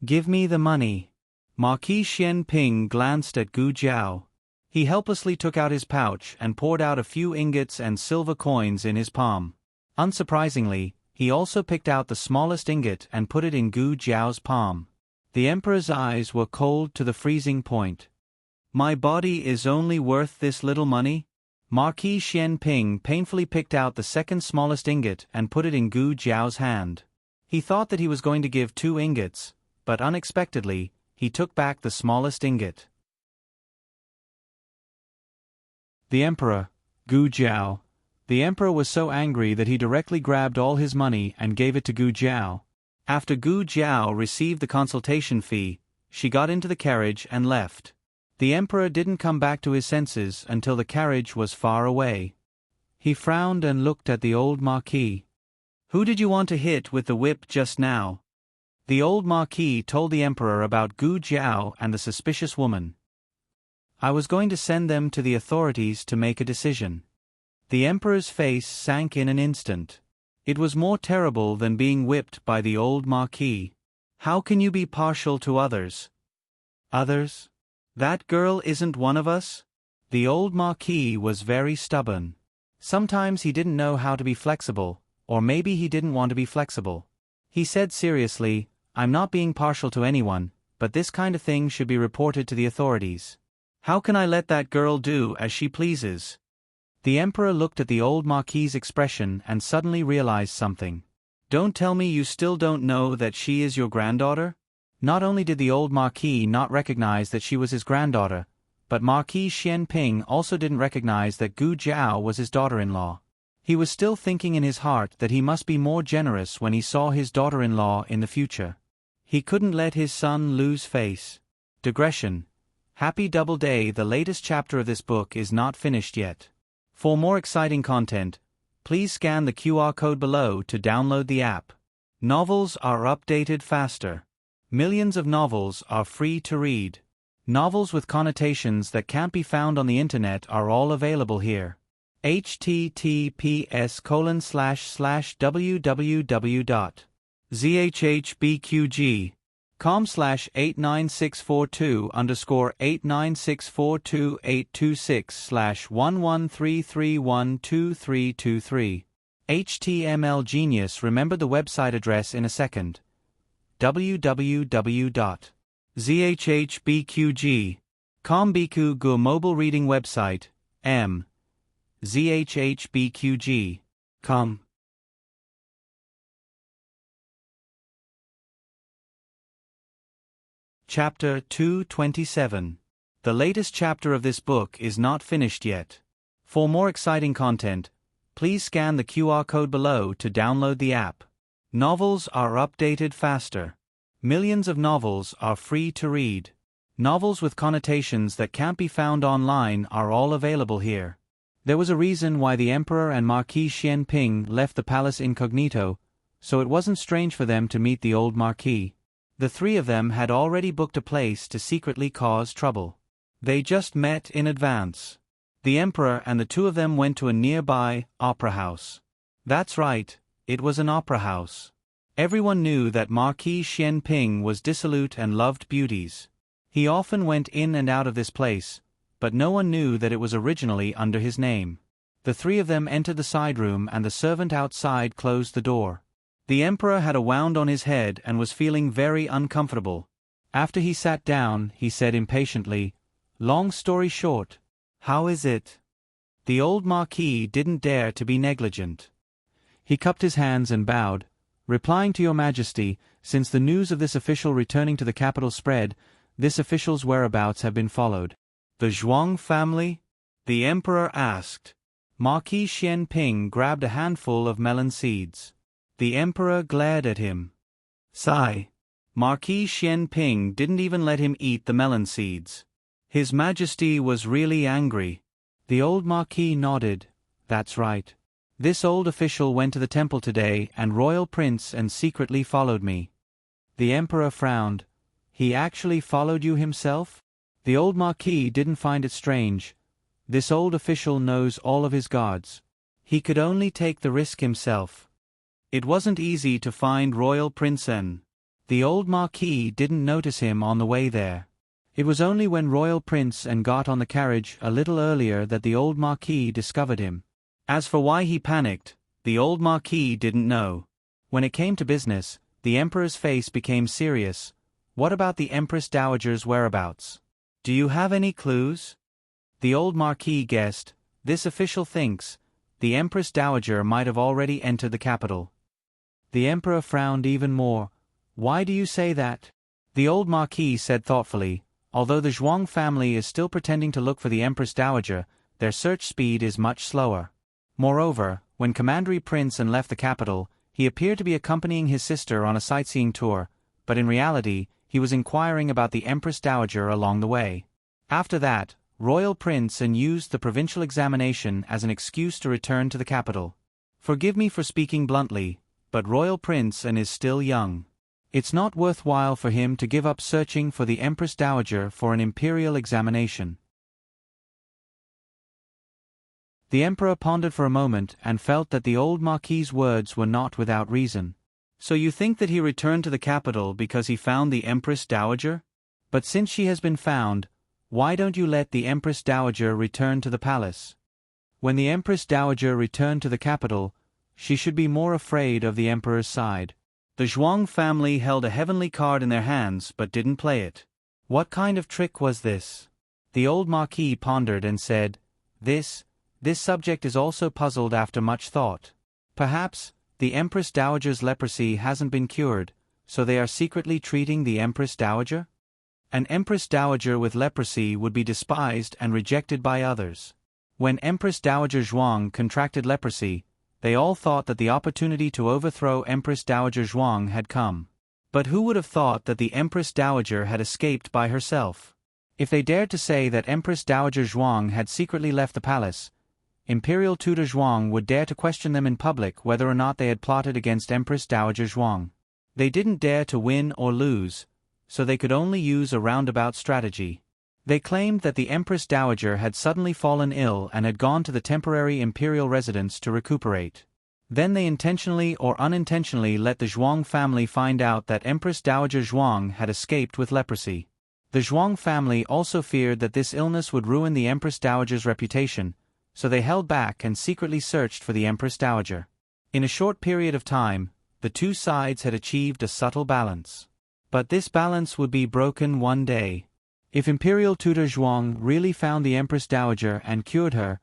"Give me the money." Marquis Xianping glanced at Gu Jiao. He helplessly took out his pouch and poured out a few ingots and silver coins in his palm. Unsurprisingly, he also picked out the smallest ingot and put it in Gu Jiao's palm. The emperor's eyes were cold to the freezing point. "My body is only worth this little money?" Marquis Xianping painfully picked out the second smallest ingot and put it in Gu Jiao's hand. He thought that he was going to give 2 ingots, but unexpectedly, he took back the smallest ingot. The emperor, Gu Jiao. The emperor was so angry that he directly grabbed all his money and gave it to Gu Jiao. After Gu Jiao received the consultation fee, she got into the carriage and left. The emperor didn't come back to his senses until the carriage was far away. He frowned and looked at the old marquis. "Who did you want to hit with the whip just now?" The old marquis told the emperor about Gu Jiao and the suspicious woman. "I was going to send them to the authorities to make a decision." The emperor's face sank in an instant. It was more terrible than being whipped by the old marquis. "How can you be partial to others?" "Others? That girl isn't one of us?" The old marquis was very stubborn. Sometimes he didn't know how to be flexible, or maybe he didn't want to be flexible. He said seriously, "I'm not being partial to anyone, but this kind of thing should be reported to the authorities. How can I let that girl do as she pleases?" The emperor looked at the old marquis's expression and suddenly realized something. "Don't tell me you still don't know that she is your granddaughter?" Not only did the old marquis not recognize that she was his granddaughter, but Marquis Xianping also didn't recognize that Gu Jiao was his daughter-in-law. He was still thinking in his heart that he must be more generous when he saw his daughter-in-law in the future. He couldn't let his son lose face. Digression. Happy Double Day. The latest chapter of this book is not finished yet. For more exciting content, please scan the QR code below to download the app. Novels are updated faster. Millions of novels are free to read. Novels with connotations that can't be found on the internet are all available here. https://www.zhbqg.com/89642_826/113312323. HTML Genius. Remember the website address in a second. www.zhbqg.com. Biku Gu mobile reading website. zhbqg.com. Chapter 227. The latest chapter of this book is not finished yet. For more exciting content, please scan the QR code below to download the app. Novels are updated faster. Millions of novels are free to read. Novels with connotations that can't be found online are all available here. There was a reason why the Emperor and Marquis Xianping left the palace incognito, so it wasn't strange for them to meet the old Marquis. The 3 of them had already booked a place to secretly cause trouble. They just met in advance. The Emperor and the 2 of them went to a nearby opera house. That's right. It was an opera house. Everyone knew that Marquis Xianping was dissolute and loved beauties. He often went in and out of this place, but no one knew that it was originally under his name. The 3 of them entered the side room and the servant outside closed the door. The Emperor had a wound on his head and was feeling very uncomfortable. After he sat down, he said impatiently, "Long story short, how is it?" The old Marquis didn't dare to be negligent. He cupped his hands and bowed, replying to Your Majesty, since the news of this official returning to the capital spread, this official's whereabouts have been followed. "The Zhuang family?" the Emperor asked. Marquis Xianping grabbed a handful of melon seeds. The Emperor glared at him. "Sigh. Marquis Xian Ping didn't even let him eat the melon seeds. His Majesty was really angry. The old Marquis nodded. That's right. This old official went to the temple today and royal prince and secretly followed me. The Emperor frowned. He actually followed you himself? The old Marquis didn't find it strange. This old official knows all of his guards. He could only take the risk himself. It wasn't easy to find Royal Prince N. The old Marquis didn't notice him on the way there. It was only when Royal Prince N got on the carriage a little earlier that the old Marquis discovered him. As for why he panicked, the old Marquis didn't know. When it came to business, the Emperor's face became serious. What about the Empress Dowager's whereabouts? Do you have any clues? The old Marquis guessed. This official thinks the Empress Dowager might have already entered the capital. The Emperor frowned even more. Why do you say that? The old Marquis said thoughtfully, although the Zhuang family is still pretending to look for the Empress Dowager, their search speed is much slower. Moreover, when Commandery Prince N left the capital, he appeared to be accompanying his sister on a sightseeing tour, but in reality, he was inquiring about the Empress Dowager along the way. After that, Royal Prince N used the provincial examination as an excuse to return to the capital. Forgive me for speaking bluntly, but Royal Prince N is still young. It's not worthwhile for him to give up searching for the Empress Dowager for an imperial examination. The Emperor pondered for a moment and felt that the old Marquis's words were not without reason. So you think that he returned to the capital because he found the Empress Dowager? But since she has been found, why don't you let the Empress Dowager return to the palace? When the Empress Dowager returned to the capital, she should be more afraid of the Emperor's side. The Zhuang family held a heavenly card in their hands but didn't play it. What kind of trick was this? The old Marquis pondered and said, This subject is also puzzled after much thought. Perhaps, the Empress Dowager's leprosy hasn't been cured, so they are secretly treating the Empress Dowager? An Empress Dowager with leprosy would be despised and rejected by others. When Empress Dowager Zhuang contracted leprosy, they all thought that the opportunity to overthrow Empress Dowager Zhuang had come. But who would have thought that the Empress Dowager had escaped by herself? If they dared to say that Empress Dowager Zhuang had secretly left the palace, Imperial Tutor Zhuang would dare to question them in public whether or not they had plotted against Empress Dowager Zhuang. They didn't dare to win or lose, so they could only use a roundabout strategy. They claimed that the Empress Dowager had suddenly fallen ill and had gone to the temporary imperial residence to recuperate. Then they intentionally or unintentionally let the Zhuang family find out that Empress Dowager Zhuang had escaped with leprosy. The Zhuang family also feared that this illness would ruin the Empress Dowager's reputation, so they held back and secretly searched for the Empress Dowager. In a short period of time, the two sides had achieved a subtle balance. But this balance would be broken one day. If Imperial Tutor Zhuang really found the Empress Dowager and cured her,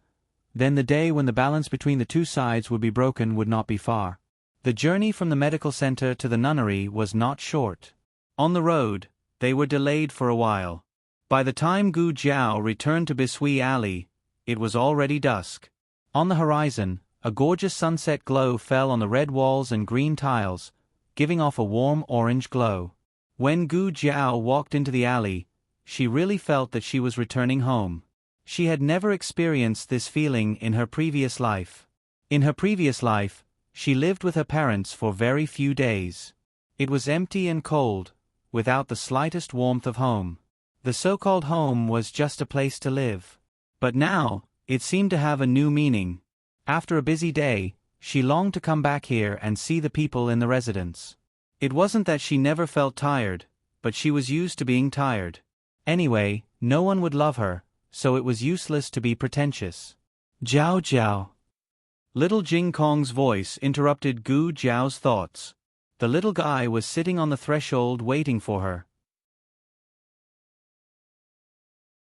then the day when the balance between the two sides would be broken would not be far. The journey from the medical center to the nunnery was not short. On the road, they were delayed for a while. By the time Gu Jiao returned to Bisui Alley, it was already dusk. On the horizon, a gorgeous sunset glow fell on the red walls and green tiles, giving off a warm orange glow. When Gu Jiao walked into the alley, she really felt that she was returning home. She had never experienced this feeling in her previous life. In her previous life, she lived with her parents for very few days. It was empty and cold, without the slightest warmth of home. The so-called home was just a place to live. But now, it seemed to have a new meaning. After a busy day, she longed to come back here and see the people in the residence. It wasn't that she never felt tired, but she was used to being tired. Anyway, no one would love her, so it was useless to be pretentious. Jiao Jiao. Little Jing Kong's voice interrupted Gu Jiao's thoughts. The little guy was sitting on the threshold waiting for her.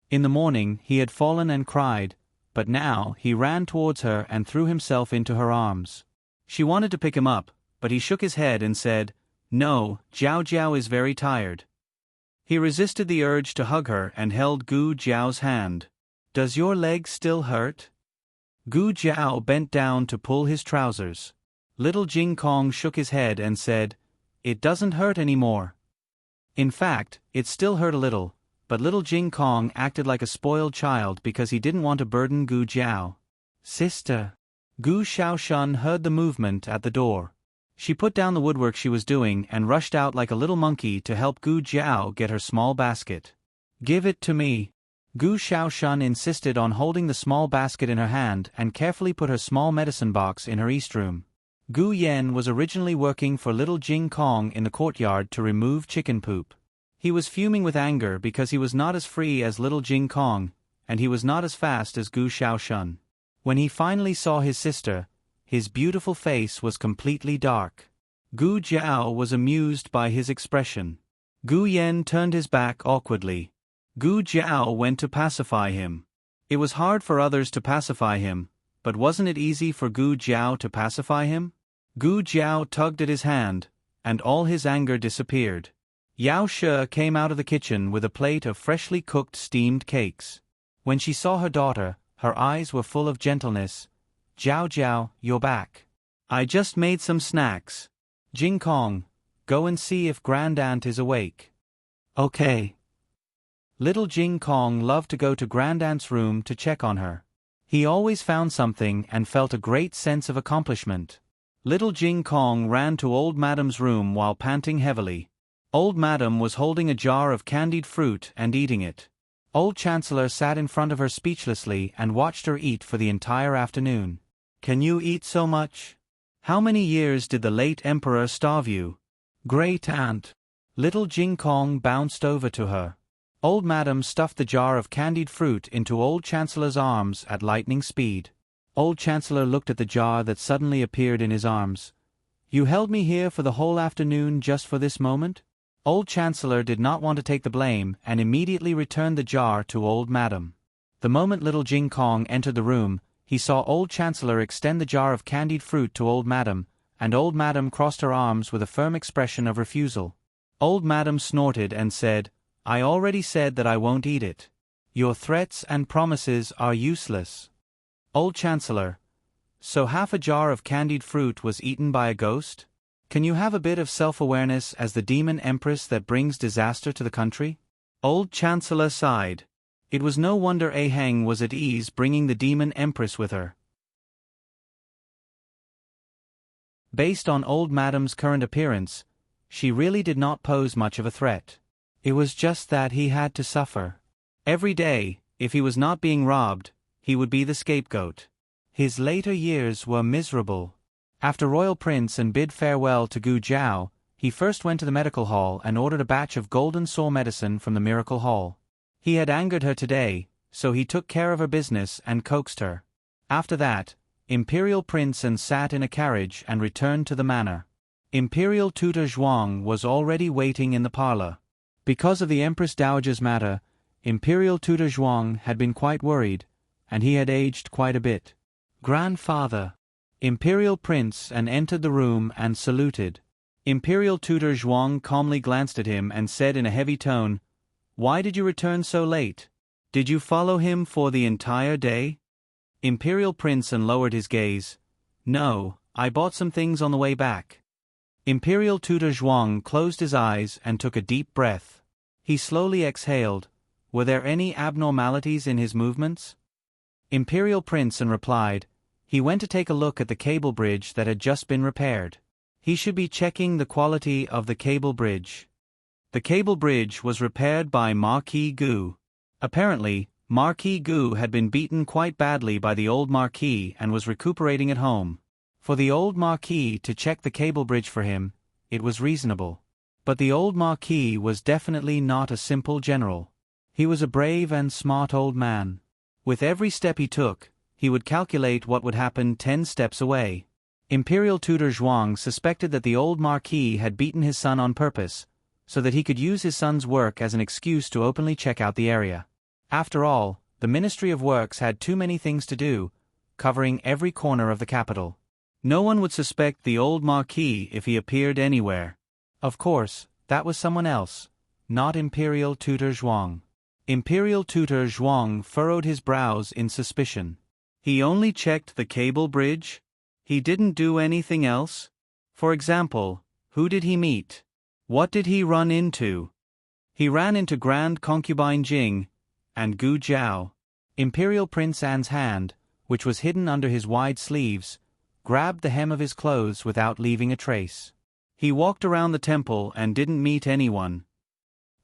In the morning he had fallen and cried, but now he ran towards her and threw himself into her arms. She wanted to pick him up, but he shook his head and said, "No, Jiao Jiao is very tired." He resisted the urge to hug her and held Gu Jiao's hand. "Does your leg still hurt?" Gu Jiao bent down to pull his trousers. Little Jing Kong shook his head and said, "It doesn't hurt anymore." In fact, it still hurt a little, but little Jing Kong acted like a spoiled child because he didn't want to burden Gu Jiao. Sister. Gu Xiaoshun heard the movement at the door. She put down the woodwork she was doing and rushed out like a little monkey to help Gu Jiao get her small basket. Give it to me. Gu Xiaoshun insisted on holding the small basket in her hand and carefully put her small medicine box in her east room. Gu Yen was originally working for little Jing Kong in the courtyard to remove chicken poop. He was fuming with anger because he was not as free as little Jing Kong, and he was not as fast as Gu Xiaoshun. When he finally saw his sister, his beautiful face was completely dark. Gu Jiao was amused by his expression. Gu Yen turned his back awkwardly. Gu Jiao went to pacify him. It was hard for others to pacify him, but wasn't it easy for Gu Jiao to pacify him? Gu Jiao tugged at his hand, and all his anger disappeared. Yao Shi came out of the kitchen with a plate of freshly cooked steamed cakes. When she saw her daughter, her eyes were full of gentleness. Jiao Jiao, you're back. I just made some snacks. Jing Kong, go and see if Grandaunt is awake. Okay. Little Jing Kong loved to go to Grandaunt's room to check on her. He always found something and felt a great sense of accomplishment. Little Jing Kong ran to Old Madam's room while panting heavily. Old Madam was holding a jar of candied fruit and eating it. Old Chancellor sat in front of her speechlessly and watched her eat for the entire afternoon. Can you eat so much? How many years did the late Emperor starve you? Great Aunt. Little Jing Kong bounced over to her. Old Madam stuffed the jar of candied fruit into Old Chancellor's arms at lightning speed. Old Chancellor looked at the jar that suddenly appeared in his arms. You held me here for the whole afternoon just for this moment? Old Chancellor did not want to take the blame and immediately returned the jar to Old Madam. The moment little Jing Kong entered the room, he saw Old Chancellor extend the jar of candied fruit to Old Madam, and Old Madam crossed her arms with a firm expression of refusal. Old Madam snorted and said, I already said that I won't eat it. Your threats and promises are useless. Old Chancellor, so half a jar of candied fruit was eaten by a ghost? Can you have a bit of self-awareness as the demon empress that brings disaster to the country? Old Chancellor sighed. It was no wonder Aheng was at ease bringing the demon empress with her. Based on Old Madam's current appearance, she really did not pose much of a threat. It was just that he had to suffer. Every day, if he was not being robbed, he would be the scapegoat. His later years were miserable. After Royal Prince and bid farewell to Gu Jiao, he first went to the medical hall and ordered a batch of golden sore medicine from the miracle hall. He had angered her today, so he took care of her business and coaxed her. After that, Imperial Prince and sat in a carriage and returned to the manor. Imperial Tutor Zhuang was already waiting in the parlor. Because of the Empress Dowager's matter, Imperial Tutor Zhuang had been quite worried, and he had aged quite a bit. Grandfather. Imperial Prince and entered the room and saluted. Imperial Tutor Zhuang calmly glanced at him and said in a heavy tone, Why did you return so late? Did you follow him for the entire day? Imperial Prince lowered his gaze. No, I bought some things on the way back. Imperial Tutor Zhuang closed his eyes and took a deep breath. He slowly exhaled. Were there any abnormalities in his movements? Imperial Prince replied, He went to take a look at the cable bridge that had just been repaired. He should be checking the quality of the cable bridge. The cable bridge was repaired by Marquis Gu. Apparently, Marquis Gu had been beaten quite badly by the old Marquis and was recuperating at home. For the old Marquis to check the cable bridge for him, it was reasonable. But the old Marquis was definitely not a simple general. He was a brave and smart old man. With every step he took, he would calculate what would happen 10 steps away. Imperial Tutor Zhuang suspected that the old Marquis had beaten his son on purpose, so that he could use his son's work as an excuse to openly check out the area. After all, the Ministry of Works had too many things to do, covering every corner of the capital. No one would suspect the old Marquis if he appeared anywhere. Of course, that was someone else, not Imperial Tutor Zhuang. Imperial Tutor Zhuang furrowed his brows in suspicion. He only checked the cable bridge? He didn't do anything else? For example, who did he meet? What did he run into? He ran into Grand Concubine Jing and Gu Jiao. Imperial Prince An's hand, which was hidden under his wide sleeves, grabbed the hem of his clothes without leaving a trace. He walked around the temple and didn't meet anyone.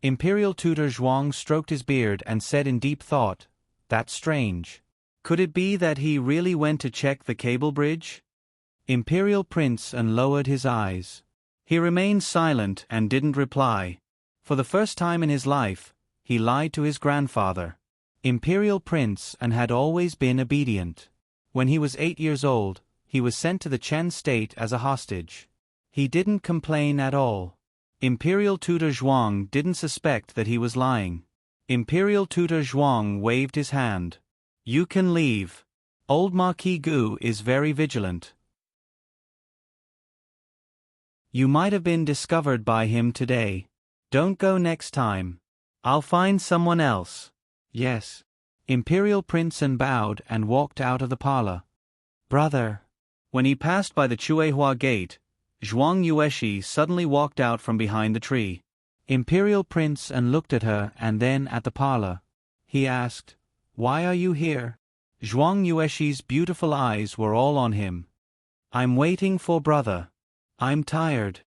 Imperial Tutor Zhuang stroked his beard and said in deep thought, "That's strange. Could it be that he really went to check the cable bridge?" Imperial Prince An lowered his eyes. He remained silent and didn't reply. For the first time in his life, he lied to his grandfather. Imperial Prince An had always been obedient. When he was 8 years old, he was sent to the Chen state as a hostage. He didn't complain at all. Imperial Tutor Zhuang didn't suspect that he was lying. Imperial Tutor Zhuang waved his hand. "You can leave. Old Marquis Gu is very vigilant. You might have been discovered by him today. Don't go next time. I'll find someone else." "Yes." Imperial Prince An bowed and walked out of the parlor. "Brother." When he passed by the Chuehua gate, Zhuang Yueshi suddenly walked out from behind the tree. Imperial Prince An looked at her and then at the parlor. He asked, "Why are you here?" Zhuang Yueshi's beautiful eyes were all on him. "I'm waiting for brother. I'm tired.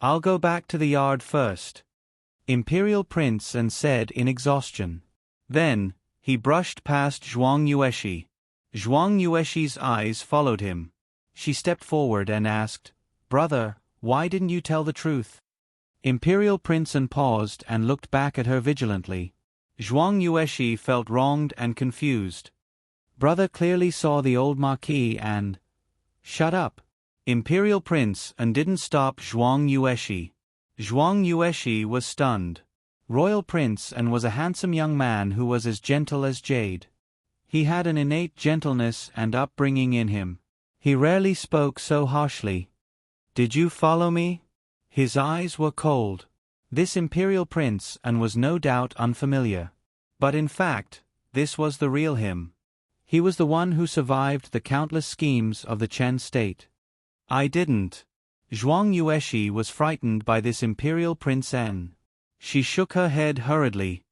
I'll go back to the yard first," Imperial Prince An said in exhaustion. Then, he brushed past Zhuang Yueshi. Zhuang Yueshi's eyes followed him. She stepped forward and asked, "Brother, why didn't you tell the truth?" Imperial Prince An paused and looked back at her vigilantly. Zhuang Yueshi felt wronged and confused. Brother clearly saw the old Marquis and... "Shut up." Imperial Prince An didn't stop Zhuang Yueshi. Zhuang Yueshi was stunned. Royal Prince An was a handsome young man who was as gentle as jade. He had an innate gentleness and upbringing in him. He rarely spoke so harshly. "Did you follow me?" His eyes were cold. This Imperial Prince An was no doubt unfamiliar. But in fact, this was the real him. He was the one who survived the countless schemes of the Chen state. "I didn't." Zhuang Yueshi was frightened by this Imperial Prince An. She shook her head hurriedly.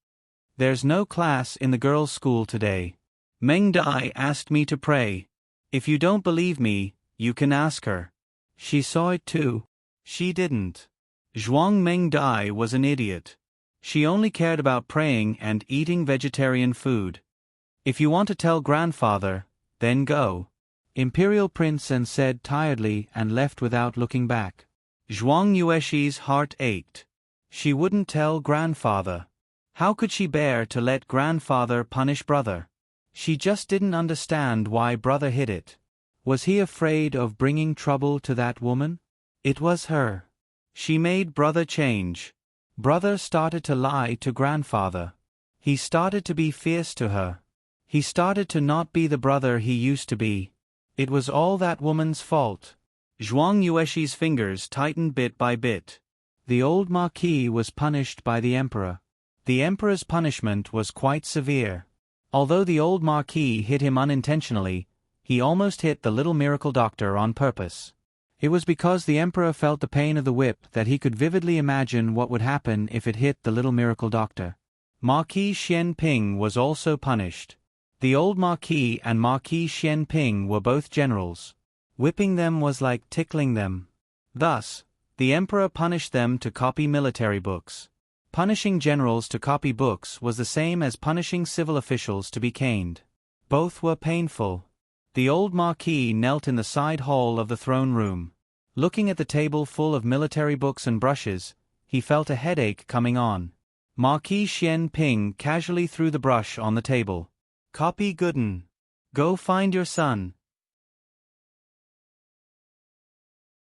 "There's no class in the girls' school today. Meng Dai asked me to pray. If you don't believe me, you can ask her. She saw it too." She didn't. Zhuang Meng Dai was an idiot. She only cared about praying and eating vegetarian food. "If you want to tell grandfather, then go," Imperial Prince An said tiredly and left without looking back. Zhuang Yueshi's heart ached. She wouldn't tell grandfather. How could she bear to let grandfather punish brother? She just didn't understand why brother hid it. Was he afraid of bringing trouble to that woman? It was her. She made brother change. Brother started to lie to grandfather. He started to be fierce to her. He started to not be the brother he used to be. It was all that woman's fault. Zhuang Yueshi's fingers tightened bit by bit. The old Marquis was punished by the Emperor. The Emperor's punishment was quite severe. Although the old Marquis hit him unintentionally, he almost hit the little miracle doctor on purpose. It was because the Emperor felt the pain of the whip that he could vividly imagine what would happen if it hit the little miracle doctor. Marquis Xian Ping was also punished. The old Marquis and Marquis Xian Ping were both generals. Whipping them was like tickling them. Thus, the Emperor punished them to copy military books. Punishing generals to copy books was the same as punishing civil officials to be caned. Both were painful. The old Marquis knelt in the side hall of the throne room. Looking at the table full of military books and brushes, he felt a headache coming on. Marquis Xian Ping casually threw the brush on the table. "Copy Gooden. Go find your son."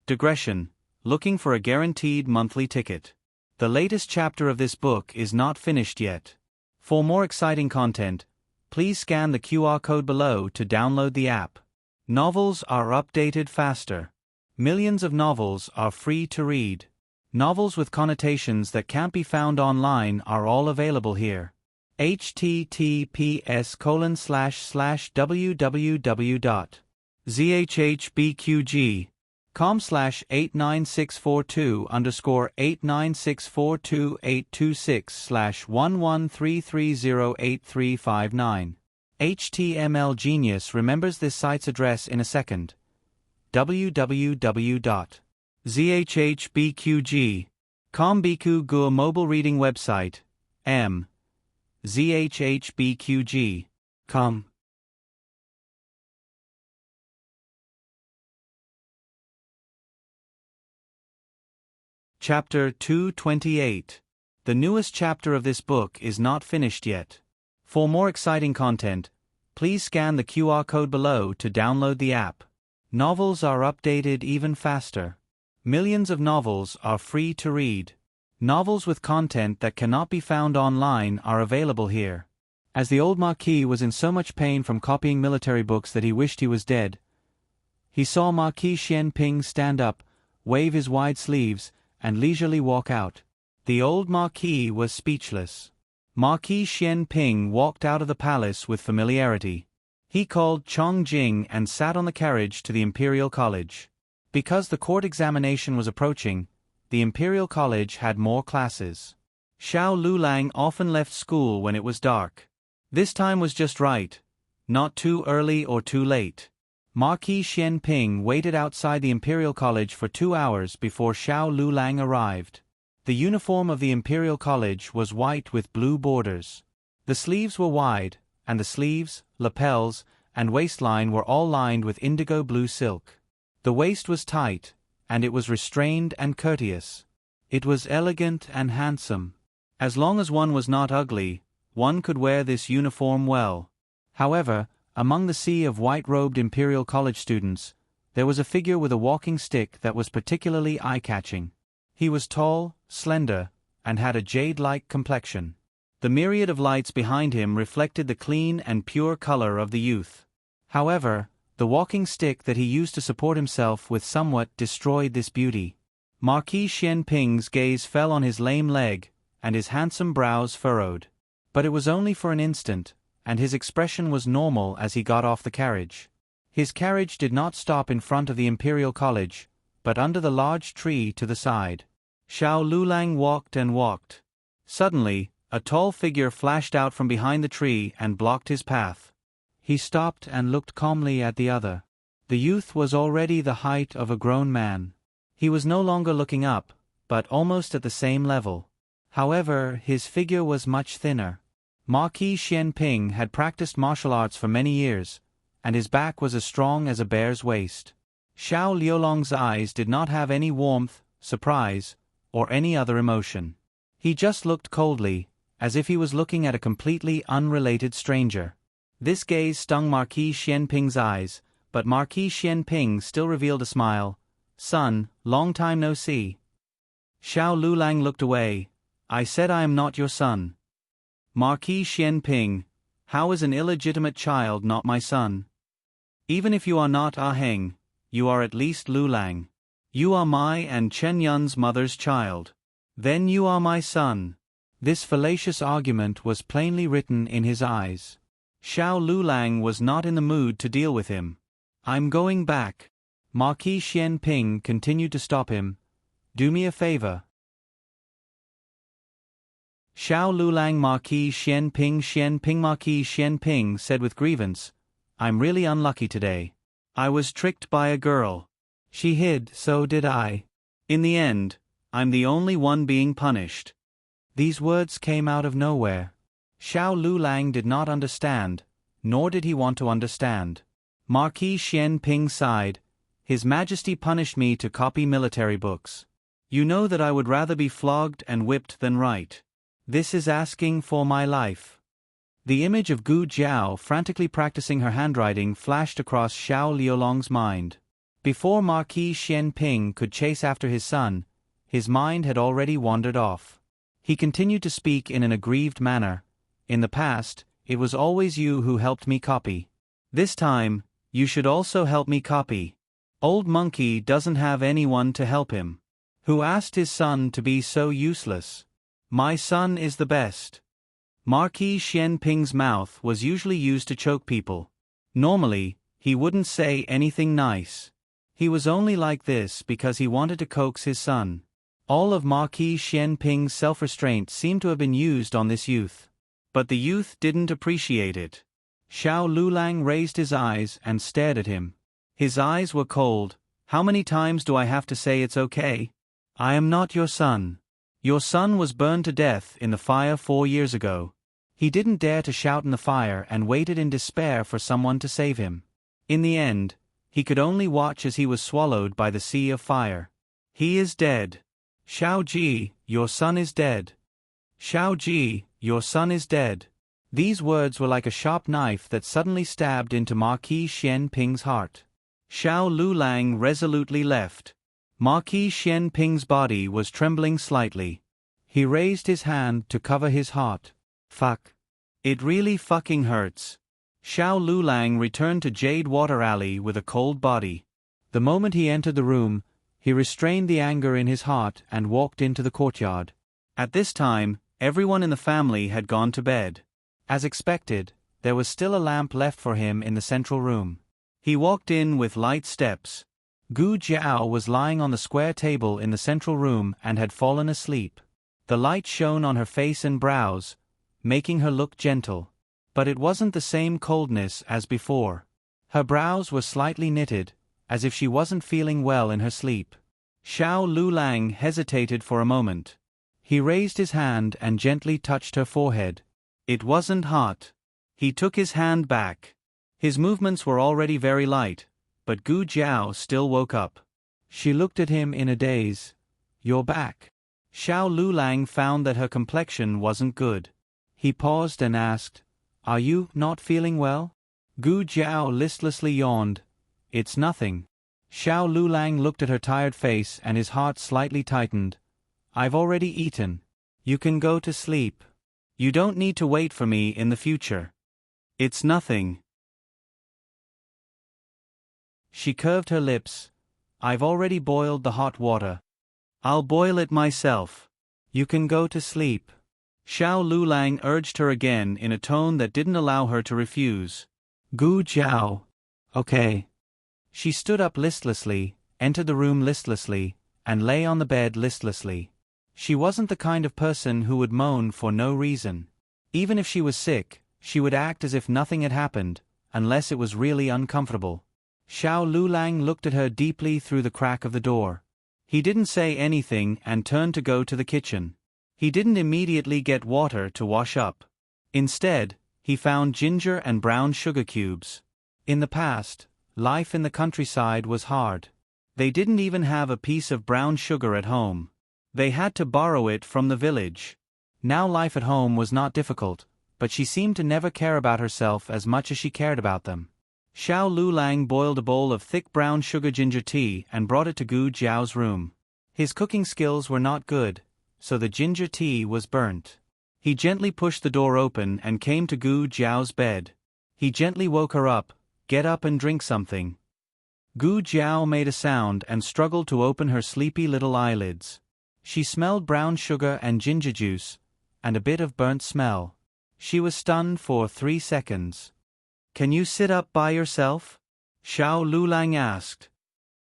Digression. Looking for a guaranteed monthly ticket. The latest chapter of this book is not finished yet. For more exciting content, please scan the QR code below to download the app. Novels are updated faster. Millions of novels are free to read. Novels with connotations that can't be found online are all available here. https://www.zhhbqg com/89642_826/113308359. HTML Genius remembers this site's address in a second. www.zhhbqg.com Biku Gur mobile reading website. zhhbqg.com. Chapter 228. The newest chapter of this book is not finished yet. For more exciting content, please scan the QR code below to download the app. Novels are updated even faster. Millions of novels are free to read. Novels with content that cannot be found online are available here. As the old Marquis was in so much pain from copying military books that he wished he was dead, he saw Marquis Xian Ping stand up, wave his wide sleeves, and leisurely walk out. The old Marquis was speechless. Marquis Xian Ping walked out of the palace with familiarity. He called Chong Jing and sat on the carriage to the Imperial College. Because the court examination was approaching, the Imperial College had more classes. Xiao Lulang often left school when it was dark. This time was just right, not too early or too late. Marquis Xian Ping waited outside the Imperial College for 2 hours before Xiao Lulang arrived. The uniform of the Imperial College was white with blue borders. The sleeves were wide, and the sleeves, lapels, and waistline were all lined with indigo blue silk. The waist was tight, and it was restrained and courteous. It was elegant and handsome. As long as one was not ugly, one could wear this uniform well. However, among the sea of white-robed Imperial College students, there was a figure with a walking stick that was particularly eye-catching. He was tall, slender, and had a jade-like complexion. The myriad of lights behind him reflected the clean and pure color of the youth. However, the walking stick that he used to support himself with somewhat destroyed this beauty. Marquis Xian Ping's gaze fell on his lame leg, and his handsome brows furrowed. But it was only for an instant, and his expression was normal as he got off the carriage. His carriage did not stop in front of the Imperial College, but under the large tree to the side. Xiao Lulang walked and walked. Suddenly, a tall figure flashed out from behind the tree and blocked his path. He stopped and looked calmly at the other. The youth was already the height of a grown man. He was no longer looking up, but almost at the same level. However, his figure was much thinner. Marquis Xian Ping had practiced martial arts for many years, and his back was as strong as a bear's waist. Xiao Liulong's eyes did not have any warmth, surprise, or any other emotion. He just looked coldly, as if he was looking at a completely unrelated stranger. This gaze stung Marquis Xian Ping's eyes, but Marquis Xian Ping still revealed a smile. "Son, long time no see." Xiao Lulang looked away. "I said I am not your son." Marquis Xian Ping, how is an illegitimate child not my son? Even if you are not Ah Heng, you are at least Lulang. You are my and Chen Yun's mother's child. Then you are my son. This fallacious argument was plainly written in his eyes. Xiao Lulang was not in the mood to deal with him. "I'm going back." Marquis Xian Ping continued to stop him. "Do me a favor." Xiao Lulang Marquis Xian Ping Marquis Xian Ping said with grievance, "I'm really unlucky today. I was tricked by a girl. She hid, so did I. In the end, I'm the only one being punished." These words came out of nowhere. Xiao Lulang did not understand, nor did he want to understand. Marquis Xian Ping sighed. "His Majesty punished me to copy military books. You know that I would rather be flogged and whipped than write. This is asking for my life." The image of Gu Jiao frantically practicing her handwriting flashed across Xiao Liulong's mind. Before Marquis Xian Ping could chase after his son, his mind had already wandered off. He continued to speak in an aggrieved manner. "In the past, it was always you who helped me copy. This time, you should also help me copy. Old monkey doesn't have anyone to help him. Who asked his son to be so useless? My son is the best." Marquis Xian Ping's mouth was usually used to choke people. Normally, he wouldn't say anything nice. He was only like this because he wanted to coax his son. All of Marquis Xian Ping's self-restraint seemed to have been used on this youth. But the youth didn't appreciate it. Xiao Lulang raised his eyes and stared at him. His eyes were cold. How many times do I have to say it's okay? I am not your son. Your son was burned to death in the fire 4 years ago. He didn't dare to shout in the fire and waited in despair for someone to save him. In the end, he could only watch as he was swallowed by the sea of fire. He is dead. Xiao Ji, your son is dead. Xiao Ji, your son is dead. These words were like a sharp knife that suddenly stabbed into Marquis Xian Ping's heart. Xiao Lulang resolutely left. Marquis Xian Ping's body was trembling slightly. He raised his hand to cover his heart. Fuck. It really fucking hurts. Xiao Lulang returned to Jade Water Alley with a cold body. The moment he entered the room, he restrained the anger in his heart and walked into the courtyard. At this time, everyone in the family had gone to bed. As expected, there was still a lamp left for him in the central room. He walked in with light steps. Gu Jiao was lying on the square table in the central room and had fallen asleep. The light shone on her face and brows, making her look gentle. But it wasn't the same coldness as before. Her brows were slightly knitted, as if she wasn't feeling well in her sleep. Xiao Lulang hesitated for a moment. He raised his hand and gently touched her forehead. It wasn't hot. He took his hand back. His movements were already very light, but Gu Jiao still woke up. She looked at him in a daze. You're back. Xiao Lulang found that her complexion wasn't good. He paused and asked, Are you not feeling well? Gu Jiao listlessly yawned. It's nothing. Xiao Lulang looked at her tired face and his heart slightly tightened. I've already eaten. You can go to sleep. You don't need to wait for me in the future. It's nothing. She curved her lips. I've already boiled the hot water. I'll boil it myself. You can go to sleep. Xiao Lulang urged her again in a tone that didn't allow her to refuse. Gu Jiao. Okay. She stood up listlessly, entered the room listlessly, and lay on the bed listlessly. She wasn't the kind of person who would moan for no reason. Even if she was sick, she would act as if nothing had happened, unless it was really uncomfortable. Xiao Lulang looked at her deeply through the crack of the door. He didn't say anything and turned to go to the kitchen. He didn't immediately get water to wash up. Instead, he found ginger and brown sugar cubes. In the past, life in the countryside was hard. They didn't even have a piece of brown sugar at home. They had to borrow it from the village. Now life at home was not difficult, but she seemed to never care about herself as much as she cared about them. Xiao Lulang boiled a bowl of thick brown sugar ginger tea and brought it to Gu Jiao's room. His cooking skills were not good, so the ginger tea was burnt. He gently pushed the door open and came to Gu Jiao's bed. He gently woke her up. Get up and drink something. Gu Jiao made a sound and struggled to open her sleepy little eyelids. She smelled brown sugar and ginger juice, and a bit of burnt smell. She was stunned for 3 seconds. Can you sit up by yourself? Xiao Lulang asked.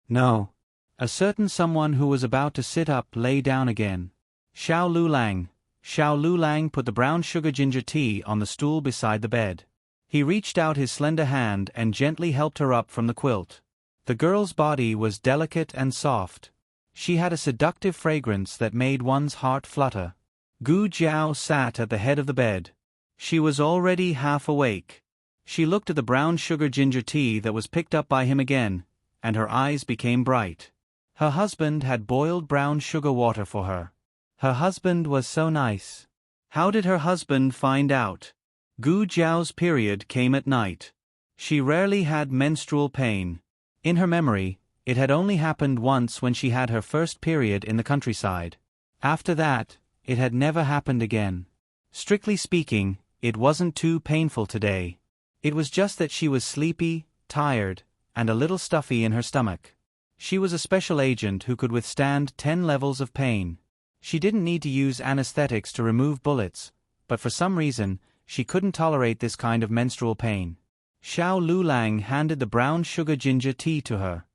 No. A certain someone who was about to sit up lay down again. Xiao Lulang put the brown sugar ginger tea on the stool beside the bed. He reached out his slender hand and gently helped her up from the quilt. The girl's body was delicate and soft. She had a seductive fragrance that made one's heart flutter. Gu Jiao sat at the head of the bed. She was already half awake. She looked at the brown sugar ginger tea that was picked up by him again, and her eyes became bright. Her husband had boiled brown sugar water for her. Her husband was so nice. How did her husband find out? Gu Jiao's period came at night. She rarely had menstrual pain. In her memory, it had only happened once when she had her first period in the countryside. After that, it had never happened again. Strictly speaking, it wasn't too painful today. It was just that she was sleepy, tired, and a little stuffy in her stomach. She was a special agent who could withstand 10 levels of pain. She didn't need to use anesthetics to remove bullets, but for some reason, she couldn't tolerate this kind of menstrual pain. Xiao Lulang handed the brown sugar ginger tea to her.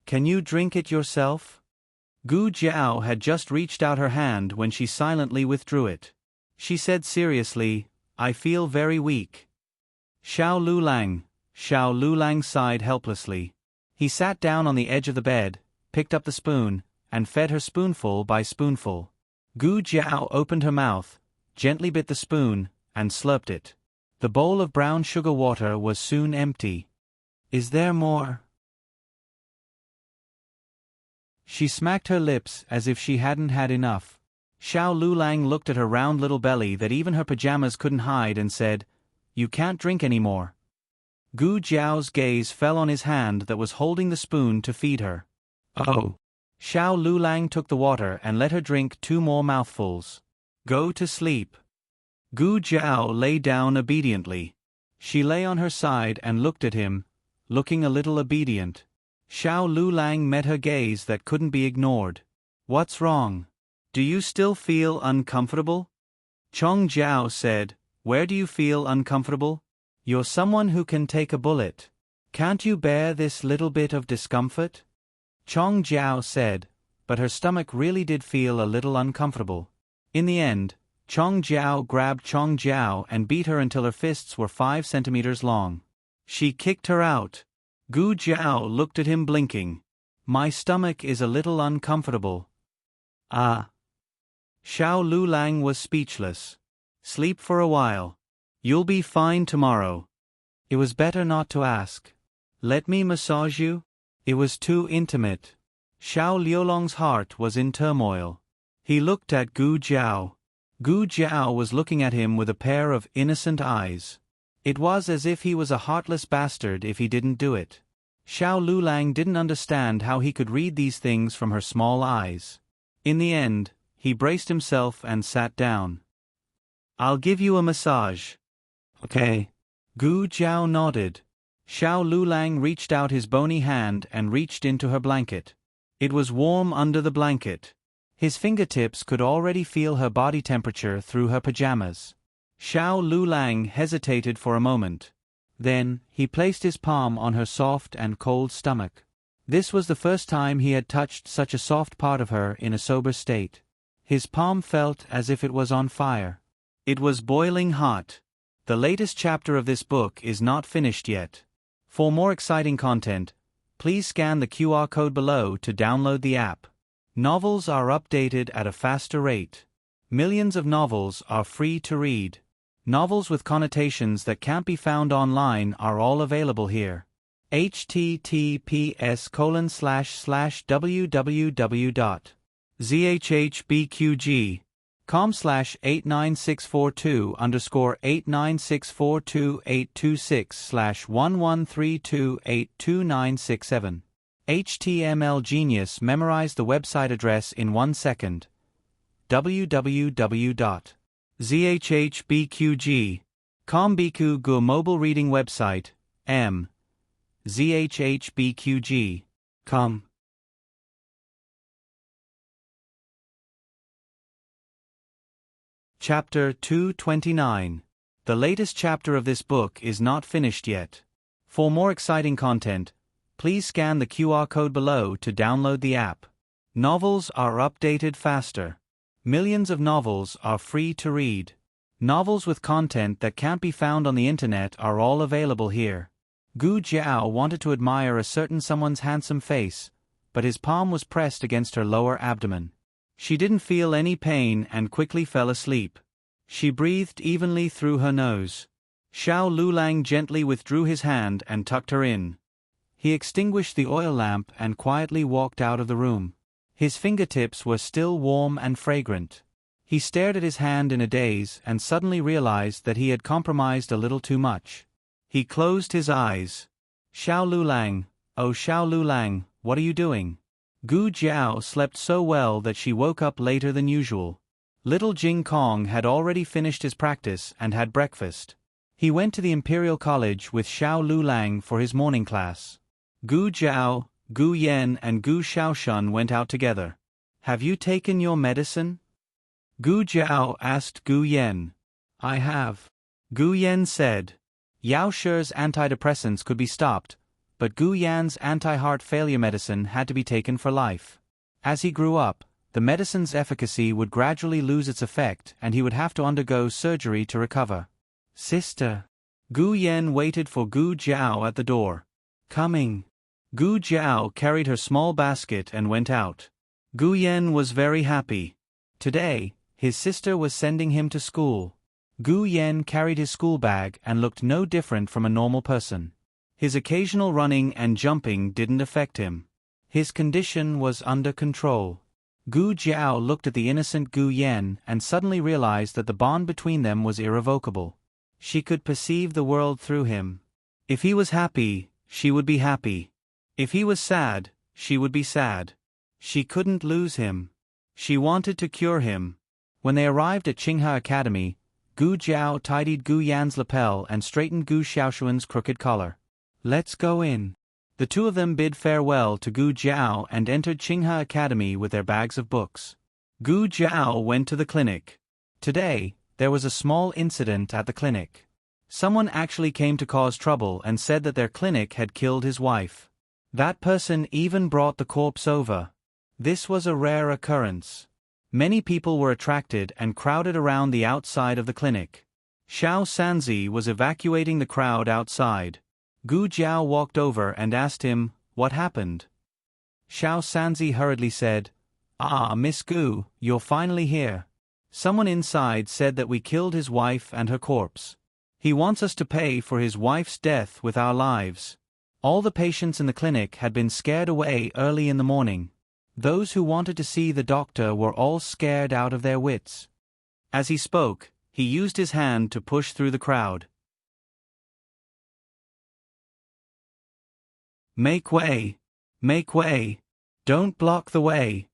Can you drink it yourself? Gu Jiao had just reached out her hand when she silently withdrew it. She said seriously, I feel very weak. Xiao Lulang sighed helplessly. He sat down on the edge of the bed, picked up the spoon, and fed her spoonful by spoonful. Gu Jiao opened her mouth, gently bit the spoon, and slurped it. The bowl of brown sugar water was soon empty. Is there more? She smacked her lips as if she hadn't had enough. Xiao Lulang looked at her round little belly that even her pajamas couldn't hide and said, You can't drink any more. Gu Jiao's gaze fell on his hand that was holding the spoon to feed her. Oh. Xiao Lulang took the water and let her drink 2 more mouthfuls. Go to sleep. Gu Jiao lay down obediently. She lay on her side and looked at him, looking a little obedient. Xiao Lulang met her gaze that couldn't be ignored. What's wrong? Do you still feel uncomfortable? Chong Jiao said, Where do you feel uncomfortable? You're someone who can take a bullet. Can't you bear this little bit of discomfort? Chong Jiao said, but her stomach really did feel a little uncomfortable. In the end, Chong Jiao grabbed Chong Jiao and beat her until her fists were 5 centimeters long. She kicked her out. Gu Jiao looked at him blinking. My stomach is a little uncomfortable. Ah. Xiao Lulang was speechless. Sleep for a while. You'll be fine tomorrow. It was better not to ask. Let me massage you? It was too intimate. Xiao Liulong's heart was in turmoil. He looked at Gu Jiao. Gu Jiao was looking at him with a pair of innocent eyes. It was as if he was a heartless bastard if he didn't do it. Xiao Lulang didn't understand how he could read these things from her small eyes. In the end, he braced himself and sat down. I'll give you a massage. Okay. Gu Jiao nodded. Xiao Lulang reached out his bony hand and reached into her blanket. It was warm under the blanket. His fingertips could already feel her body temperature through her pajamas. Xiao Lulang hesitated for a moment. Then, he placed his palm on her soft and cold stomach. This was the first time he had touched such a soft part of her in a sober state. His palm felt as if it was on fire. It was boiling hot. The latest chapter of this book is not finished yet. For more exciting content, please scan the QR code below to download the app. Novels are updated at a faster rate. Millions of novels are free to read. Novels with connotations that can't be found online are all available here. https://www.zhbqg.com/89642_826/11328297. HTML Genius memorized the website address in 1 second. www.zhbqg.com Biku Gu mobile reading website, zhbqg.com. Chapter 229. The latest chapter of this book is not finished yet. For more exciting content, please scan the QR code below to download the app. Novels are updated faster. Millions of novels are free to read. Novels with content that can't be found on the internet are all available here. Gu Jiao wanted to admire a certain someone's handsome face, but his palm was pressed against her lower abdomen. She didn't feel any pain and quickly fell asleep. She breathed evenly through her nose. Xiao Lulang gently withdrew his hand and tucked her in. He extinguished the oil lamp and quietly walked out of the room. His fingertips were still warm and fragrant. He stared at his hand in a daze and suddenly realized that he had compromised a little too much. He closed his eyes. Xiao Lulang, oh Xiao Lulang, what are you doing? Gu Jiao slept so well that she woke up later than usual. Little Jing Kong had already finished his practice and had breakfast. He went to the Imperial College with Xiao Lulang for his morning class. Gu Jiao, Gu Yen and Gu Xiaoshun went out together. Have you taken your medicine? Gu Jiao asked Gu Yen. I have. Gu Yen said. Yao Shi's antidepressants could be stopped, but Gu Yan's anti-heart failure medicine had to be taken for life. As he grew up, the medicine's efficacy would gradually lose its effect and he would have to undergo surgery to recover. Sister. Gu Yan waited for Gu Jiao at the door. Coming. Gu Jiao carried her small basket and went out. Gu Yan was very happy. Today, his sister was sending him to school. Gu Yan carried his school bag and looked no different from a normal person. His occasional running and jumping didn't affect him. His condition was under control. Gu Jiao looked at the innocent Gu Yan and suddenly realized that the bond between them was irrevocable. She could perceive the world through him. If he was happy, she would be happy. If he was sad, she would be sad. She couldn't lose him. She wanted to cure him. When they arrived at Qinghe Academy, Gu Jiao tidied Gu Yan's lapel and straightened Gu Xiaoshuan's crooked collar. Let's go in. The two of them bid farewell to Gu Jiao and entered Qinghe Academy with their bags of books. Gu Jiao went to the clinic. Today, there was a small incident at the clinic. Someone actually came to cause trouble and said that their clinic had killed his wife. That person even brought the corpse over. This was a rare occurrence. Many people were attracted and crowded around the outside of the clinic. Xiao Sanzi was evacuating the crowd outside. Gu Jiao walked over and asked him, "What happened?" Xiao Sanzi hurriedly said, "Ah, Miss Gu, you're finally here. Someone inside said that we killed his wife and her corpse. He wants us to pay for his wife's death with our lives." All the patients in the clinic had been scared away early in the morning. Those who wanted to see the doctor were all scared out of their wits. As he spoke, he used his hand to push through the crowd. "Make way! Make way! Don't block the way!"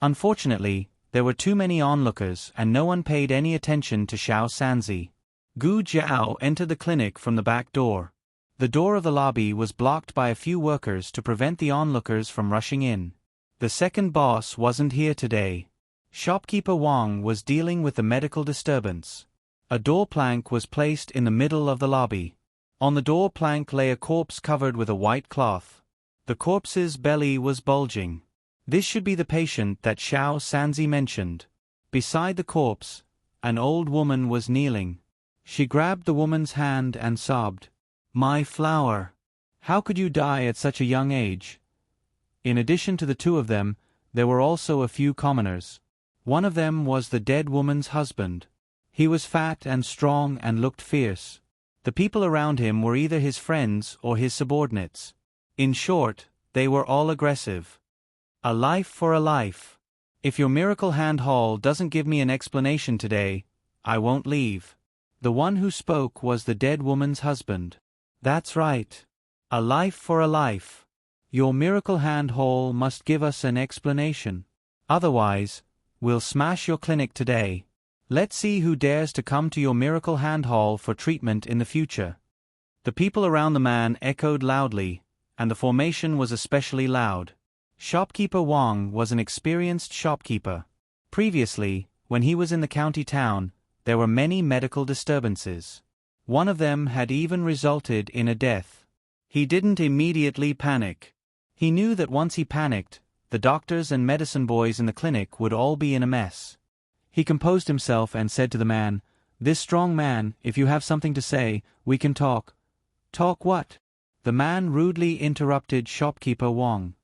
Unfortunately, there were too many onlookers and no one paid any attention to Xiao Sanzi. Gu Jiao entered the clinic from the back door. The door of the lobby was blocked by a few workers to prevent the onlookers from rushing in. The second boss wasn't here today. Shopkeeper Wang was dealing with the medical disturbance. A door plank was placed in the middle of the lobby. On the door plank lay a corpse covered with a white cloth. The corpse's belly was bulging. This should be the patient that Xiao Sanzi mentioned. Beside the corpse, an old woman was kneeling. She grabbed the woman's hand and sobbed, "My flower! How could you die at such a young age?" In addition to the two of them, there were also a few commoners. One of them was the dead woman's husband. He was fat and strong and looked fierce. The people around him were either his friends or his subordinates. In short, they were all aggressive. A life for a life. If your miracle hand haul doesn't give me an explanation today, I won't leave. The one who spoke was the dead woman's husband. That's right. A life for a life. Your miracle hand haul must give us an explanation. Otherwise, we'll smash your clinic today. Let's see who dares to come to your miracle hand haul for treatment in the future. The people around the man echoed loudly, and the formation was especially loud. Shopkeeper Wang was an experienced shopkeeper. Previously, when he was in the county town, there were many medical disturbances. One of them had even resulted in a death. He didn't immediately panic. He knew that once he panicked, the doctors and medicine boys in the clinic would all be in a mess. He composed himself and said to the man, "This strong man, if you have something to say, we can talk." "Talk what?" The man rudely interrupted Shopkeeper Wang.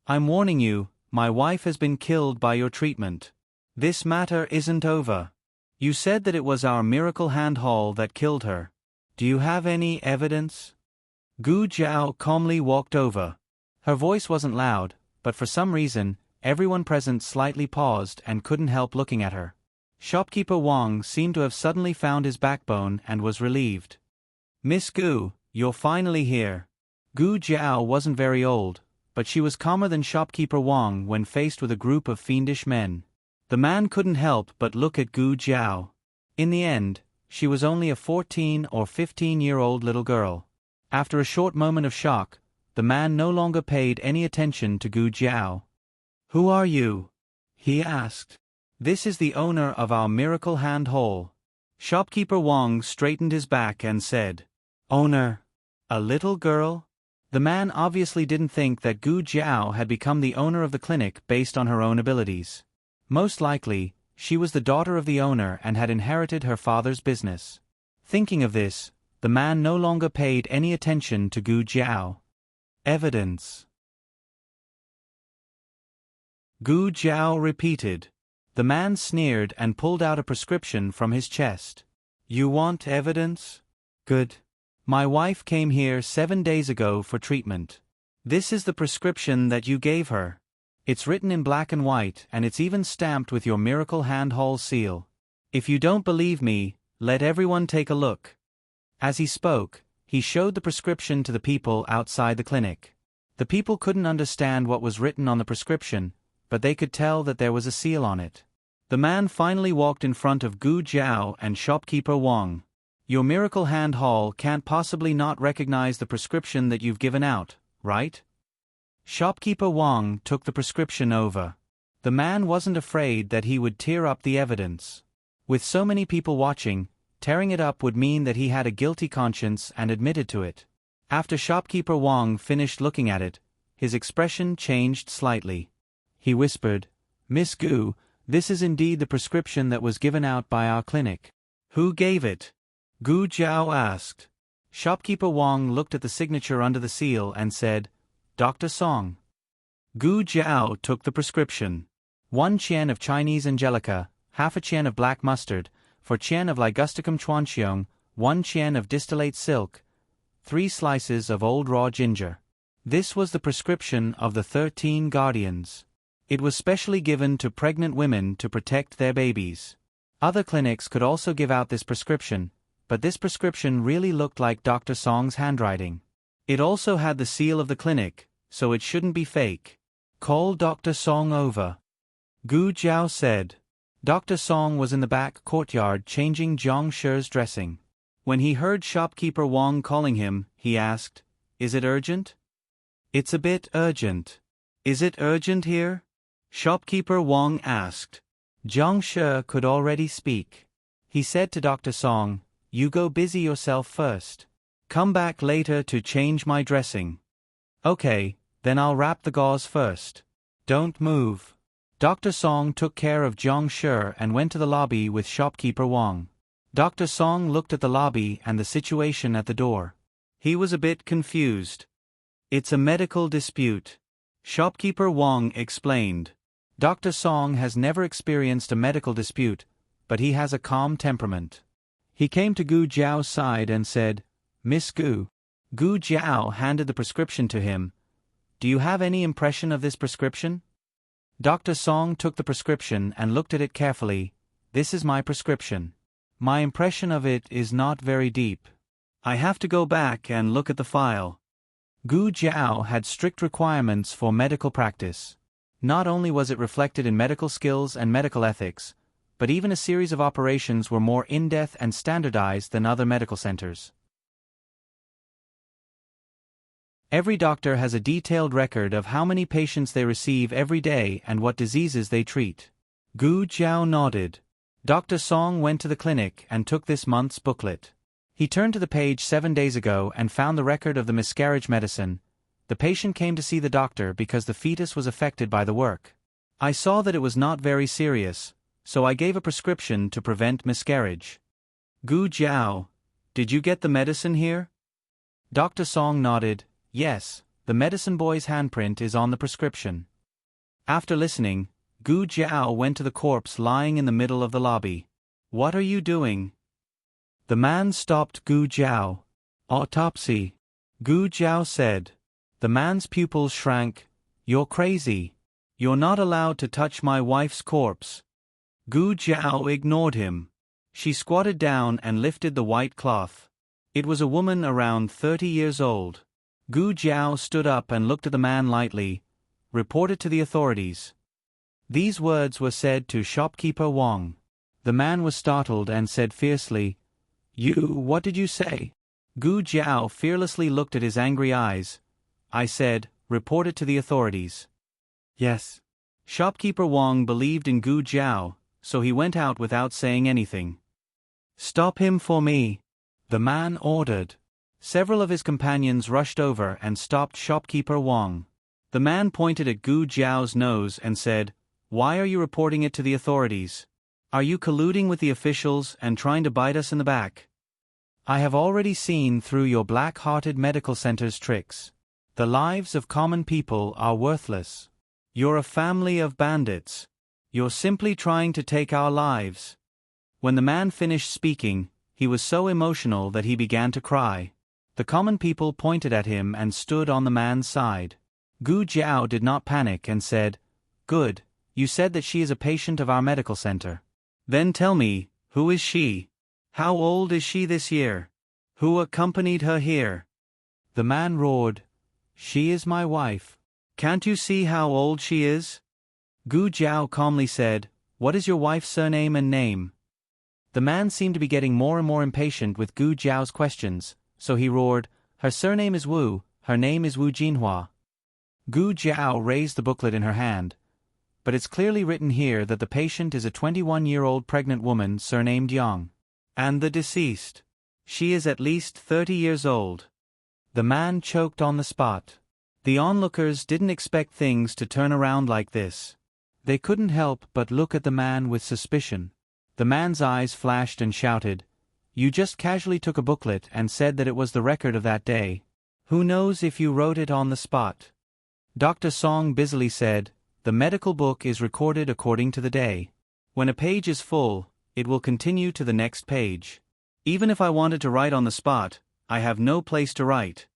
"I'm warning you, my wife has been killed by your treatment. This matter isn't over. You said that it was our miracle hand haul that killed her. Do you have any evidence?" Gu Jiao calmly walked over. Her voice wasn't loud, but for some reason, everyone present slightly paused and couldn't help looking at her. Shopkeeper Wang seemed to have suddenly found his backbone and was relieved. "Miss Gu, you're finally here." Gu Jiao wasn't very old, but she was calmer than Shopkeeper Wang when faced with a group of fiendish men. The man couldn't help but look at Gu Jiao. In the end, she was only a 14 or 15-year-old little girl. After a short moment of shock, the man no longer paid any attention to Gu Jiao. "Who are you?" he asked. "This is the owner of our miracle hand haul." Shopkeeper Wang straightened his back and said, "Owner? A little girl? The man obviously didn't think that Gu Jiao had become the owner of the clinic based on her own abilities. Most likely, she was the daughter of the owner and had inherited her father's business. Thinking of this, the man no longer paid any attention to Gu Jiao. Evidence. Gu Jiao repeated. The man sneered and pulled out a prescription from his chest. You want evidence? Good. My wife came here 7 days ago for treatment. This is the prescription that you gave her. It's written in black and white and it's even stamped with your miracle hand-haul seal. If you don't believe me, let everyone take a look. As he spoke, he showed the prescription to the people outside the clinic. The people couldn't understand what was written on the prescription, but they could tell that there was a seal on it. The man finally walked in front of Gu Jiao and shopkeeper Wang. Your miracle hand-haul can't possibly not recognize the prescription that you've given out, right? Shopkeeper Wang took the prescription over. The man wasn't afraid that he would tear up the evidence. With so many people watching, tearing it up would mean that he had a guilty conscience and admitted to it. After shopkeeper Wang finished looking at it, his expression changed slightly. He whispered, Miss Gu, this is indeed the prescription that was given out by our clinic. Who gave it? Gu Jiao asked. Shopkeeper Wang looked at the signature under the seal and said, Dr. Song. Gu Jiao took the prescription. 1 qian of Chinese Angelica, half a qian of black mustard, 4 qian of Ligusticum chuanqiong, 1 qian of distillate silk, 3 slices of old raw ginger. This was the prescription of the 13 guardians. It was specially given to pregnant women to protect their babies. Other clinics could also give out this prescription, but this prescription really looked like Dr. Song's handwriting. It also had the seal of the clinic, so it shouldn't be fake. Call Dr. Song over. Gu Jiao said. Dr. Song was in the back courtyard changing Zhang Shi's dressing. When he heard shopkeeper Wang calling him, he asked, Is it urgent? It's a bit urgent. Is it urgent here? Shopkeeper Wang asked. Zhang Shi could already speak. He said to Dr. Song, You go busy yourself first. Come back later to change my dressing. Okay, then I'll wrap the gauze first. Don't move. Dr. Song took care of Zhang Shi and went to the lobby with shopkeeper Wang. Dr. Song looked at the lobby and the situation at the door. He was a bit confused. It's a medical dispute. Shopkeeper Wang explained. Dr. Song has never experienced a medical dispute, but he has a calm temperament. He came to Gu Jiao's side and said, Miss Gu. Gu Jiao handed the prescription to him. Do you have any impression of this prescription? Dr. Song took the prescription and looked at it carefully. This is my prescription. My impression of it is not very deep. I have to go back and look at the file. Gu Jiao had strict requirements for medical practice. Not only was it reflected in medical skills and medical ethics, but even a series of operations were more in-depth and standardized than other medical centers. Every doctor has a detailed record of how many patients they receive every day and what diseases they treat. Gu Jiao nodded. Dr. Song went to the clinic and took this month's booklet. He turned to the page 7 days ago and found the record of the miscarriage medicine. The patient came to see the doctor because the fetus was affected by the work. I saw that it was not very serious, so I gave a prescription to prevent miscarriage. Gu Jiao, did you get the medicine here? Dr. Song nodded. Yes, the medicine boy's handprint is on the prescription. After listening, Gu Jiao went to the corpse lying in the middle of the lobby. What are you doing? The man stopped Gu Jiao. Autopsy. Gu Jiao said. The man's pupils shrank. You're crazy. You're not allowed to touch my wife's corpse. Gu Jiao ignored him. She squatted down and lifted the white cloth. It was a woman around 30 years old. Gu Jiao stood up and looked at the man lightly. Report it to the authorities. These words were said to shopkeeper Wang. The man was startled and said fiercely, what did you say? Gu Jiao fearlessly looked at his angry eyes. I said, report it to the authorities. Yes. Shopkeeper Wang believed in Gu Jiao, so he went out without saying anything. Stop him for me. The man ordered. Several of his companions rushed over and stopped shopkeeper Wang. The man pointed at Gu Jiao's nose and said, "Why are you reporting it to the authorities? Are you colluding with the officials and trying to bite us in the back? I have already seen through your black-hearted medical center's tricks. The lives of common people are worthless. You're a family of bandits. You're simply trying to take our lives." When the man finished speaking, he was so emotional that he began to cry. The common people pointed at him and stood on the man's side. Gu Jiao did not panic and said, "Good, you said that she is a patient of our medical center. Then tell me, who is she? How old is she this year? Who accompanied her here?" The man roared, "She is my wife. Can't you see how old she is?" Gu Jiao calmly said, "What is your wife's surname and name?" The man seemed to be getting more and more impatient with Gu Jiao's questions, so he roared, "Her surname is Wu, her name is Wu Jinhua." Gu Jiao raised the booklet in her hand. "But it's clearly written here that the patient is a 21-year-old pregnant woman surnamed Yang. And the deceased. She is at least 30 years old." The man choked on the spot. The onlookers didn't expect things to turn around like this. They couldn't help but look at the man with suspicion. The man's eyes flashed and shouted, "You just casually took a booklet and said that it was the record of that day. Who knows if you wrote it on the spot?" Dr. Song busily said, "The medical book is recorded according to the day. When a page is full, it will continue to the next page. Even if I wanted to write on the spot, I have no place to write.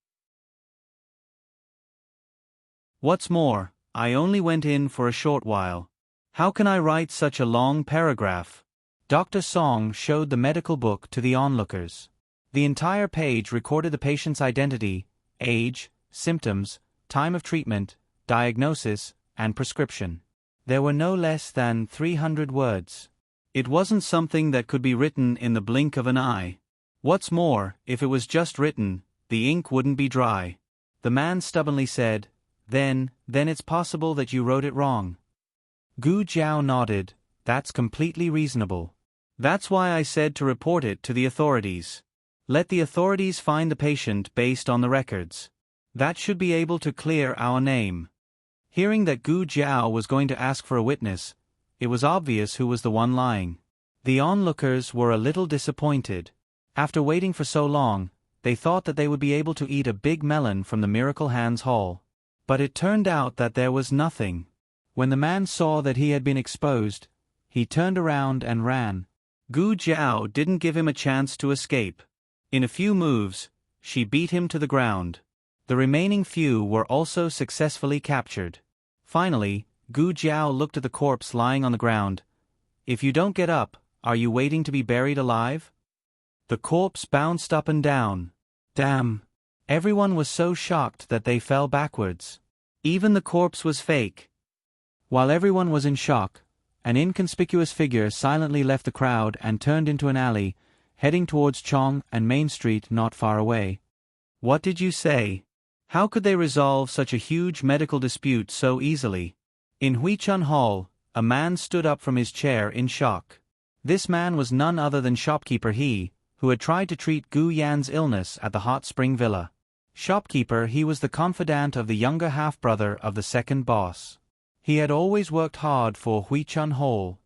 What's more, I only went in for a short while. How can I write such a long paragraph?" Dr. Song showed the medical book to the onlookers. The entire page recorded the patient's identity, age, symptoms, time of treatment, diagnosis, and prescription. There were no less than 300 words. It wasn't something that could be written in the blink of an eye. What's more, if it was just written, the ink wouldn't be dry. The man stubbornly said, Then it's possible that you wrote it wrong." Gu Jiao nodded, "That's completely reasonable. That's why I said to report it to the authorities. Let the authorities find the patient based on the records. That should be able to clear our name." Hearing that Gu Jiao was going to ask for a witness, it was obvious who was the one lying. The onlookers were a little disappointed. After waiting for so long, they thought that they would be able to eat a big melon from the Miracle Hands Hall. But it turned out that there was nothing. When the man saw that he had been exposed, he turned around and ran. Gu Jiao didn't give him a chance to escape. In a few moves, she beat him to the ground. The remaining few were also successfully captured. Finally, Gu Jiao looked at the corpse lying on the ground. "If you don't get up, are you waiting to be buried alive?" The corpse bounced up and down. Damn! Everyone was so shocked that they fell backwards. Even the corpse was fake. While everyone was in shock, an inconspicuous figure silently left the crowd and turned into an alley, heading towards Chong and Main Street not far away. What did you say? How could they resolve such a huge medical dispute so easily? In Huichun Hall, a man stood up from his chair in shock. This man was none other than shopkeeper He, who had tried to treat Gu Yan's illness at the hot spring villa. Shopkeeper He was the confidant of the younger half-brother of the second boss. He had always worked hard for Huichun Hall.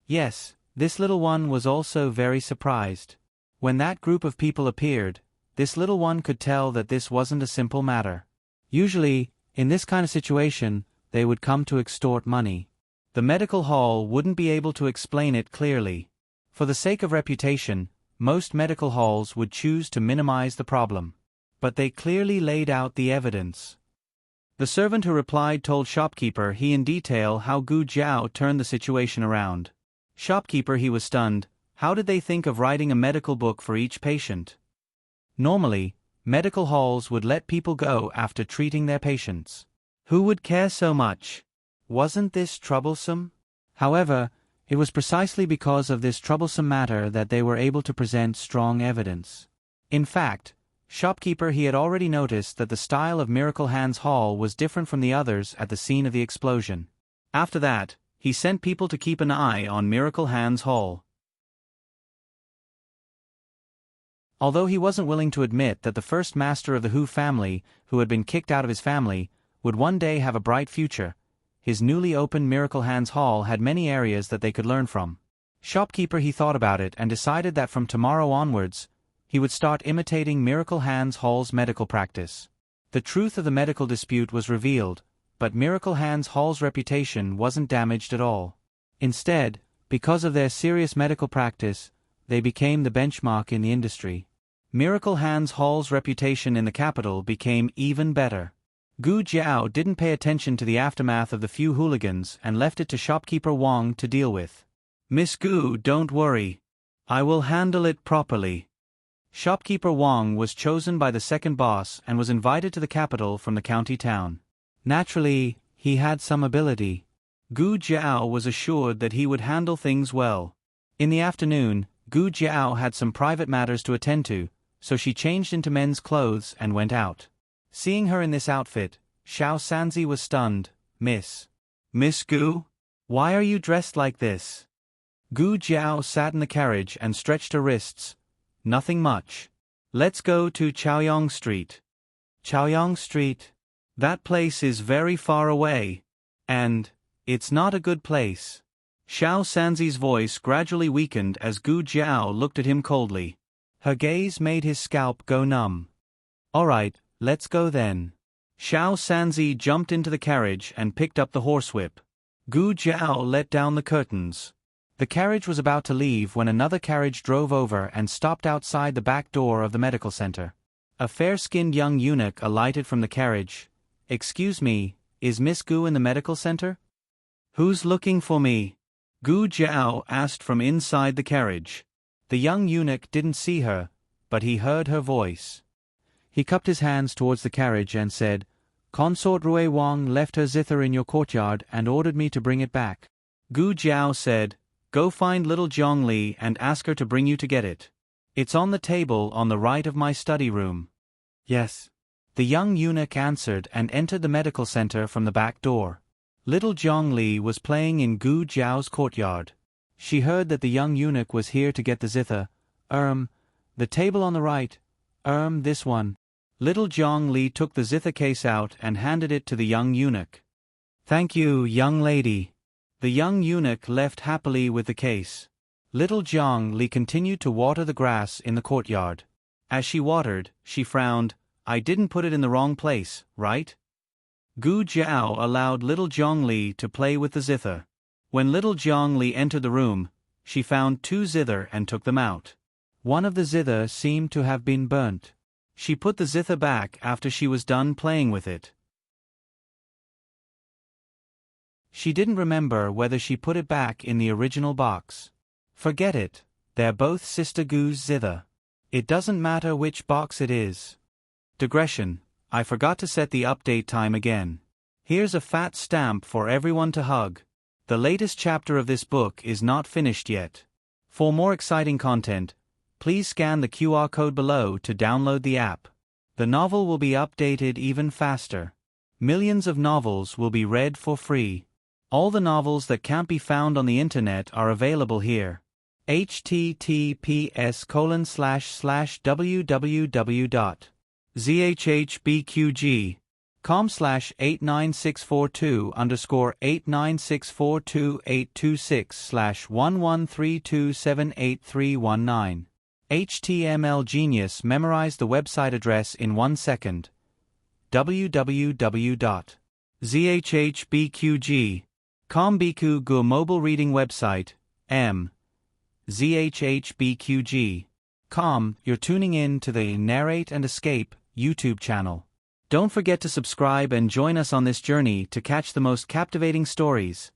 Yes, this little one was also very surprised. When that group of people appeared, this little one could tell that this wasn't a simple matter. Usually, in this kind of situation, they would come to extort money. The medical hall wouldn't be able to explain it clearly. For the sake of reputation, most medical halls would choose to minimize the problem. But they clearly laid out the evidence. The servant who replied told shopkeeper He in detail how Gu Jiao turned the situation around. Shopkeeper He was stunned. How did they think of writing a medical book for each patient? Normally, medical halls would let people go after treating their patients. Who would care so much? Wasn't this troublesome? However, it was precisely because of this troublesome matter that they were able to present strong evidence. In fact, shopkeeper He had already noticed that the style of Miracle Hands Hall was different from the others at the scene of the explosion. After that, he sent people to keep an eye on Miracle Hands Hall. Although he wasn't willing to admit that the first master of the Hu family, who had been kicked out of his family, would one day have a bright future, his newly opened Miracle Hands Hall had many areas that they could learn from. Shopkeeper, he thought about it and decided that from tomorrow onwards, he would start imitating Miracle Hands Hall's medical practice. The truth of the medical dispute was revealed, but Miracle Hands Hall's reputation wasn't damaged at all. Instead, because of their serious medical practice, they became the benchmark in the industry. Miracle Hands Hall's reputation in the capital became even better. Gu Jiao didn't pay attention to the aftermath of the few hooligans and left it to shopkeeper Wang to deal with. "Miss Gu, don't worry. I will handle it properly." Shopkeeper Wang was chosen by the second boss and was invited to the capital from the county town. Naturally, he had some ability. Gu Jiao was assured that he would handle things well. In the afternoon, Gu Jiao had some private matters to attend to, so she changed into men's clothes and went out. Seeing her in this outfit, Xiao Sanzi was stunned. Miss Gu? Why are you dressed like this?" Gu Jiao sat in the carriage and stretched her wrists. "Nothing much. Let's go to Chaoyang Street." "Chaoyang Street? That place is very far away. And it's not a good place." Xiao Sanzi's voice gradually weakened as Gu Jiao looked at him coldly. Her gaze made his scalp go numb. "All right, let's go then." Xiao Sanzi jumped into the carriage and picked up the horsewhip. Gu Jiao let down the curtains. The carriage was about to leave when another carriage drove over and stopped outside the back door of the medical center. A fair-skinned young eunuch alighted from the carriage. "Excuse me, is Miss Gu in the medical center?" "Who's looking for me?" Gu Jiao asked from inside the carriage. The young eunuch didn't see her, but he heard her voice. He cupped his hands towards the carriage and said, "Consort Rui Wang left her zither in your courtyard and ordered me to bring it back." Gu Jiao said, "Go find little Zhong Li and ask her to bring you to get it. It's on the table on the right of my study room." "Yes." The young eunuch answered and entered the medical center from the back door. Little Zhong Li was playing in Gu Jiao's courtyard. She heard that the young eunuch was here to get the zither. The table on the right. This one." Little Zhong Li took the zither case out and handed it to the young eunuch. "Thank you, young lady." The young eunuch left happily with the case. Little Zhong Li continued to water the grass in the courtyard. As she watered, she frowned. "I didn't put it in the wrong place, right?" Gu Jiao allowed little Zhong Li to play with the zither. When little Zhong Li entered the room, she found two zither and took them out. One of the zither seemed to have been burnt. She put the zither back after she was done playing with it. She didn't remember whether she put it back in the original box. Forget it, they're both Sister Gu's zither. It doesn't matter which box it is. Digression, I forgot to set the update time again. Here's a fat stamp for everyone to hug. The latest chapter of this book is not finished yet. For more exciting content, please scan the QR code below to download the app. The novel will be updated even faster. Millions of novels will be read for free. All the novels that can't be found on the internet are available here. https://www.zhbqg.com/89642_826/11327839. HTML Genius memorized the website address in 1 second. www.zhbqg.com Biku Gu mobile reading website, zhbqg.com. You're tuning in to the Narrate and Escape YouTube channel. Don't forget to subscribe and join us on this journey to catch the most captivating stories.